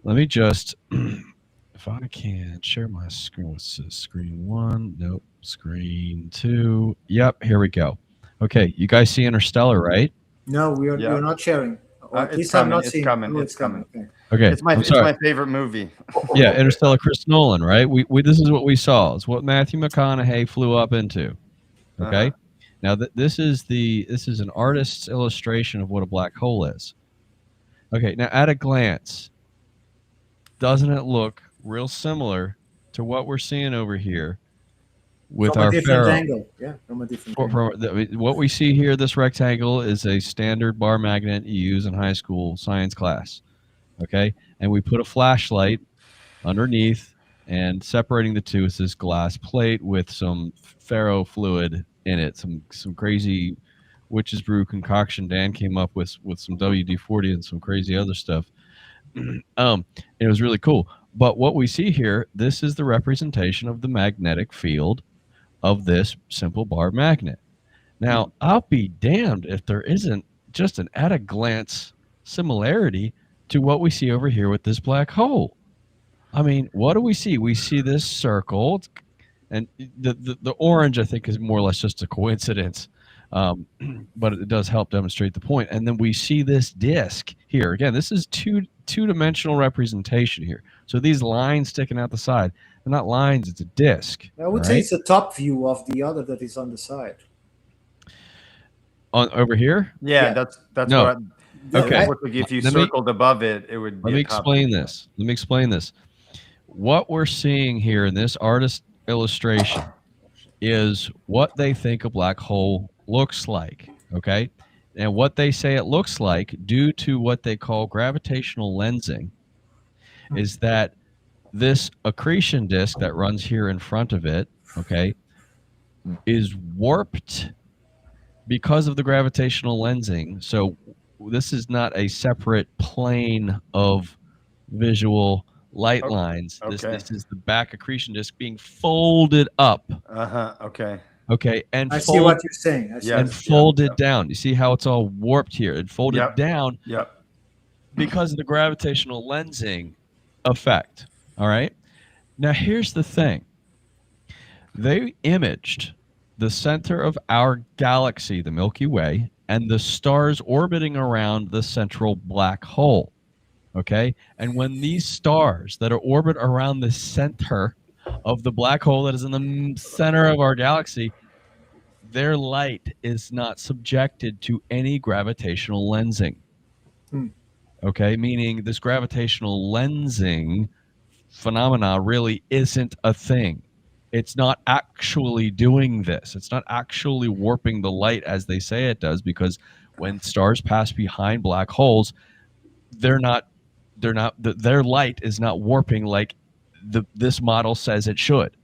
Let me just, if I can share my screen. What's this? Screen 1? Nope. Screen 2. Yep. Here we go. Okay, you guys see Interstellar, right? No, we're not sharing. At least I'm not seeing. It's coming. Okay. It's my favorite movie. Yeah, Interstellar, Chris Nolan, right? We this is what we saw. It's what Matthew McConaughey flew up into. Okay. Now this is an artist's illustration of what a black hole is. Okay. Now at a glance, doesn't it look real similar to what we're seeing over here with from our a different Pharaoh? angle? Yeah, from a different angle. What we see here, this rectangle is a standard bar magnet you use in high school science class. Okay, and we put a flashlight underneath, and separating the two is this glass plate with some ferro fluid in it, some crazy witch's brew concoction Dan came up with some WD-40 and some crazy other stuff. It was really cool. But what we see here, this is the representation of the magnetic field of this simple bar magnet. Now, I'll be damned if there isn't just an at a glance similarity to what we see over here with this black hole. I mean, what do we see? We see this circle, and the orange, I think, is more or less just a coincidence, but it does help demonstrate the point. And then we see this disk here. Again, this is two-dimensional representation here. So these lines sticking out the side, they're not lines, it's a disk. I would say it's a top view of the other that is on the side. Over here? Yeah, that's no. Okay. If you circled above it, it would be. Let me explain this. What we're seeing here in this artist illustration is what they think a black hole looks like. Okay. And what they say it looks like, due to what they call gravitational lensing, is that this accretion disk that runs here in front of it, okay, is warped because of the gravitational lensing. So this is not a separate plane of visual light lines. Okay. This is the back accretion disk being folded up. Okay. Okay. And I see what you're saying. Folded down. You see how it's all warped here? It folded down because of the gravitational lensing effect. All right. Now here's the thing. They imaged the center of our galaxy, the Milky Way, and the stars orbiting around the central black hole. Okay? And when these stars that orbit around the center of the black hole that is in the center of our galaxy, their light is not subjected to any gravitational lensing. Okay? Meaning this gravitational lensing phenomena really isn't a thing. It's not actually doing this. It's not actually warping the light as they say it does, because when stars pass behind black holes, their light is not warping like this model says it should.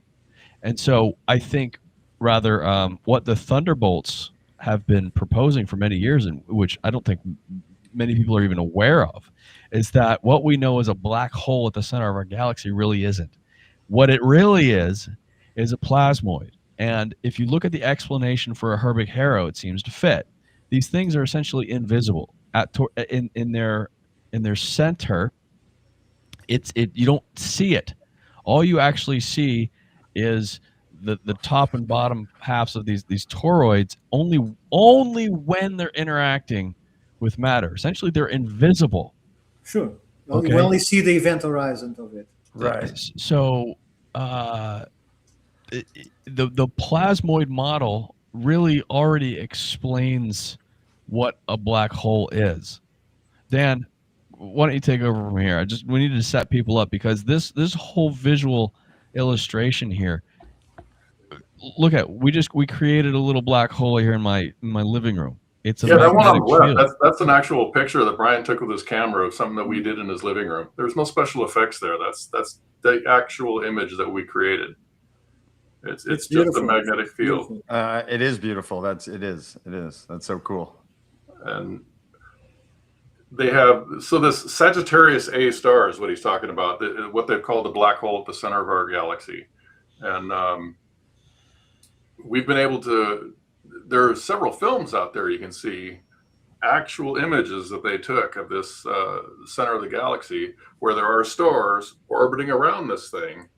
And so I think rather what the Thunderbolts have been proposing for many years, and which I don't think many people are even aware of, is that what we know as a black hole at the center of our galaxy really isn't. What it really is a plasmoid. And if you look at the explanation for a Herbig Haro, it seems to fit. These things are essentially invisible. in their center, you don't see it. All you actually see is the top and bottom halves of these toroids only when they're interacting with matter. Essentially, they're invisible. Sure. Okay. We only see the event horizon of it. Right. So the plasmoid model really already explains what a black hole is. Dan, why don't you take over from here? We need to set people up, because this whole visual illustration here. Look at, we created a little black hole here in my living room. It's a that one on the magnetic left. field. That's an actual picture that Brian took with his camera of something that we did in his living room. There's no special effects there. That's the actual image that we created. It's just a magnetic field. It is beautiful. It is. That's so cool. And they have, so this Sagittarius A star is what he's talking about, what they've called the black hole at the center of our galaxy. And we've been able to, there are several films out there you can see actual images that they took of this center of the galaxy, where there are stars orbiting around this thing.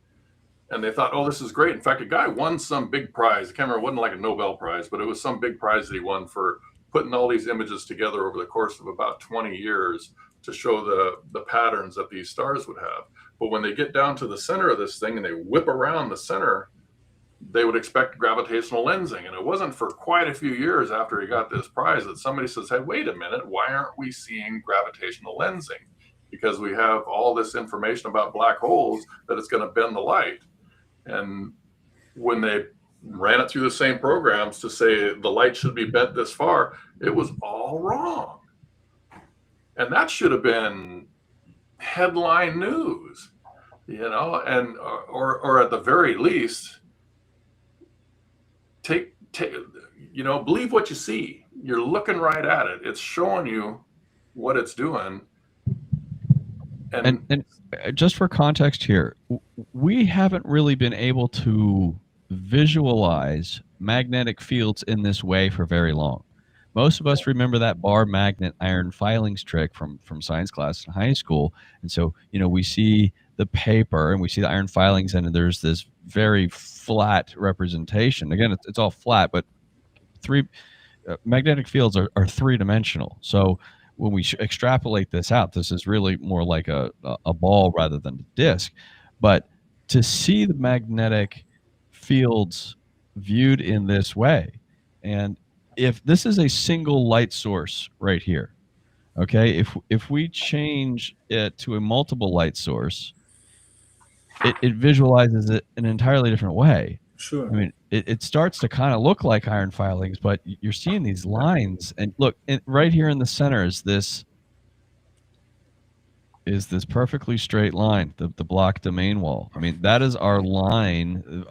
And they thought, oh, this is great. In fact, a guy won some big prize. I can't remember, it wasn't like a Nobel Prize, but it was some big prize that he won for putting all these images together over the course of about 20 years to show the patterns that these stars would have. But when they get down to the center of this thing and they whip around the center, they would expect gravitational lensing. And it wasn't for quite a few years after he got this prize that somebody says, hey, wait a minute, why aren't we seeing gravitational lensing? Because we have all this information about black holes that it's going to bend the light. And when they ran it through the same programs to say the light should be bent this far, it was all wrong. And that should have been headline news, and or at the very least, take believe what you see. You're looking right at it. It's showing you what it's doing. And just for context here, we haven't really been able to visualize magnetic fields in this way for very long. Most of us remember that bar magnet iron filings trick from science class in high school. And so, we see the paper and we see the iron filings, and there's this very flat representation. Again, it's all flat, but magnetic fields are three-dimensional. So when we extrapolate this out, this is really more like a ball rather than a disc. But to see the magnetic fields viewed in this way, and if this is a single light source right here, okay, if we change it to a multiple light source, it visualizes it in an entirely different way. Sure. I mean, it starts to kind of look like iron filings, but you're seeing these lines. And look, right here in the center is this perfectly straight line, the block domain wall. I mean, that is our line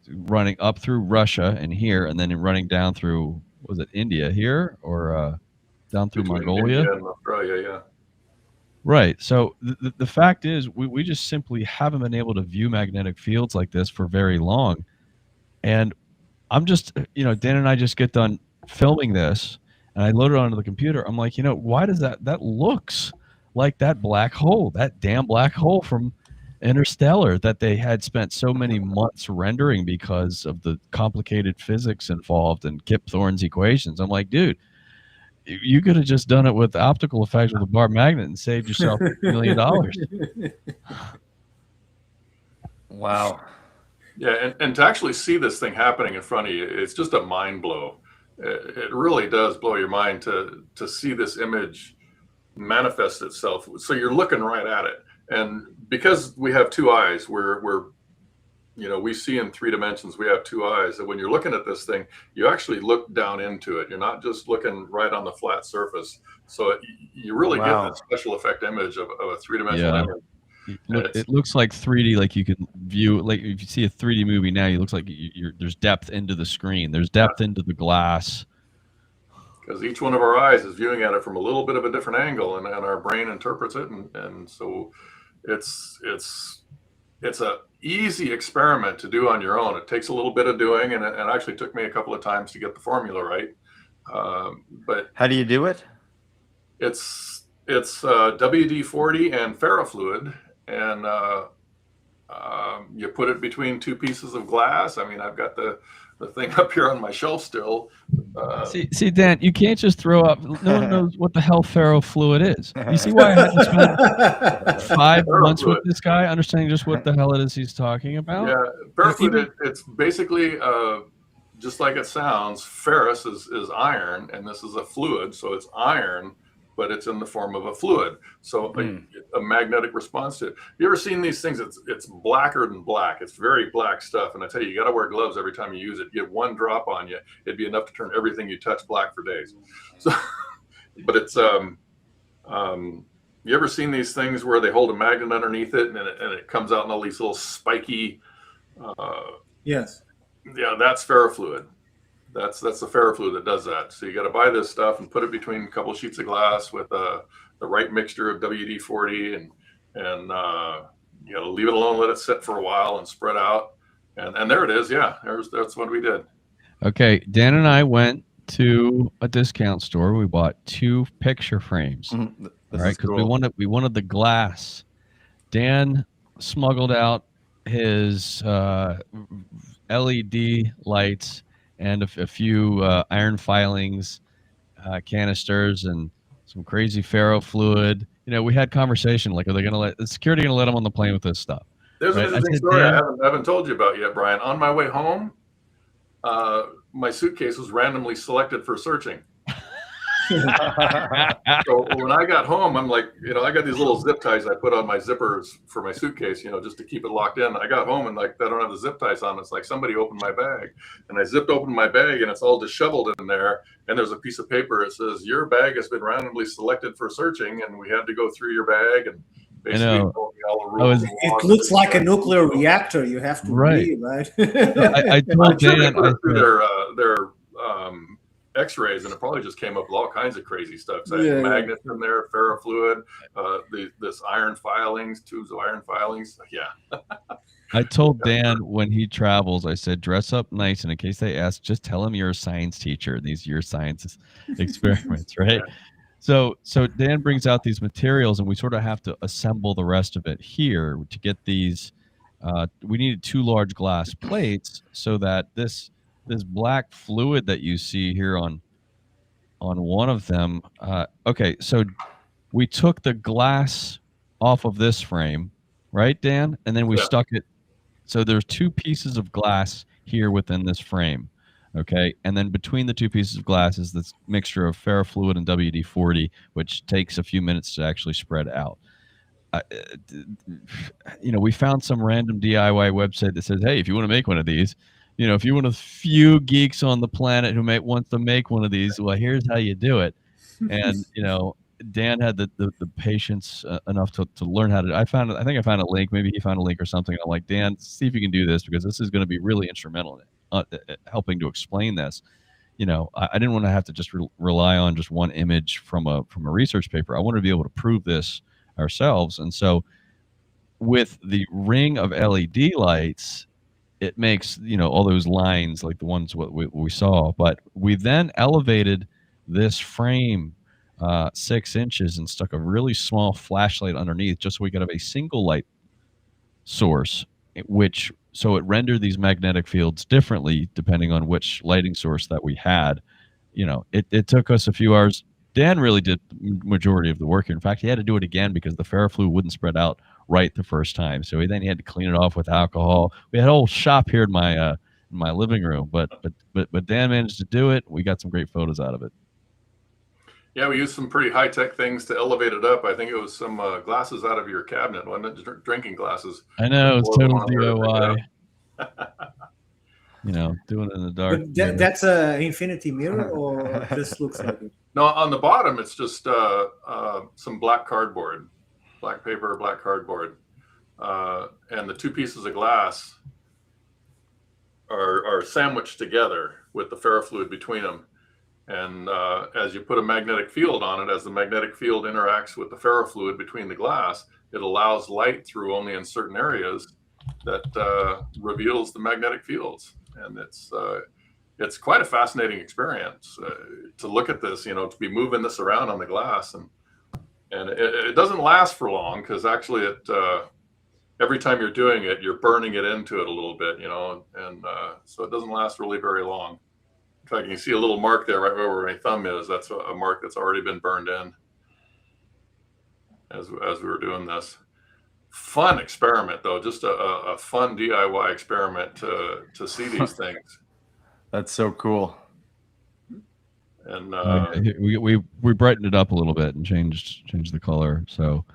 running up through Russia and here, and then running down through, was it India here, or down through Mongolia? India and Australia, yeah. Right. So the fact is, we just simply haven't been able to view magnetic fields like this for very long. And I'm just, Dan and I just get done filming this, and I load it onto the computer. I'm like, why does that looks like that black hole, that damn black hole from Interstellar that they had spent so many months rendering because of the complicated physics involved and Kip Thorne's equations. I'm like, dude, you could have just done it with the optical effect with a bar magnet and saved yourself $1 million. Wow. Yeah, and to actually see this thing happening in front of you, it's just a mind blow. It really does blow your mind to see this image manifest itself. So you're looking right at it. And because we have two eyes, we see in 3 dimensions, we have 2 eyes. And when you're looking at this thing, you actually look down into it. You're not just looking right on the flat surface. So you really get that special effect image of a 3-dimensional image. It looks like 3D, like you can view, like if you see a 3D movie now, it looks like there's depth into the screen. There's depth into the glass. Because each one of our eyes is viewing at it from a little bit of a different angle, and our brain interprets it. And so it's a easy experiment to do on your own. It takes a little bit of doing, and it actually took me a couple of times to get the formula right. But how do you do it? It's WD-40 and ferrofluid, and you put it between two pieces of glass. I mean, I've got the thing up here on my shelf still. See, Dan, you can't just throw up. No one knows what the hell ferrofluid is. You see why I had to spend 5 months with this guy understanding just what the hell it is he's talking about? Yeah, ferrofluid, it's basically just like it sounds. Ferrous is iron, and this is a fluid, so it's iron, but it's in the form of a fluid. So a magnetic response to it. You ever seen these things? It's blacker than black. It's very black stuff. And I tell you, you got to wear gloves every time you use it. Get one drop on you, it'd be enough to turn everything you touch black for days. So, but it's you ever seen these things where they hold a magnet underneath it and it comes out in all these little spiky? Yes. Yeah, that's ferrofluid. That's the ferrofluid that does that. So you got to buy this stuff and put it between a couple sheets of glass with the right mixture of WD-40, and you got to leave it alone, let it sit for a while and spread out. And there it is. Yeah, that's what we did. Okay, Dan and I went to a discount store. We bought 2 picture frames, right? Because we wanted the glass. Dan smuggled out his LED lights and a few iron filings, canisters, and some crazy ferrofluid. You know, we had conversation like, are they going to let the security going to let them on the plane with this stuff? There's an interesting story I haven't told you about yet, Brian. On my way home, my suitcase was randomly selected for searching. So when I got home, I'm like, I got these little zip ties I put on my zippers for my suitcase, just to keep it locked in. I got home and like, I don't have the zip ties on. It's like somebody opened my bag, and I zipped open my bag and it's all disheveled in there. And there's a piece of paper. It says, your bag has been randomly selected for searching. And we had to go through your bag and basically told me all the rules. It looks like a nuclear reactor. You have to read, right? I told Dan their X-rays, and it probably just came up with all kinds of crazy stuff. So magnets in there, ferrofluid, this iron filings, tubes of iron filings. Yeah. I told Dan when he travels, I said, dress up nice, and in case they ask, just tell him you're a science teacher. These are your science experiments, right? Yeah. So Dan brings out these materials, and we sort of have to assemble the rest of it here to get these. We needed 2 large glass plates so that this black fluid that you see here on one of them. Okay, so we took the glass off of this frame, right, Dan? And then we stuck it. So there's 2 pieces of glass here within this frame. Okay, and then between the 2 pieces of glass is this mixture of ferrofluid and WD-40, which takes a few minutes to actually spread out. We found some random DIY website that says, hey, if you want to make one of these, if you're one of the few geeks on the planet who wants to make one of these, well, here's how you do it. And, Dan had the patience enough to learn how to. I think I found a link. Maybe he found a link or something. I'm like, Dan, see if you can do this, because this is going to be really instrumental in helping to explain this. I didn't want to have to just rely on just one image from a research paper. I wanted to be able to prove this ourselves. And so with the ring of LED lights, it makes, all those lines like the ones what we saw. But we then elevated this frame 6 inches and stuck a really small flashlight underneath just so we could have a single light source, so it rendered these magnetic fields differently depending on which lighting source that we had. It took us a few hours. Dan really did the majority of the work here. In fact, he had to do it again because the ferrofluid wouldn't spread out right the first time. So he had to clean it off with alcohol. We had a whole shop here in my living room, but Dan managed to do it. We got some great photos out of it. Yeah, we used some pretty high-tech things to elevate it up. I think it was some glasses out of your cabinet, wasn't it? Drinking glasses. I know, it's total DIY. Doing it in the dark. But that's an infinity mirror, or this looks like it? No, on the bottom, it's just some black cardboard, black paper, black cardboard. And the 2 pieces of glass are sandwiched together with the ferrofluid between them. And as you put a magnetic field on it, as the magnetic field interacts with the ferrofluid between the glass, it allows light through only in certain areas that reveals the magnetic fields. And it's quite a fascinating experience to look at this, to be moving this around on the glass, and it doesn't last for long, because actually every time you're doing it, you're burning it into it a little bit, and so it doesn't last really very long. In fact, you can see a little mark there right where my thumb is. That's a mark that's already been burned in as we were doing this. Fun experiment, though, just a fun DIY experiment to see these things. That's so cool. And we brightened it up a little bit and changed the color. So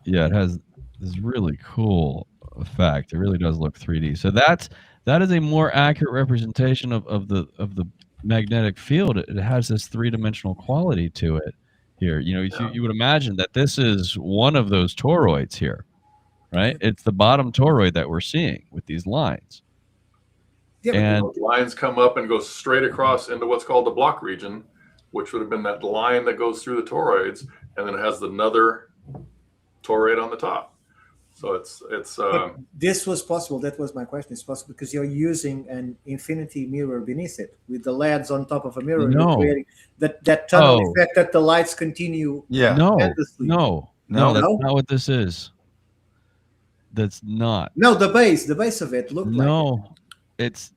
yeah, it has this really cool effect. It really does look 3D. So that is a more accurate representation of the magnetic field. It has this three-dimensional quality to it here. You would imagine that this is one of those toroids here, right? It's the bottom toroid that we're seeing with these lines. Yeah, and the lines come up and go straight across into what's called the block region, which would have been that line that goes through the toroids, and then it has another toroid on the top. So it's this was possible. That was my question. It's possible because you're using an infinity mirror beneath it with the LEDs on top of a mirror. No. You're creating that tunnel effect that the lights continue. Yeah. No, endlessly. no, that's not what this is. That's not. No, the base of it looked like it's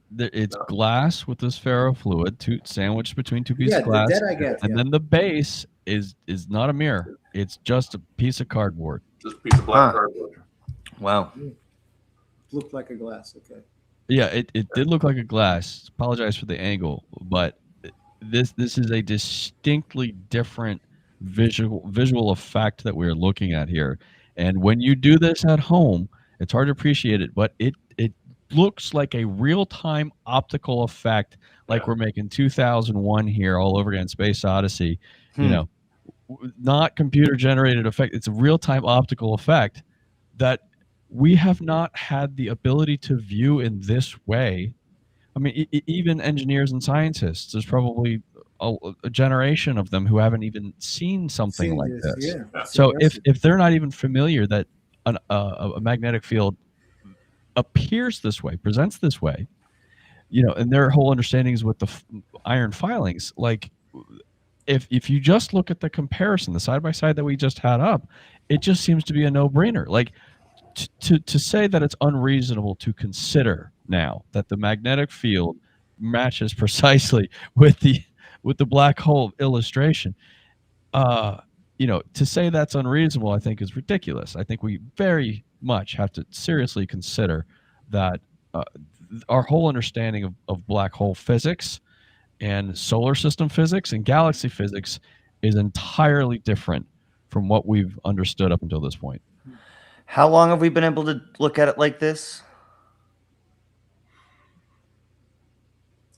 glass with this ferrofluid sandwiched between two pieces of glass. That I get. And then the base is not a mirror. It's just a piece of cardboard. Just a piece of black cardboard. Wow. Looked like a glass. Okay. Yeah, it did look like a glass. Apologize for the angle, but this is a distinctly different visual effect that we're looking at here. And when you do this at home, it's hard to appreciate it, but it looks like a real-time optical effect, like we're making 2001 here all over again, Space Odyssey. Not computer-generated effect. It's a real-time optical effect that we have not had the ability to view in this way. I mean, even engineers and scientists, there's probably a generation of them who haven't even seen something like this. Yeah. So if they're not even familiar that a magnetic field appears this way, presents this way, and their whole understanding is with the iron filings, like if you just look at the comparison, the side by side that we just had up, it just seems to be a no-brainer. Like to say that it's unreasonable to consider now that the magnetic field matches precisely with the black hole illustration, to say that's unreasonable, I think is ridiculous. I think we very much have to seriously consider that our whole understanding of black hole physics and solar system physics and galaxy physics is entirely different from what we've understood up until this point. How long have we been able to look at it like this?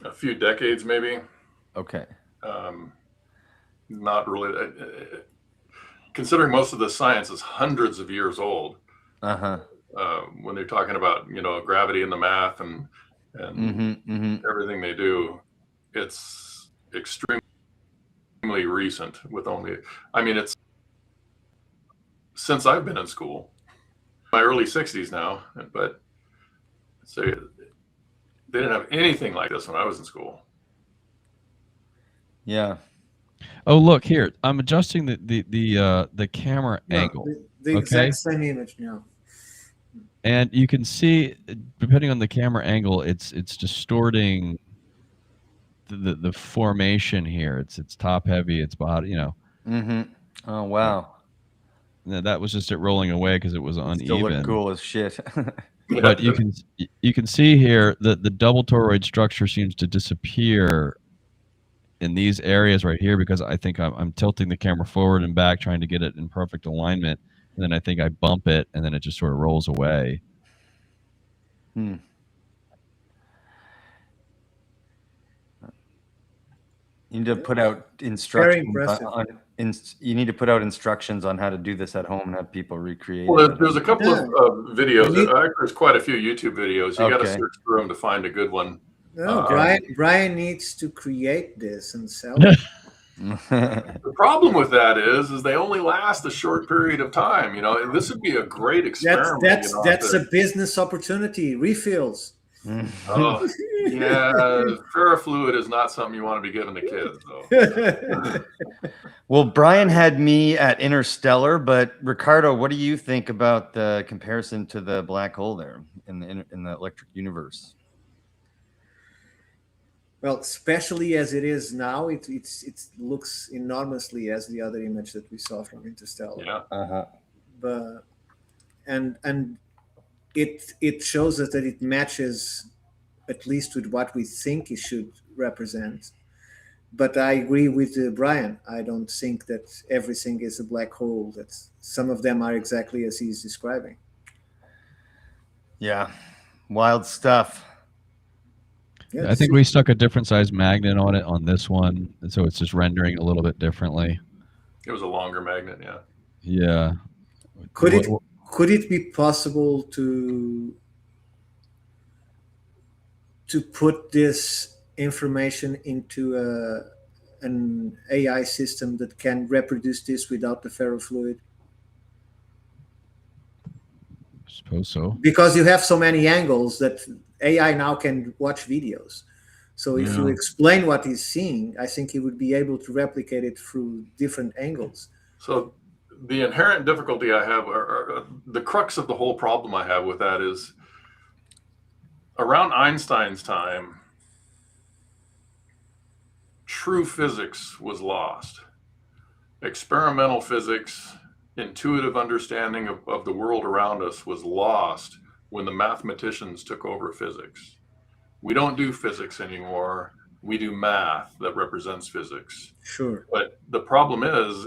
A few decades, maybe. Okay. Not really. Considering most of the science is hundreds of years old. When they're talking about gravity and the math and everything they do, it's extremely recent. It's since I've been in school, my early 60s now, but they didn't have anything like this when I was in school. Yeah. Oh, look here. I'm adjusting the camera angle. The exact same image now. And you can see, depending on the camera angle, it's distorting the formation here. It's top heavy. It's bottom. Oh wow. That was just it rolling away because it was uneven. Still look cool as shit. But you can see here that the double toroid structure seems to disappear in these areas right here because I think I'm tilting the camera forward and back trying to get it in perfect alignment, and then I think I bump it and then it just sort of rolls away. You need to put out instructions. You need to put out instructions on how to do this at home and have people recreate. Well, there's a couple of videos. There's quite a few YouTube videos. You got to search through them to find a good one. No, Brian needs to create this and sell it. The problem with that is they only last a short period of time. This would be a great experiment. That's a business opportunity. Refills. Oh, yeah, ferrofluid is not something you want to be giving to kids, though. Well, Brian had me at Interstellar, but Ricardo, what do you think about the comparison to the black hole there in the electric universe? Well, especially as it is now, it looks enormously as the other image that we saw from Interstellar. Yeah. But and it shows us that it matches at least with what we think it should represent. But I agree with Brian. I don't think that everything is a black hole. That some of them are exactly as he's describing. Yeah, wild stuff. Yeah, I think we stuck a different size magnet on it on this one, and so it's just rendering a little bit differently. It was a longer magnet, yeah. Yeah. Could it be possible to put this information into an AI system that can reproduce this without the ferrofluid? I suppose so. Because you have so many angles that AI now can watch videos. So if you explain what he's seeing, I think he would be able to replicate it through different angles. So the inherent difficulty I have, or the crux of the whole problem I have with that is around Einstein's time, true physics was lost. Experimental physics, intuitive understanding of the world around us was lost when the mathematicians took over physics. We don't do physics anymore. We do math that represents physics. Sure. But the problem is,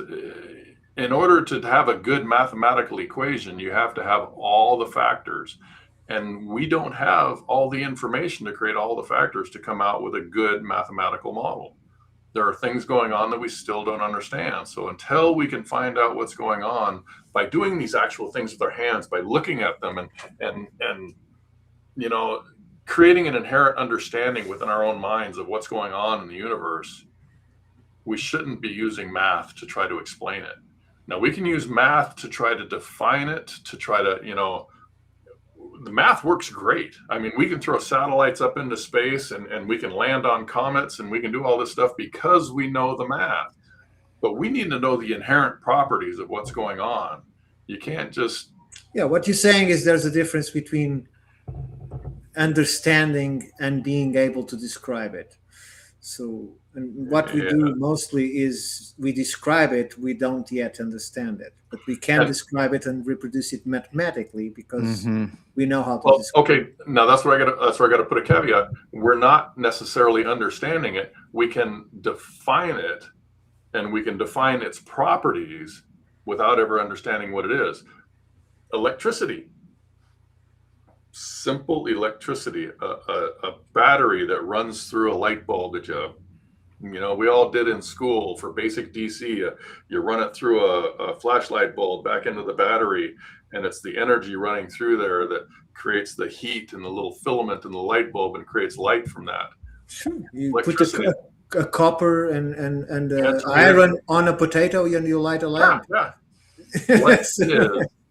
in order to have a good mathematical equation, you have to have all the factors. And we don't have all the information to create all the factors to come out with a good mathematical model. There are things going on that we still don't understand. So until we can find out what's going on by doing these actual things with our hands, by looking at them and you know, creating an inherent understanding within our own minds of what's going on in the universe, we shouldn't be using math to try to explain it. Now, we can use math to try to define it, to try to, you know, the math works great. I mean, we can throw satellites up into space and we can land on comets and we can do all this stuff because we know the math. But we need to know the inherent properties of what's going on. You can't just... Yeah, what you're saying is there's a difference between understanding and being able to describe it. So, and what we do mostly is we describe it, we don't yet understand it, but we can describe it and reproduce it mathematically because we know how to describe it. Okay, now that's where I got to put a caveat. We're not necessarily understanding it. We can define it, and we can define its properties without ever understanding what it is. Electricity. Simple electricity, a battery that runs through a light bulb that you know, we all did in school for basic DC. You run it through a flashlight bulb back into the battery, and it's the energy running through there that creates the heat and the little filament in the light bulb and creates light from that. Sure. You put a copper and iron on a potato and you light a lamp. Yeah. What is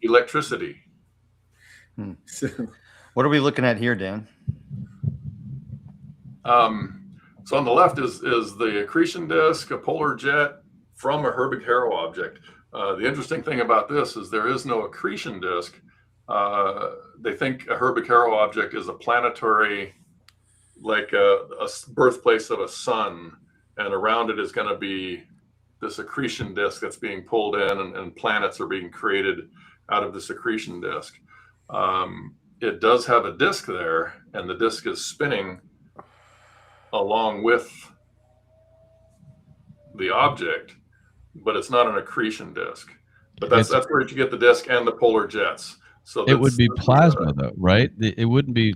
electricity? So, what are we looking at here, Dan? So on the left is the accretion disk, a polar jet from a Herbig-Haro object. The interesting thing about this is there is no accretion disk. They think a Herbig-Haro object is a planetary, like a birthplace of a sun, and around it is going to be this accretion disk that's being pulled in, and planets are being created out of this accretion disk. It does have a disk there, and the disk is spinning along with the object, but it's not an accretion disk. But that's where you get the disk and the polar jets. So it would be plasma, though, right? It wouldn't be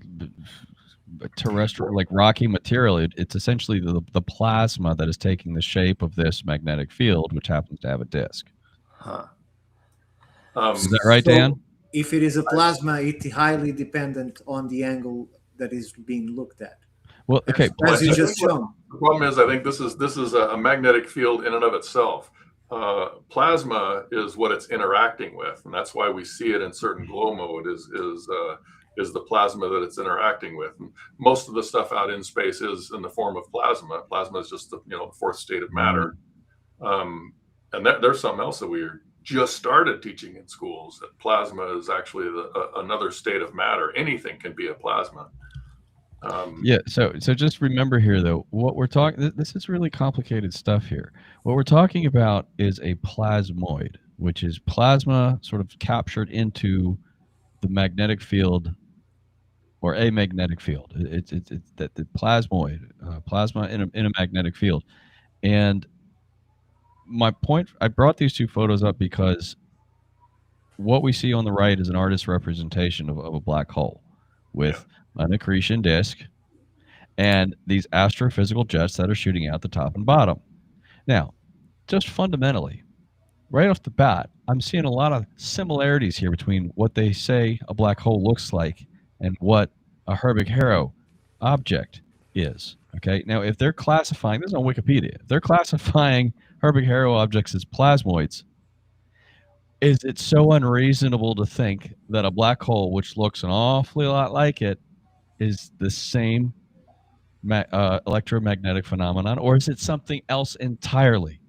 terrestrial, like rocky material. It's essentially the plasma that is taking the shape of this magnetic field, which happens to have a disk. Huh. Is that right, Dan? If it is a plasma, it's highly dependent on the angle that is being looked at. Well, okay. As you just shown. The problem is, I think this is a magnetic field in and of itself. Plasma is what it's interacting with, and that's why we see it in certain glow mode. Is is the plasma that it's interacting with. And most of the stuff out in space is in the form of plasma. Plasma is just the fourth state of matter. And there's something else that we just started teaching in schools, that plasma is actually another state of matter. Anything can be a plasma. Yeah, so just remember here, though, what we're talking, this is really complicated stuff here. What we're talking about is a plasmoid, which is plasma sort of captured into the magnetic field, or a magnetic field. It's that the plasmoid, plasma in a magnetic field. And my point, I brought these two photos up because what we see on the right is an artist's representation of a black hole with an accretion disk and these astrophysical jets that are shooting out the top and bottom. Now, just fundamentally, right off the bat, I'm seeing a lot of similarities here between what they say a black hole looks like and what a Herbig-Haro object is. Okay, now if they're classifying, this is on Wikipedia, if they're classifying Herbig-Haro objects as plasmoids, is it so unreasonable to think that a black hole, which looks an awfully lot like it, is the same electromagnetic phenomenon, or is it something else entirely?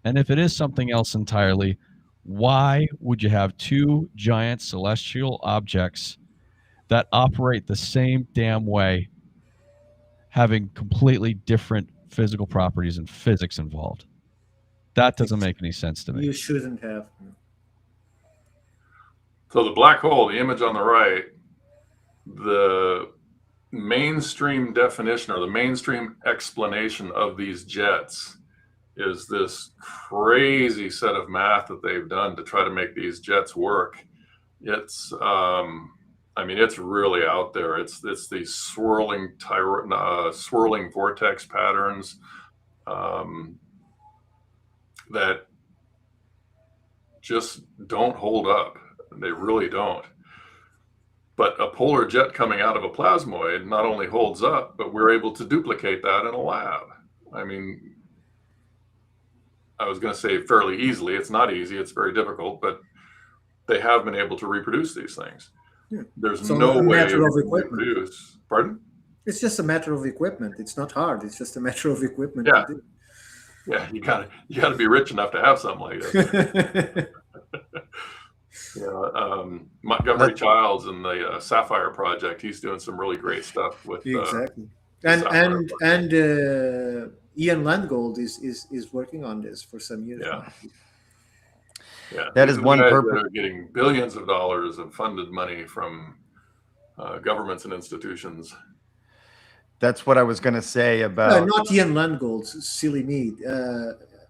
And if it is something else entirely, why would you have two giant celestial objects that operate the same damn way, having completely different physical properties and physics involved? That doesn't make any sense to me. You shouldn't have. So the black hole, the image on the right, the mainstream definition or the mainstream explanation of these jets is this crazy set of math that they've done to try to make these jets work. It's, I mean, it's really out there. It's these swirling vortex patterns that just don't hold up. They really don't. But a polar jet coming out of a plasmoid not only holds up, but we're able to duplicate that in a lab. I mean, I was going to say fairly easily. It's not easy. It's very difficult, but they have been able to reproduce these things. Yeah. There's So no a way matter to of equipment. reproduce. Pardon? It's just a matter of equipment. It's not hard. It's just a matter of equipment. Yeah. To do. Yeah, you gotta be rich enough to have something like this. Montgomery Childs and the Sapphire Project, he's doing some really great stuff with Exactly. And Ian Landgold is working on this for some years now. Yeah, That is one purpose. That are getting billions of dollars of funded money from governments and institutions. That's what I was going to say about. No, not Ian Landgold, silly me.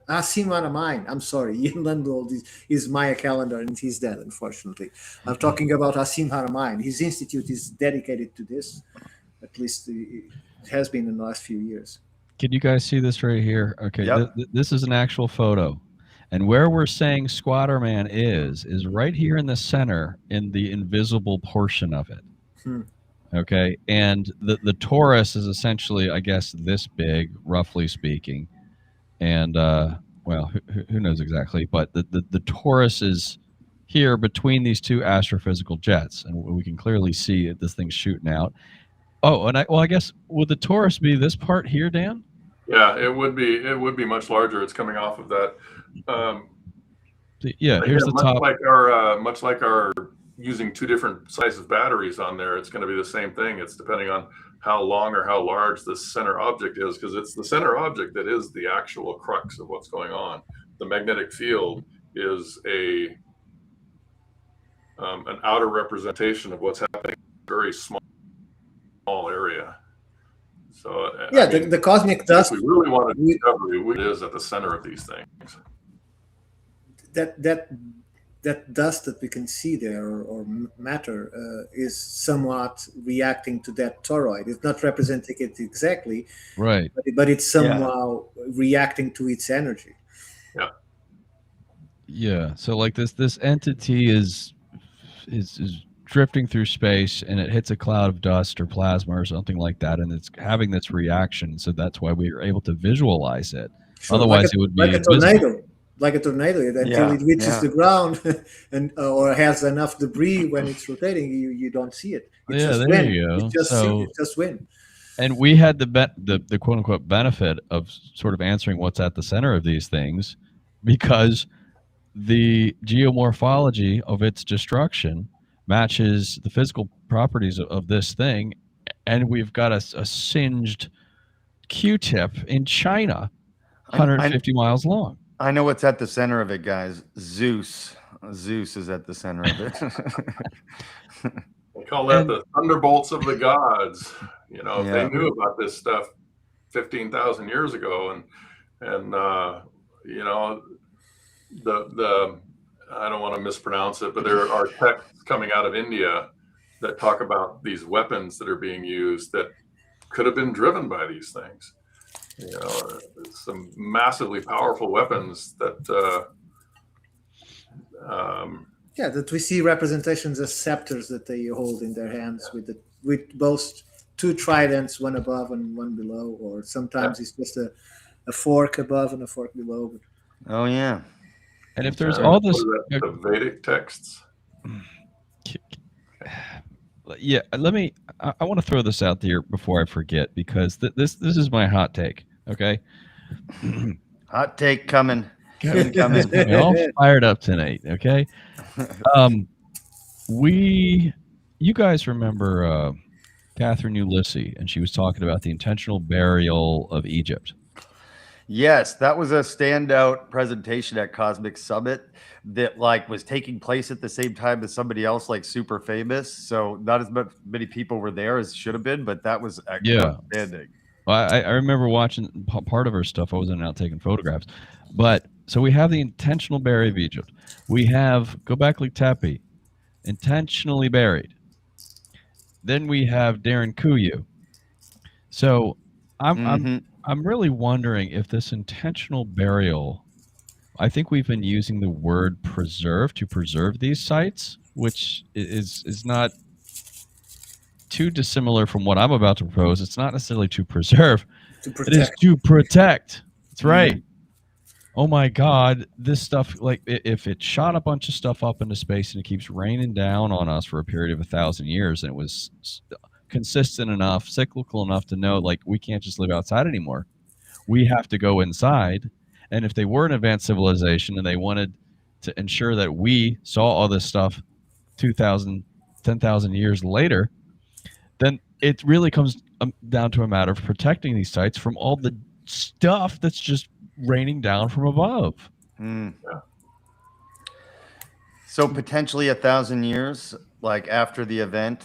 Asim Aramein. I'm sorry. Ian Landgold is Maya Calendar, and he's dead, unfortunately. I'm talking about Asim Aramein. His institute is dedicated to this. At least it has been in the last few years. Can you guys see this right here? Okay, Yep. This is an actual photo. And where we're saying Squatterman is right here in the center in the invisible portion of it. Okay, and the torus is essentially, I guess, this big, roughly speaking. And, well, who knows exactly, but the torus is here between these two astrophysical jets. And we can clearly see this thing's shooting out. Oh, and I guess, would the torus be this part here, Dan? Yeah, it would be much larger. It's coming off of that. Yeah, here's the top. Much like our using two different sizes of batteries on there, it's going to be the same thing. It's depending on how long or how large the center object is, because it's the center object that is the actual crux of what's going on. The magnetic field is an outer representation of what's happening in a very small area. So Yeah, I mean, the cosmic dust. we really want to discover what is at the center of these things. That dust that we can see there, or matter, is somewhat reacting to that toroid. It's not representing it exactly, Right. but it's somehow reacting to its energy. Yeah. Yeah. So like this entity is drifting through space, and it hits a cloud of dust or plasma or something like that, and it's having this reaction. So that's why we are able to visualize it. Sure, Otherwise, like it would be like a invisible. tornado. like a tornado until Yeah, it reaches yeah. the ground and or has enough debris when it's rotating. You don't see it. It's Yeah, just there wind. you go. It's just wind. And we had the quote unquote benefit of sort of answering what's at the center of these things, because the geomorphology of its destruction matches the physical properties of this thing, and we've got a singed Q-tip in China, I, 150 miles long. I know what's at the center of it, guys. Zeus. Zeus is at the center of it. They call that And- the thunderbolts of the gods. You know, if Yeah. they knew about this stuff 15,000 years ago, and you know, the I don't want to mispronounce it, but there are texts coming out of India that talk about these weapons that are being used that could have been driven by these things. You know, some massively powerful weapons that Yeah, that we see representations as scepters that they hold in their hands with both two tridents, one above and one below, or sometimes it's just a fork above and a fork below. Oh yeah. And if there's all this, the Vedic texts. yeah, let me. I want to throw this out there before I forget, because this is my hot take. Okay, Hot take coming. coming. We're all fired up tonight. Okay, you guys remember Catherine Ulysses, and she was talking about the intentional burial of Egypt. Yes, that was a standout presentation at Cosmic Summit that like was taking place at the same time as somebody else like super famous. So not as many people were there as should have been, but that was outstanding. Well, I remember watching part of her stuff. I wasn't out taking photographs, but so we have the intentional burial of Egypt. We have Göbekli Tepe, intentionally buried. Then we have Darren Kuyu. So I'm really wondering if this intentional burial, I think we've been using the word preserve to preserve these sites, which is not too dissimilar from what I'm about to propose. It's not necessarily to preserve. It is to protect. That's right. Oh my God, this stuff, like if it shot a bunch of stuff up into space and it keeps raining down on us for a period of 1,000 years, and it was consistent enough, cyclical enough to know like we can't just live outside anymore. We have to go inside. And if they were an advanced civilization and they wanted to ensure that we saw all this stuff 2,000, 10,000 years later, then it really comes down to a matter of protecting these sites from all the stuff that's just raining down from above. Yeah. So potentially 1,000 years, like after the event.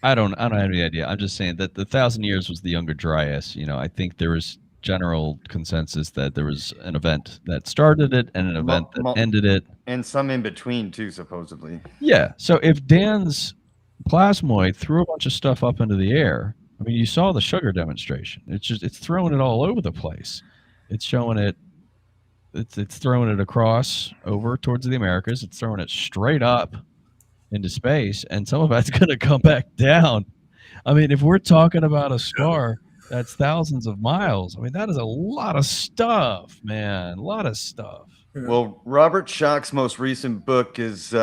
I don't have any idea. I'm just saying that the 1,000 years was the Younger Dryas. You know, I think there was general consensus that there was an event that started it and an event that ended it. And some in between too, supposedly. Yeah. So if Dan's plasmoid threw a bunch of stuff up into the air, I mean, you saw the sugar demonstration. It's throwing it all over the place. It's showing it. It's throwing it across over towards the Americas. It's throwing it straight up into space, and some of that's going to come back down. I mean, if we're talking about a star that's thousands of miles, I mean, that is a lot of stuff, man. A lot of stuff. Well, Robert Schoch's most recent book is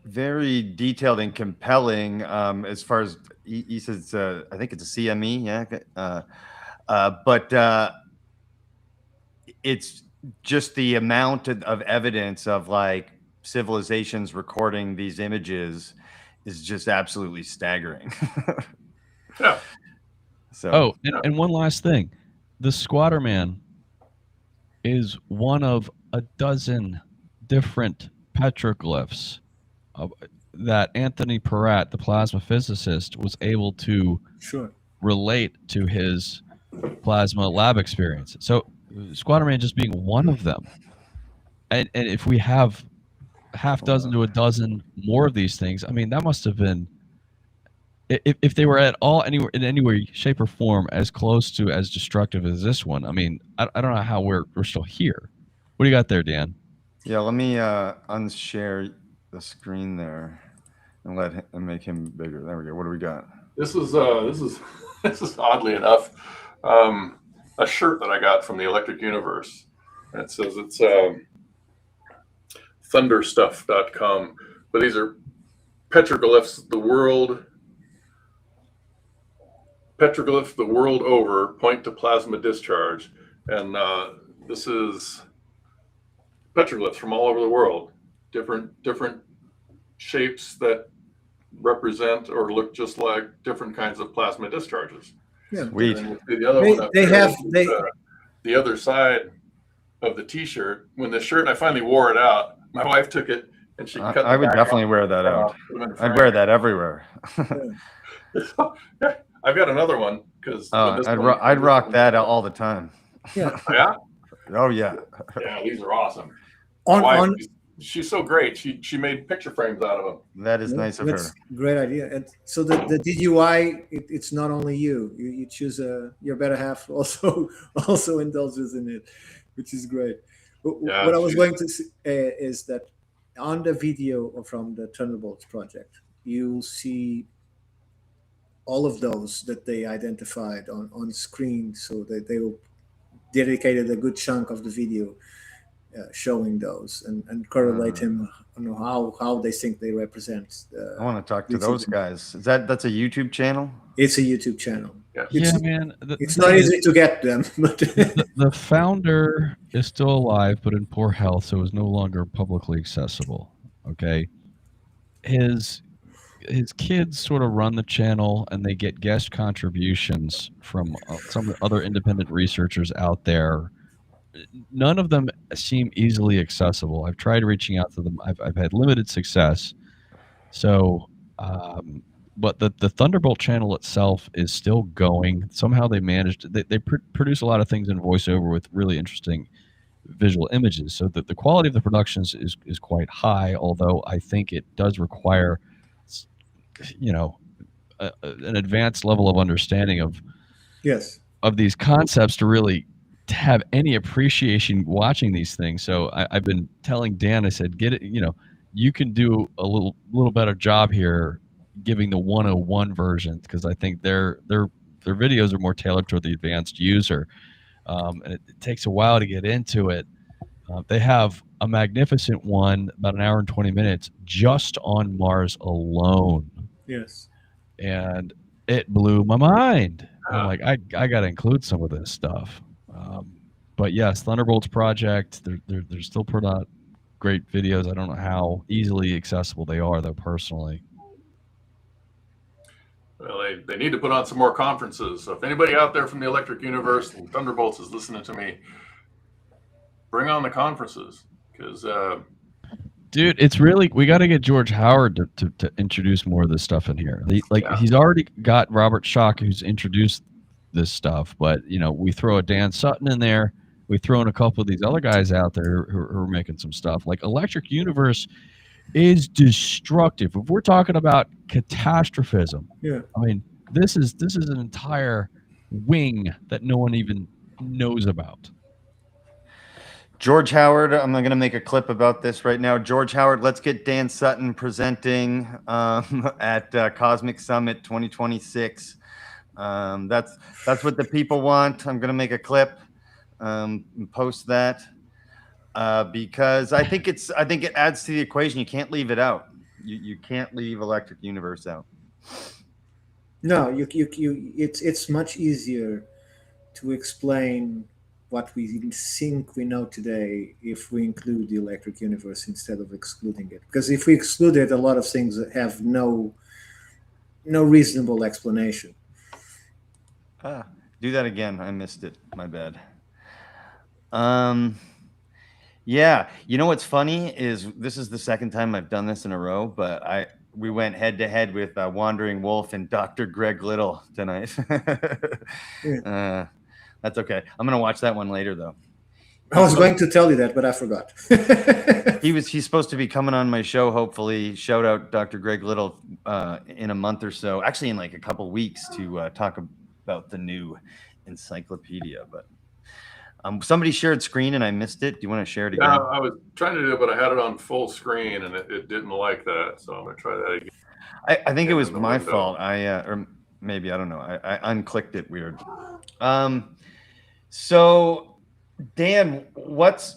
very detailed and compelling as far as he says, I think it's a CME, yeah. But it's just the amount of evidence of like civilizations recording these images is just absolutely staggering. Yeah. So, and one last thing. The Squatter Man is one of a dozen different petroglyphs that Anthony Peratt, the plasma physicist, was able to relate to his plasma lab experience. So Squatter Man just being one of them. And if we have half dozen to a dozen more of these things, I mean, that must have been, if they were at all anywhere in any way, shape, or form as close to as destructive as this one. I mean, I don't know how we're still here. What do you got there, Dan? Yeah, let me unshare the screen there and make him bigger. There we go. What do we got? This is oddly enough a shirt that I got from the Electric Universe. And it says it's thunderstuff.com. But these are petroglyphs the world over point to plasma discharge. And this is petroglyphs from all over the world, different shapes that represent or look just like different kinds of plasma discharges. Yeah. Sweet. And the other one up They there have is, the other side of the T-shirt. When the shirt, I finally wore it out. My wife took it and she cut. I would definitely wear that out. I'd wear that everywhere. I've got another one because I'd rock that all the time. Yeah. Yeah. Oh yeah. Yeah, these are awesome. My wife, she's so great. She made picture frames out of them. That is nice of her. That's a great idea. And so the DUI, it's not only you. You choose your better half also indulges in it, which is great. Yeah, what I was going to say is that on the video from the Thunderbolts project, you'll see all of those that they identified on screen, so that they dedicated a good chunk of the video showing those and correlate him on how they think they represent. I want to talk to those guys. That's a YouTube channel? It's a YouTube channel. Yeah, man. It's not easy to get them, but the founder is still alive, but in poor health, so is no longer publicly accessible. Okay, his kids sort of run the channel, and they get guest contributions from some other independent researchers out there. None of them seem easily accessible. I've tried reaching out to them. I've had limited success. So, but the Thunderbolt channel itself is still going. Somehow they managed. They produce a lot of things in voiceover with really interesting visual images. So the quality of the productions is quite high. Although I think it does require, an advanced level of understanding of these concepts to really have any appreciation watching these things. So I've been telling Dan, I said, get it, you can do a little better job here giving the 101 versions, because I think their videos are more tailored toward the advanced user. And it takes a while to get into it. They have a magnificent one, about an hour and 20 minutes, just on Mars alone. Yes. And it blew my mind. I'm like, I got to include some of this stuff. But yes, Thunderbolts project, they're still putting out great videos. I don't know how easily accessible they are, though, personally. Well, they need to put on some more conferences. So if anybody out there from the Electric Universe and Thunderbolts is listening to me, bring on the conferences, because dude, it's really, we got to get George Howard to introduce more of this stuff in here. He's already got Robert Schock, who's introduced this stuff, but we throw a Dan Sutton in there. We throw in a couple of these other guys out there who are making some stuff. Like Electric Universe is destructive. If we're talking about catastrophism, I mean, this is an entire wing that no one even knows about. George Howard, I'm going to make a clip about this right now. George Howard, let's get Dan Sutton presenting at Cosmic Summit 2026. That's what the people want. I'm going to make a clip, post that, because I think it adds to the equation. You can't leave it out. You can't leave Electric Universe out. No, it's much easier to explain what we think we know today if we include the Electric Universe instead of excluding it. Because if we exclude it, a lot of things have no reasonable explanation. Do that again. I missed it. My bad. Yeah. What's funny is this is the second time I've done this in a row, but we went head to head with Wandering Wolf and Dr. Greg Little tonight. That's okay. I'm going to watch that one later, though. I was going to tell you that, but I forgot. He's supposed to be coming on my show, hopefully. Shout out Dr. Greg Little in a month or so. Actually, in like a couple weeks to talk about the new encyclopedia. But somebody shared screen and I missed it. Do you want to share it again? Yeah, I was trying to do it, but I had it on full screen and it didn't like that. So I'm going to try that again. I think it was my fault. Or maybe, I don't know. I unclicked it weird. So, Dan, what's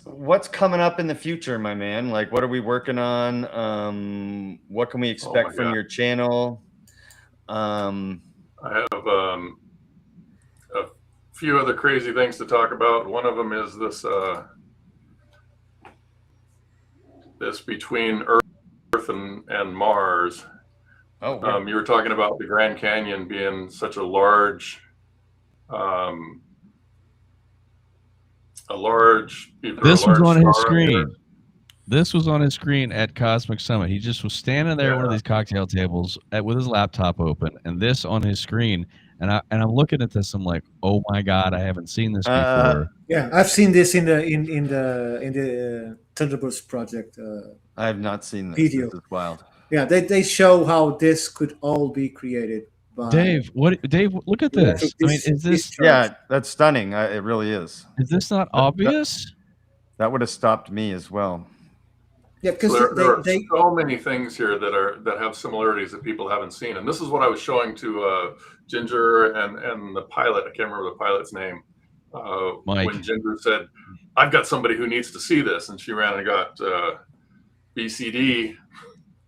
coming up in the future, my man? Like, what are we working on? What can we expect from your channel? I have a few other crazy things to talk about. One of them is this between Earth and Mars. Oh, you were talking about the Grand Canyon being such a large This was on his screen. This was on his screen at Cosmic Summit. He just was standing there at one of these cocktail tables with his laptop open, and this on his screen. And I'm looking at this. I'm like, oh my god, I haven't seen this before. Yeah, I've seen this in the Thunderbirds project. I have not seen this. Video. This is wild. Yeah, they show how this could all be created. By Dave, look at this. I mean, is this? Yeah, that's stunning. It really is. Is this not obvious? That would have stopped me as well. Yeah, because there are so many things here that have similarities that people haven't seen, and this is what I was showing to Ginger and the pilot. I can't remember the pilot's name. Mike. When Ginger said, "I've got somebody who needs to see this," and she ran and got BCD.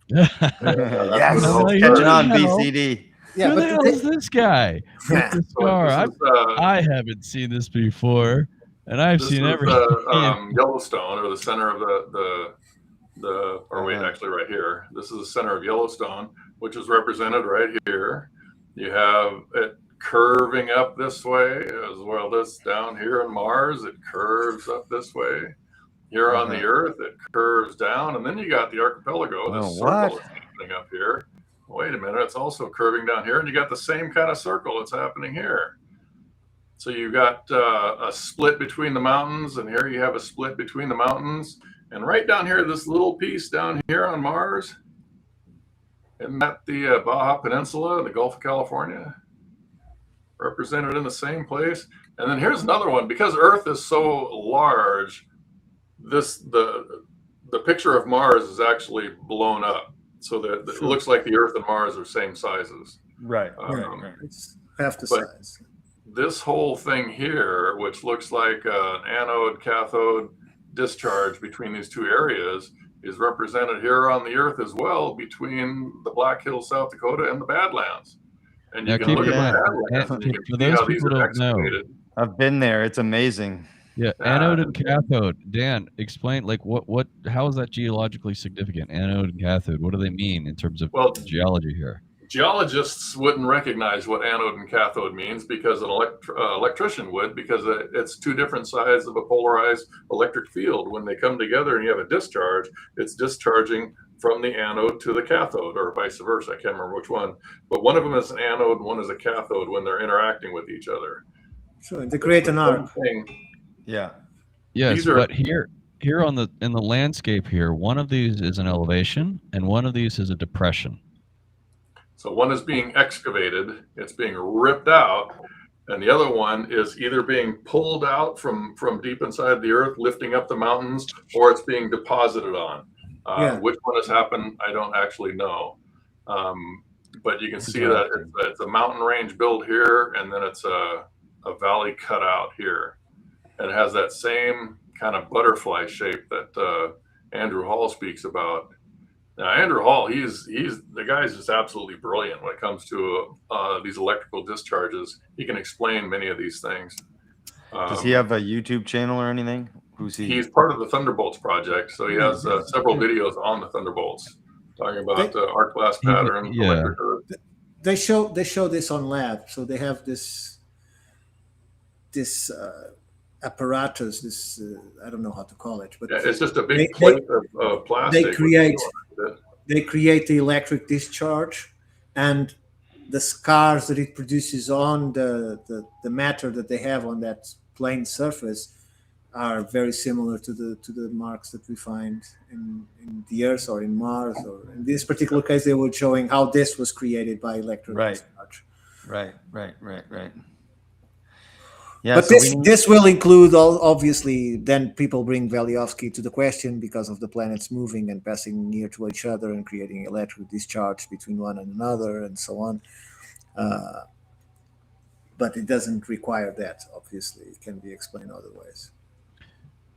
Yes, catching on, BCD. Yeah, who the hell is this guy with the scar? I haven't seen this before, and I've seen everything. Yellowstone, or the center of actually right here. This is the center of Yellowstone, which is represented right here. You have it curving up this way, as well as down here on Mars, it curves up this way. Here on the Earth, it curves down, and then you got the archipelago, this circle that's happening up here. Wait a minute, it's also curving down here, and you got the same kind of circle that's happening here. So you got a split between the mountains, and here you have a split between the mountains. And right down here, this little piece down here on Mars, isn't that the Baja Peninsula, the Gulf of California, represented in the same place? And then here's another one. Because Earth is so large, the picture of Mars is actually blown up, so that it looks like the Earth and Mars are same sizes. Right. It's half the size. This whole thing here, which looks like an anode cathode discharge between these two areas, is represented here on the Earth as well, between the Black Hills, South Dakota, and the Badlands. And you can look at the Badlands, and you can see how these are excavated. I've been there. It's amazing. Yeah, anode and cathode. Dan, explain, like, how is that geologically significant? Anode and cathode, what do they mean in terms of geology here? Geologists wouldn't recognize what anode and cathode means, because an electrician would, because it's two different sides of a polarized electric field. When they come together and you have a discharge, it's discharging from the anode to the cathode, or vice versa. I can't remember which one, but one of them is an anode, one is a cathode when they're interacting with each other. So they create an arc. Yeah. Yes, but here in the landscape here, one of these is an elevation and one of these is a depression. So one is being excavated, it's being ripped out, and the other one is either being pulled out from deep inside the Earth, lifting up the mountains, or it's being deposited on. Which one has happened, I don't actually know. But you can see that it's a mountain range built here, and then it's a valley cut out here. And it has that same kind of butterfly shape that Andrew Hall speaks about. Now, Andrew Hall, the guy's just absolutely brilliant when it comes to these electrical discharges. He can explain many of these things. Does he have a YouTube channel or anything? Who's he? He's part of the Thunderbolts project, so he has several videos on the Thunderbolts talking about arc blast patterns. Yeah. They show this on lab, so they have this apparatus. This I don't know how to call it, but it's just a big plate of plastic. They create the electric discharge, and the scars that it produces on the matter that they have on that plane surface are very similar to the marks that we find in the Earth or in Mars. Or in this particular case, they were showing how this was created by electric discharge. Right. Yeah, but this will include, obviously, then people bring Valiovsky to the question because of the planets moving and passing near to each other and creating electric discharge between one and another and so on. but it doesn't require that. Obviously, it can be explained other ways.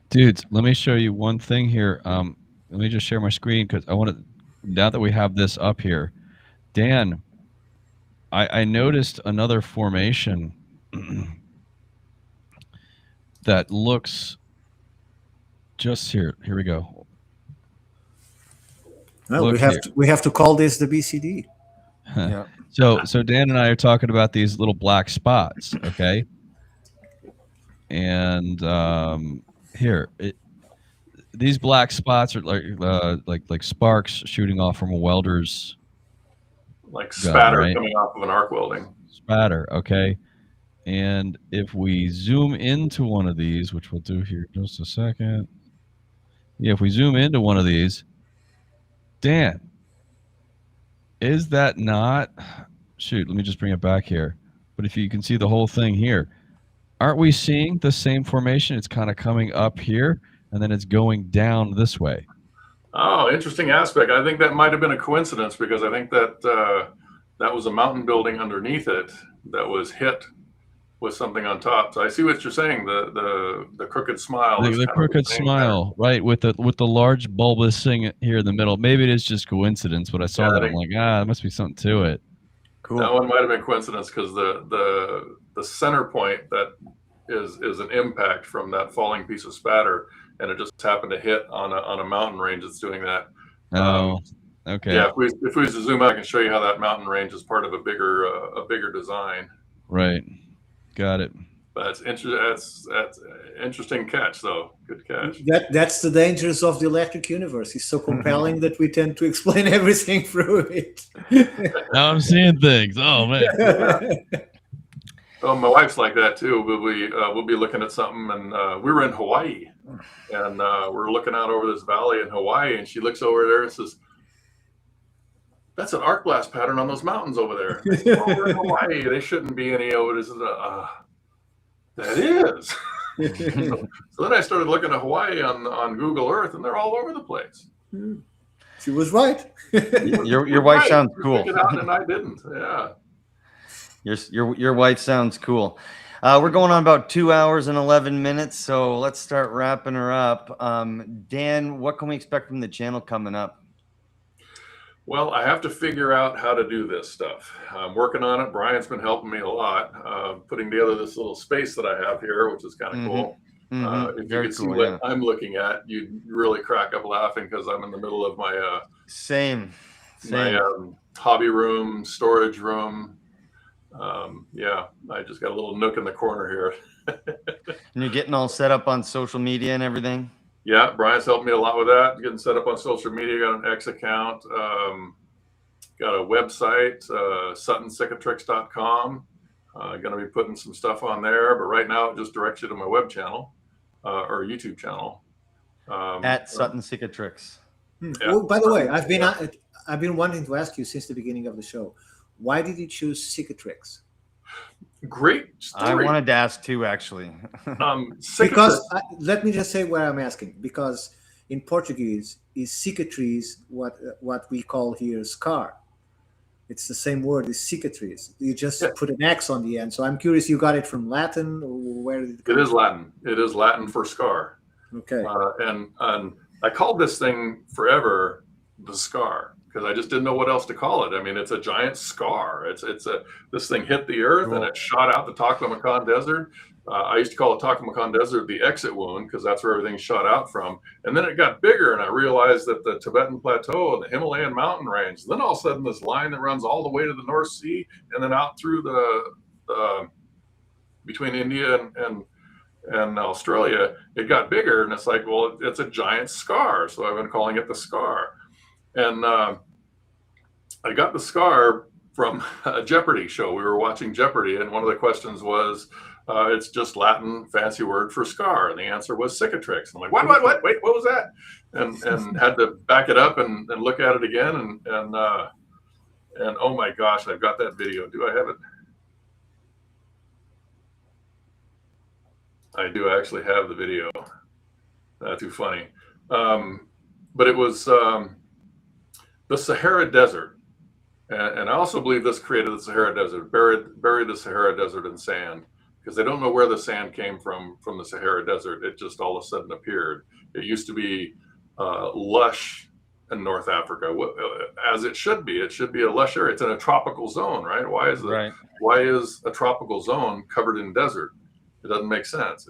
Dudes, let me show you one thing here. Let me just share my screen because I want to. Now that we have this up here, Dan, I noticed another formation that looks just here. Here we go. Well, Look we have to call this the BCD. Yeah. So Dan and I are talking about these little black spots, okay? And here, these black spots are like sparks shooting off from a welder's Like gun, spatter right? coming off of an arc welding. Spatter, okay? And if we zoom into one of these, which we'll do here in just a second. Yeah, if we zoom into one of these, Dan, is that not, shoot, let me just bring it back here. But if you can see the whole thing here, aren't we seeing the same formation? It's kind of coming up here, and then it's going down this way. Oh, interesting aspect. I think that might have been a coincidence because I think that that was a mountain building underneath it that was hit with something on top. So I see what you're saying. The crooked smile. The crooked smile, right? With the large bulbous thing here in the middle. Maybe it is just coincidence, but I saw that. I'm like, there must be something to it. Cool. That one might have been coincidence because the center point that is an impact from that falling piece of spatter, and it just happened to hit on a mountain range that's doing that. Oh, okay. Yeah, if we zoom out, I can show you how that mountain range is part of a bigger design. Right. Got it. That's interesting catch, though. Good catch. That's the dangers of the electric universe. It's so compelling that we tend to explain everything through it. Now I'm seeing things. Oh man. Oh, my wife's like that too. We'll be looking at something, and we were in Hawaii, and we're looking out over this valley in Hawaii, and she looks over there and says, "That's an arc blast pattern on those mountains over there." I said, "Oh, we're in Hawaii. They shouldn't be any over." That is. So then I started looking at Hawaii on Google Earth, and they're all over the place. She was right. Your wife sounds cool. Figured out and I didn't. Yeah. Your wife sounds cool. We're going on about 2 hours and 11 minutes, so let's start wrapping her up. Dan, what can we expect from the channel coming up? Well, I have to figure out how to do this stuff. I'm working on it. Brian's been helping me a lot, putting together this little space that I have here, which is kind of cool. If you could see what I'm looking at, you'd really crack up laughing because I'm in the middle of my my hobby room, storage room. Yeah, I just got a little nook in the corner here. And you're getting all set up on social media and everything? Yeah, Brian's helped me a lot with that. Getting set up on social media, got an X account, got a website, SuttonCicatrix.com. Going to be putting some stuff on there, but right now it just directs you to my web channel or YouTube channel. At Sutton Cicatrix. Yeah. Oh, by the way, I've been wanting to ask you since the beginning of the show, why did you choose Cicatrix? Great story. I wanted to ask too, actually. Because let me just say what I'm asking. Because in Portuguese, is cicatriz what we call here scar? It's the same word as cicatriz. You just put an X on the end. So I'm curious, you got it from Latin, or where did it come? It is Latin. It is Latin for scar. Okay. And I called this thing forever the scar, because I just didn't know what else to call it. I mean, it's a giant scar. This thing hit the earth and it shot out the Taklamakan Desert. I used to call the Taklamakan Desert the exit wound because that's where everything shot out from. And then it got bigger, and I realized that the Tibetan Plateau and the Himalayan mountain range. Then all of a sudden, this line that runs all the way to the North Sea and then out through the between India and Australia, it got bigger, and it's like, well, it's a giant scar. So I've been calling it the scar. And I got the scar from a Jeopardy show. We were watching Jeopardy, and one of the questions was, it's just Latin fancy word for scar. And the answer was cicatrix. I'm like, what? Wait, what was that? And had to back it up and look at it again. And oh my gosh, I've got that video. Do I have it? I do actually have the video. That's too funny. But it was the Sahara Desert And I also believe this created the Sahara Desert, buried the Sahara Desert in sand, because they don't know where the sand came from the Sahara Desert. It just all of a sudden appeared. It used to be lush in North Africa, as it should be. It should be a lush area. It's in a tropical zone, right? Why is a tropical zone covered in desert? It doesn't make sense.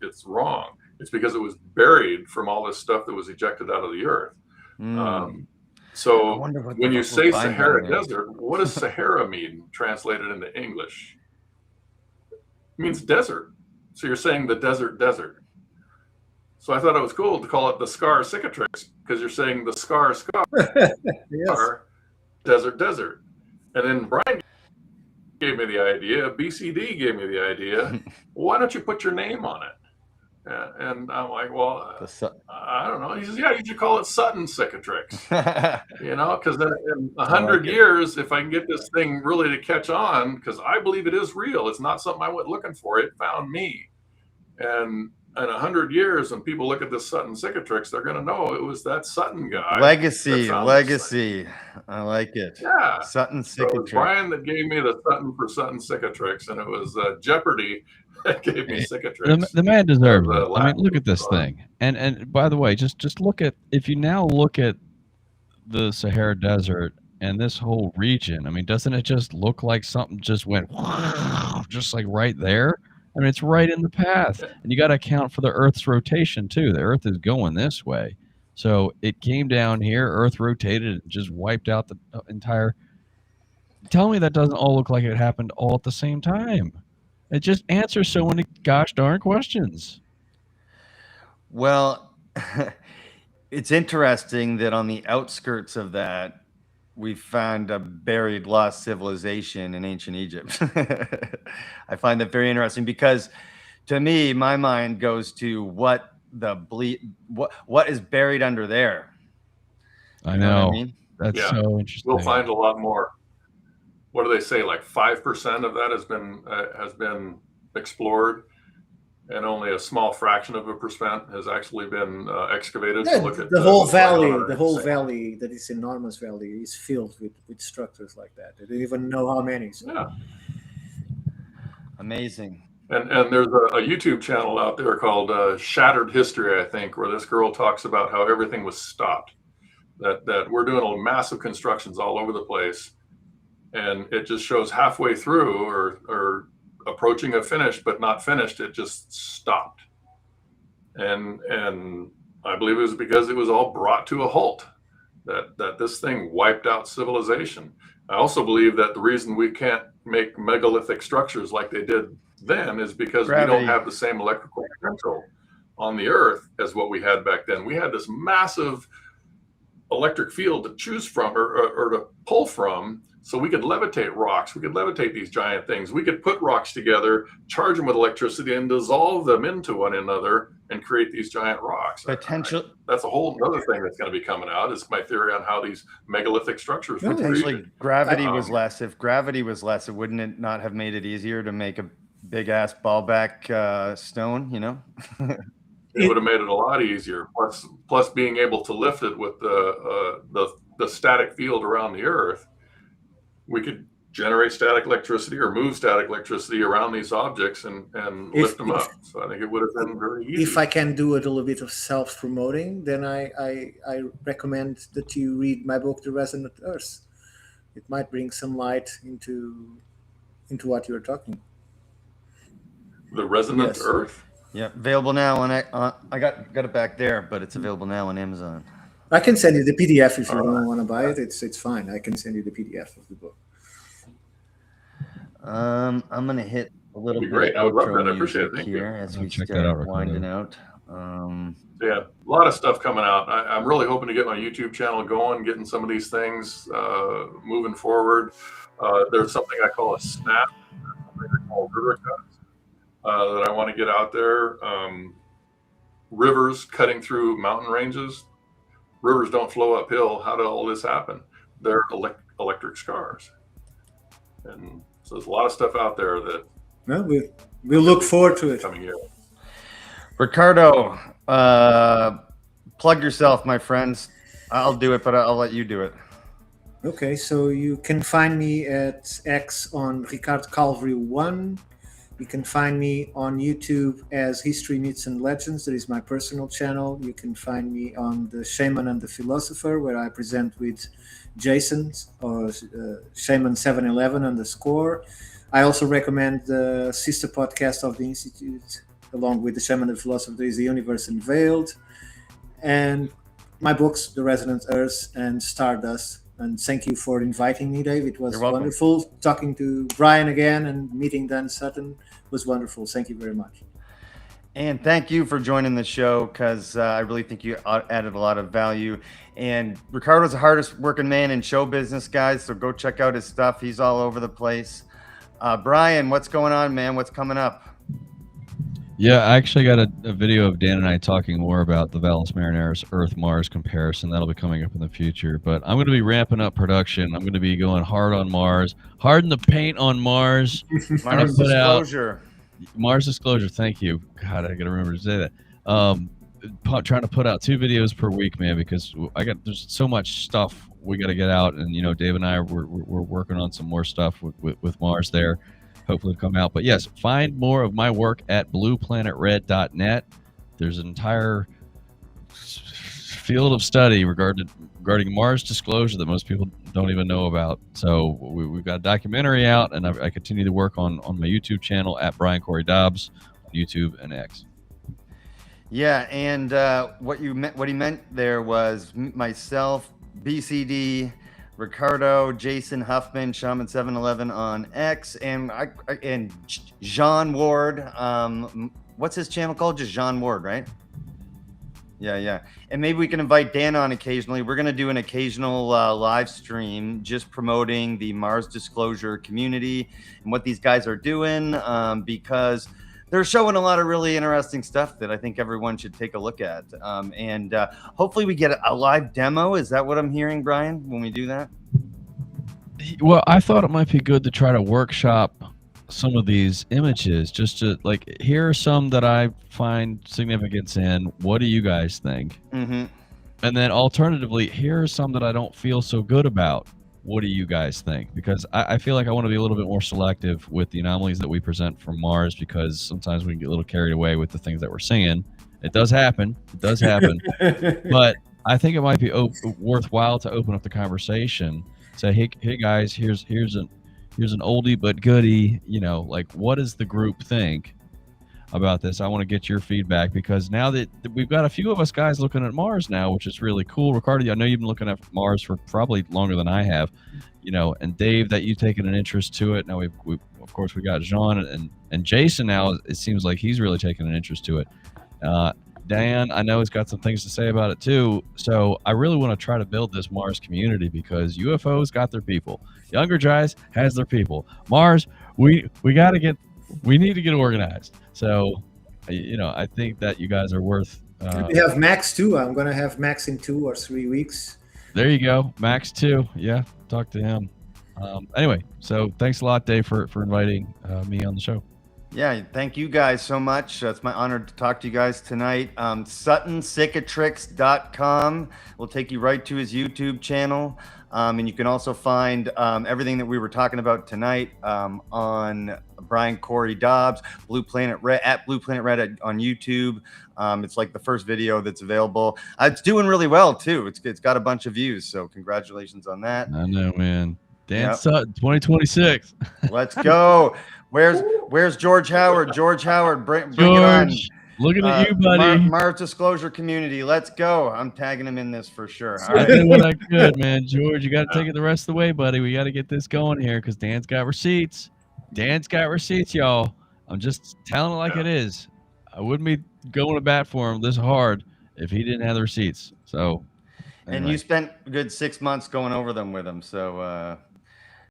It's wrong. It's because it was buried from all this stuff that was ejected out of the earth. So when you say Sahara Desert, what does Sahara mean translated into English? It means desert. So you're saying the desert. So I thought it was cool to call it the scar cicatrix, because you're saying the scar, Yes. desert. And then Brian gave me the idea, BCD gave me the idea, why don't you put your name on it? And I'm like, well, I don't know. He says, yeah, you should call it Sutton cicatrix. Because then in 100 years, if I can get this thing really to catch on, because I believe it is real, it's not something I went looking for, it found me. And in 100 years, when people look at this Sutton cicatrix, they're going to know it was that Sutton guy. Legacy. I like it. Yeah. Sutton cicatrix. So it was Brian that gave me the Sutton for Sutton cicatrix, and it was Jeopardy that gave me cicatrix. The man deserves it. I mean, look at this thing. And by the way, just look at, if you now look at the Sahara Desert and this whole region, I mean, doesn't it just look like something just went just like right there? I mean, it's right in the path. And you got to account for the Earth's rotation too. The Earth is going this way. So it came down here, Earth rotated, and just wiped out the entire. Tell me that doesn't all look like it happened all at the same time. It just answers so many gosh darn questions. Well, it's interesting that on the outskirts of that, we found a buried, lost civilization in ancient Egypt. I find that very interesting because, to me, my mind goes to what is buried under there. I know. What I mean? That's so interesting. We'll find a lot more. What do they say? Like 5% of that has been explored, and only a small fraction of a percent has actually been excavated. Yeah, to look at the whole valley, that is enormous valley, is filled with structures like that. They don't even know how many. So. Yeah. Amazing. And there's a YouTube channel out there called Shattered History, I think, where this girl talks about how everything was stopped. That we're doing massive constructions all over the place, and it just shows halfway through or approaching a finish, but not finished. It just stopped. And I believe it was because it was all brought to a halt, that this thing wiped out civilization. I also believe that the reason we can't make megalithic structures like they did then is because Gravity. We don't have the same electrical potential on the earth as what we had back then. We had this massive electric field to choose from or to pull from, so we could levitate rocks. We could levitate these giant things. We could put rocks together, charge them with electricity, and dissolve them into one another and create these giant rocks. That's a whole other thing that's going to be coming out, is my theory on how these megalithic structures were created. Gravity was less. If gravity was less, wouldn't it not have made it easier to make a big ass ball back stone, It would have made it a lot easier. Plus being able to lift it with the static field around the earth, we could generate static electricity or move static electricity around these objects and lift them up. So I think it would have been very easy. If I can do a little bit of self-promoting, then I recommend that you read my book, The Resonant Earth. It might bring some light into what you're talking. The Resonant Earth? Yeah, available now on I got it back there, but it's available now on Amazon. I can send you the PDF if you don't want to buy it. It's fine. I can send you the PDF of the book. I'm gonna hit a little bit great. I would love that. I outro appreciate music it. here as we check that start out, winding out. Yeah, a lot of stuff coming out. I'm really hoping to get my YouTube channel going, getting some of these things moving forward. There's something I call a snap, something I call river cuts that I want to get out there. Rivers cutting through mountain ranges. Rivers don't flow uphill. How did all this happen? They're electric scars. And so there's a lot of stuff out there that we'll look forward to it. Coming here. Ricardo, plug yourself, my friends. I'll do it, but I'll let you do it. Okay, so you can find me at X on Ricardo Calvario 1. You can find me on YouTube as History, Myths, and Legends. That is my personal channel. You can find me on The Shaman and the Philosopher, where I present with Jason, or Shaman711 _. I also recommend the sister podcast of the Institute, along with The Shaman and the Philosopher. There is The Universe Unveiled. And my books, The Resonant Earth and Stardust. And thank you for inviting me, Dave. It was You're welcome. wonderful talking to Brian again, and meeting Dan Sutton was wonderful. Thank you very much. And thank you for joining the show, because I really think you added a lot of value. And Ricardo's the hardest working man in show business, guys, so go check out his stuff. He's all over the place. Brian, what's going on, man? What's coming up? Yeah, I actually got a video of Dan and I talking more about the Valles Marineris Earth-Mars comparison. That'll be coming up in the future. But I'm going to be ramping up production. I'm going to be going hard on Mars, hard in the paint on Mars. Mars Disclosure. Mars Disclosure, thank you. God, I got to remember to say that. Trying to put out 2 videos per week, man, because there's so much stuff we got to get out. And, Dave and I, we're working on some more stuff with Mars there. Hopefully come out. But yes, find more of my work at planet.Dan. There's an entire field of study regarding Mars disclosure that most people don't even know about. So we've got a documentary out, and I continue to work on my YouTube channel at Brian Cory Dobbs, YouTube and X. Yeah, and what he meant there was myself, BCD, Ricardo, Jason Huffman, Shaman711 on X, and Jean Ward. What's his channel called? Just Jean Ward, right? Yeah. And maybe we can invite Dan on occasionally. We're going to do an occasional live stream just promoting the Mars Disclosure community and what these guys are doing, because they're showing a lot of really interesting stuff that I think everyone should take a look at. And hopefully we get a live demo. Is that what I'm hearing, Brian, when we do that? Well, I thought it might be good to try to workshop some of these images, just to here are some that I find significance in. What do you guys think? Mm-hmm. And then alternatively, here are some that I don't feel so good about. What do you guys think? Because I feel like I want to be a little bit more selective with the anomalies that we present from Mars, because sometimes we can get a little carried away with the things that we're seeing. It does happen. But I think it might be worthwhile to open up the conversation. Say, hey guys, here's an oldie but goodie. What does the group think about this? I want to get your feedback, because now that we've got a few of us guys looking at Mars now, which is really cool. Ricardo, I know you've been looking at Mars for probably longer than I have, and Dave, that you've taken an interest to it. Now we of course we got Jean and Jason now. It seems like he's really taken an interest to it. Dan, I know, has got some things to say about it too. So I really want to try to build this Mars community, because UFOs got their people. Younger Dryas has their people. Mars, we need to get organized. So, I think that you guys are worth. We have Max too. I'm going to have Max in 2 or 3 weeks. There you go, Max too. Yeah, talk to him. Anyway, so thanks a lot, Dave, for inviting me on the show. Yeah, thank you guys so much. It's my honor to talk to you guys tonight. SuttonPsychiatrics.com will take you right to his YouTube channel. And you can also find everything that we were talking about tonight on Brian Cory Dobbs, Blue Planet Red, at Blue Planet Red on YouTube. It's like the first video that's available. It's doing really well too. It's got a bunch of views, so congratulations on that. I know, man. Dan Sutton, 2026. Let's go. Where's George Howard? George Howard, bring it on. Looking at you, buddy. Mars Disclosure community. Let's go. I'm tagging him in this for sure. All right. I did what I could, man. George, you got to take it the rest of the way, buddy. We got to get this going here, because Dan's got receipts. Y'all. I'm just telling it like it is. I wouldn't be going to bat for him this hard if he didn't have the receipts. So, anyway. And you spent a good 6 months going over them with him. So,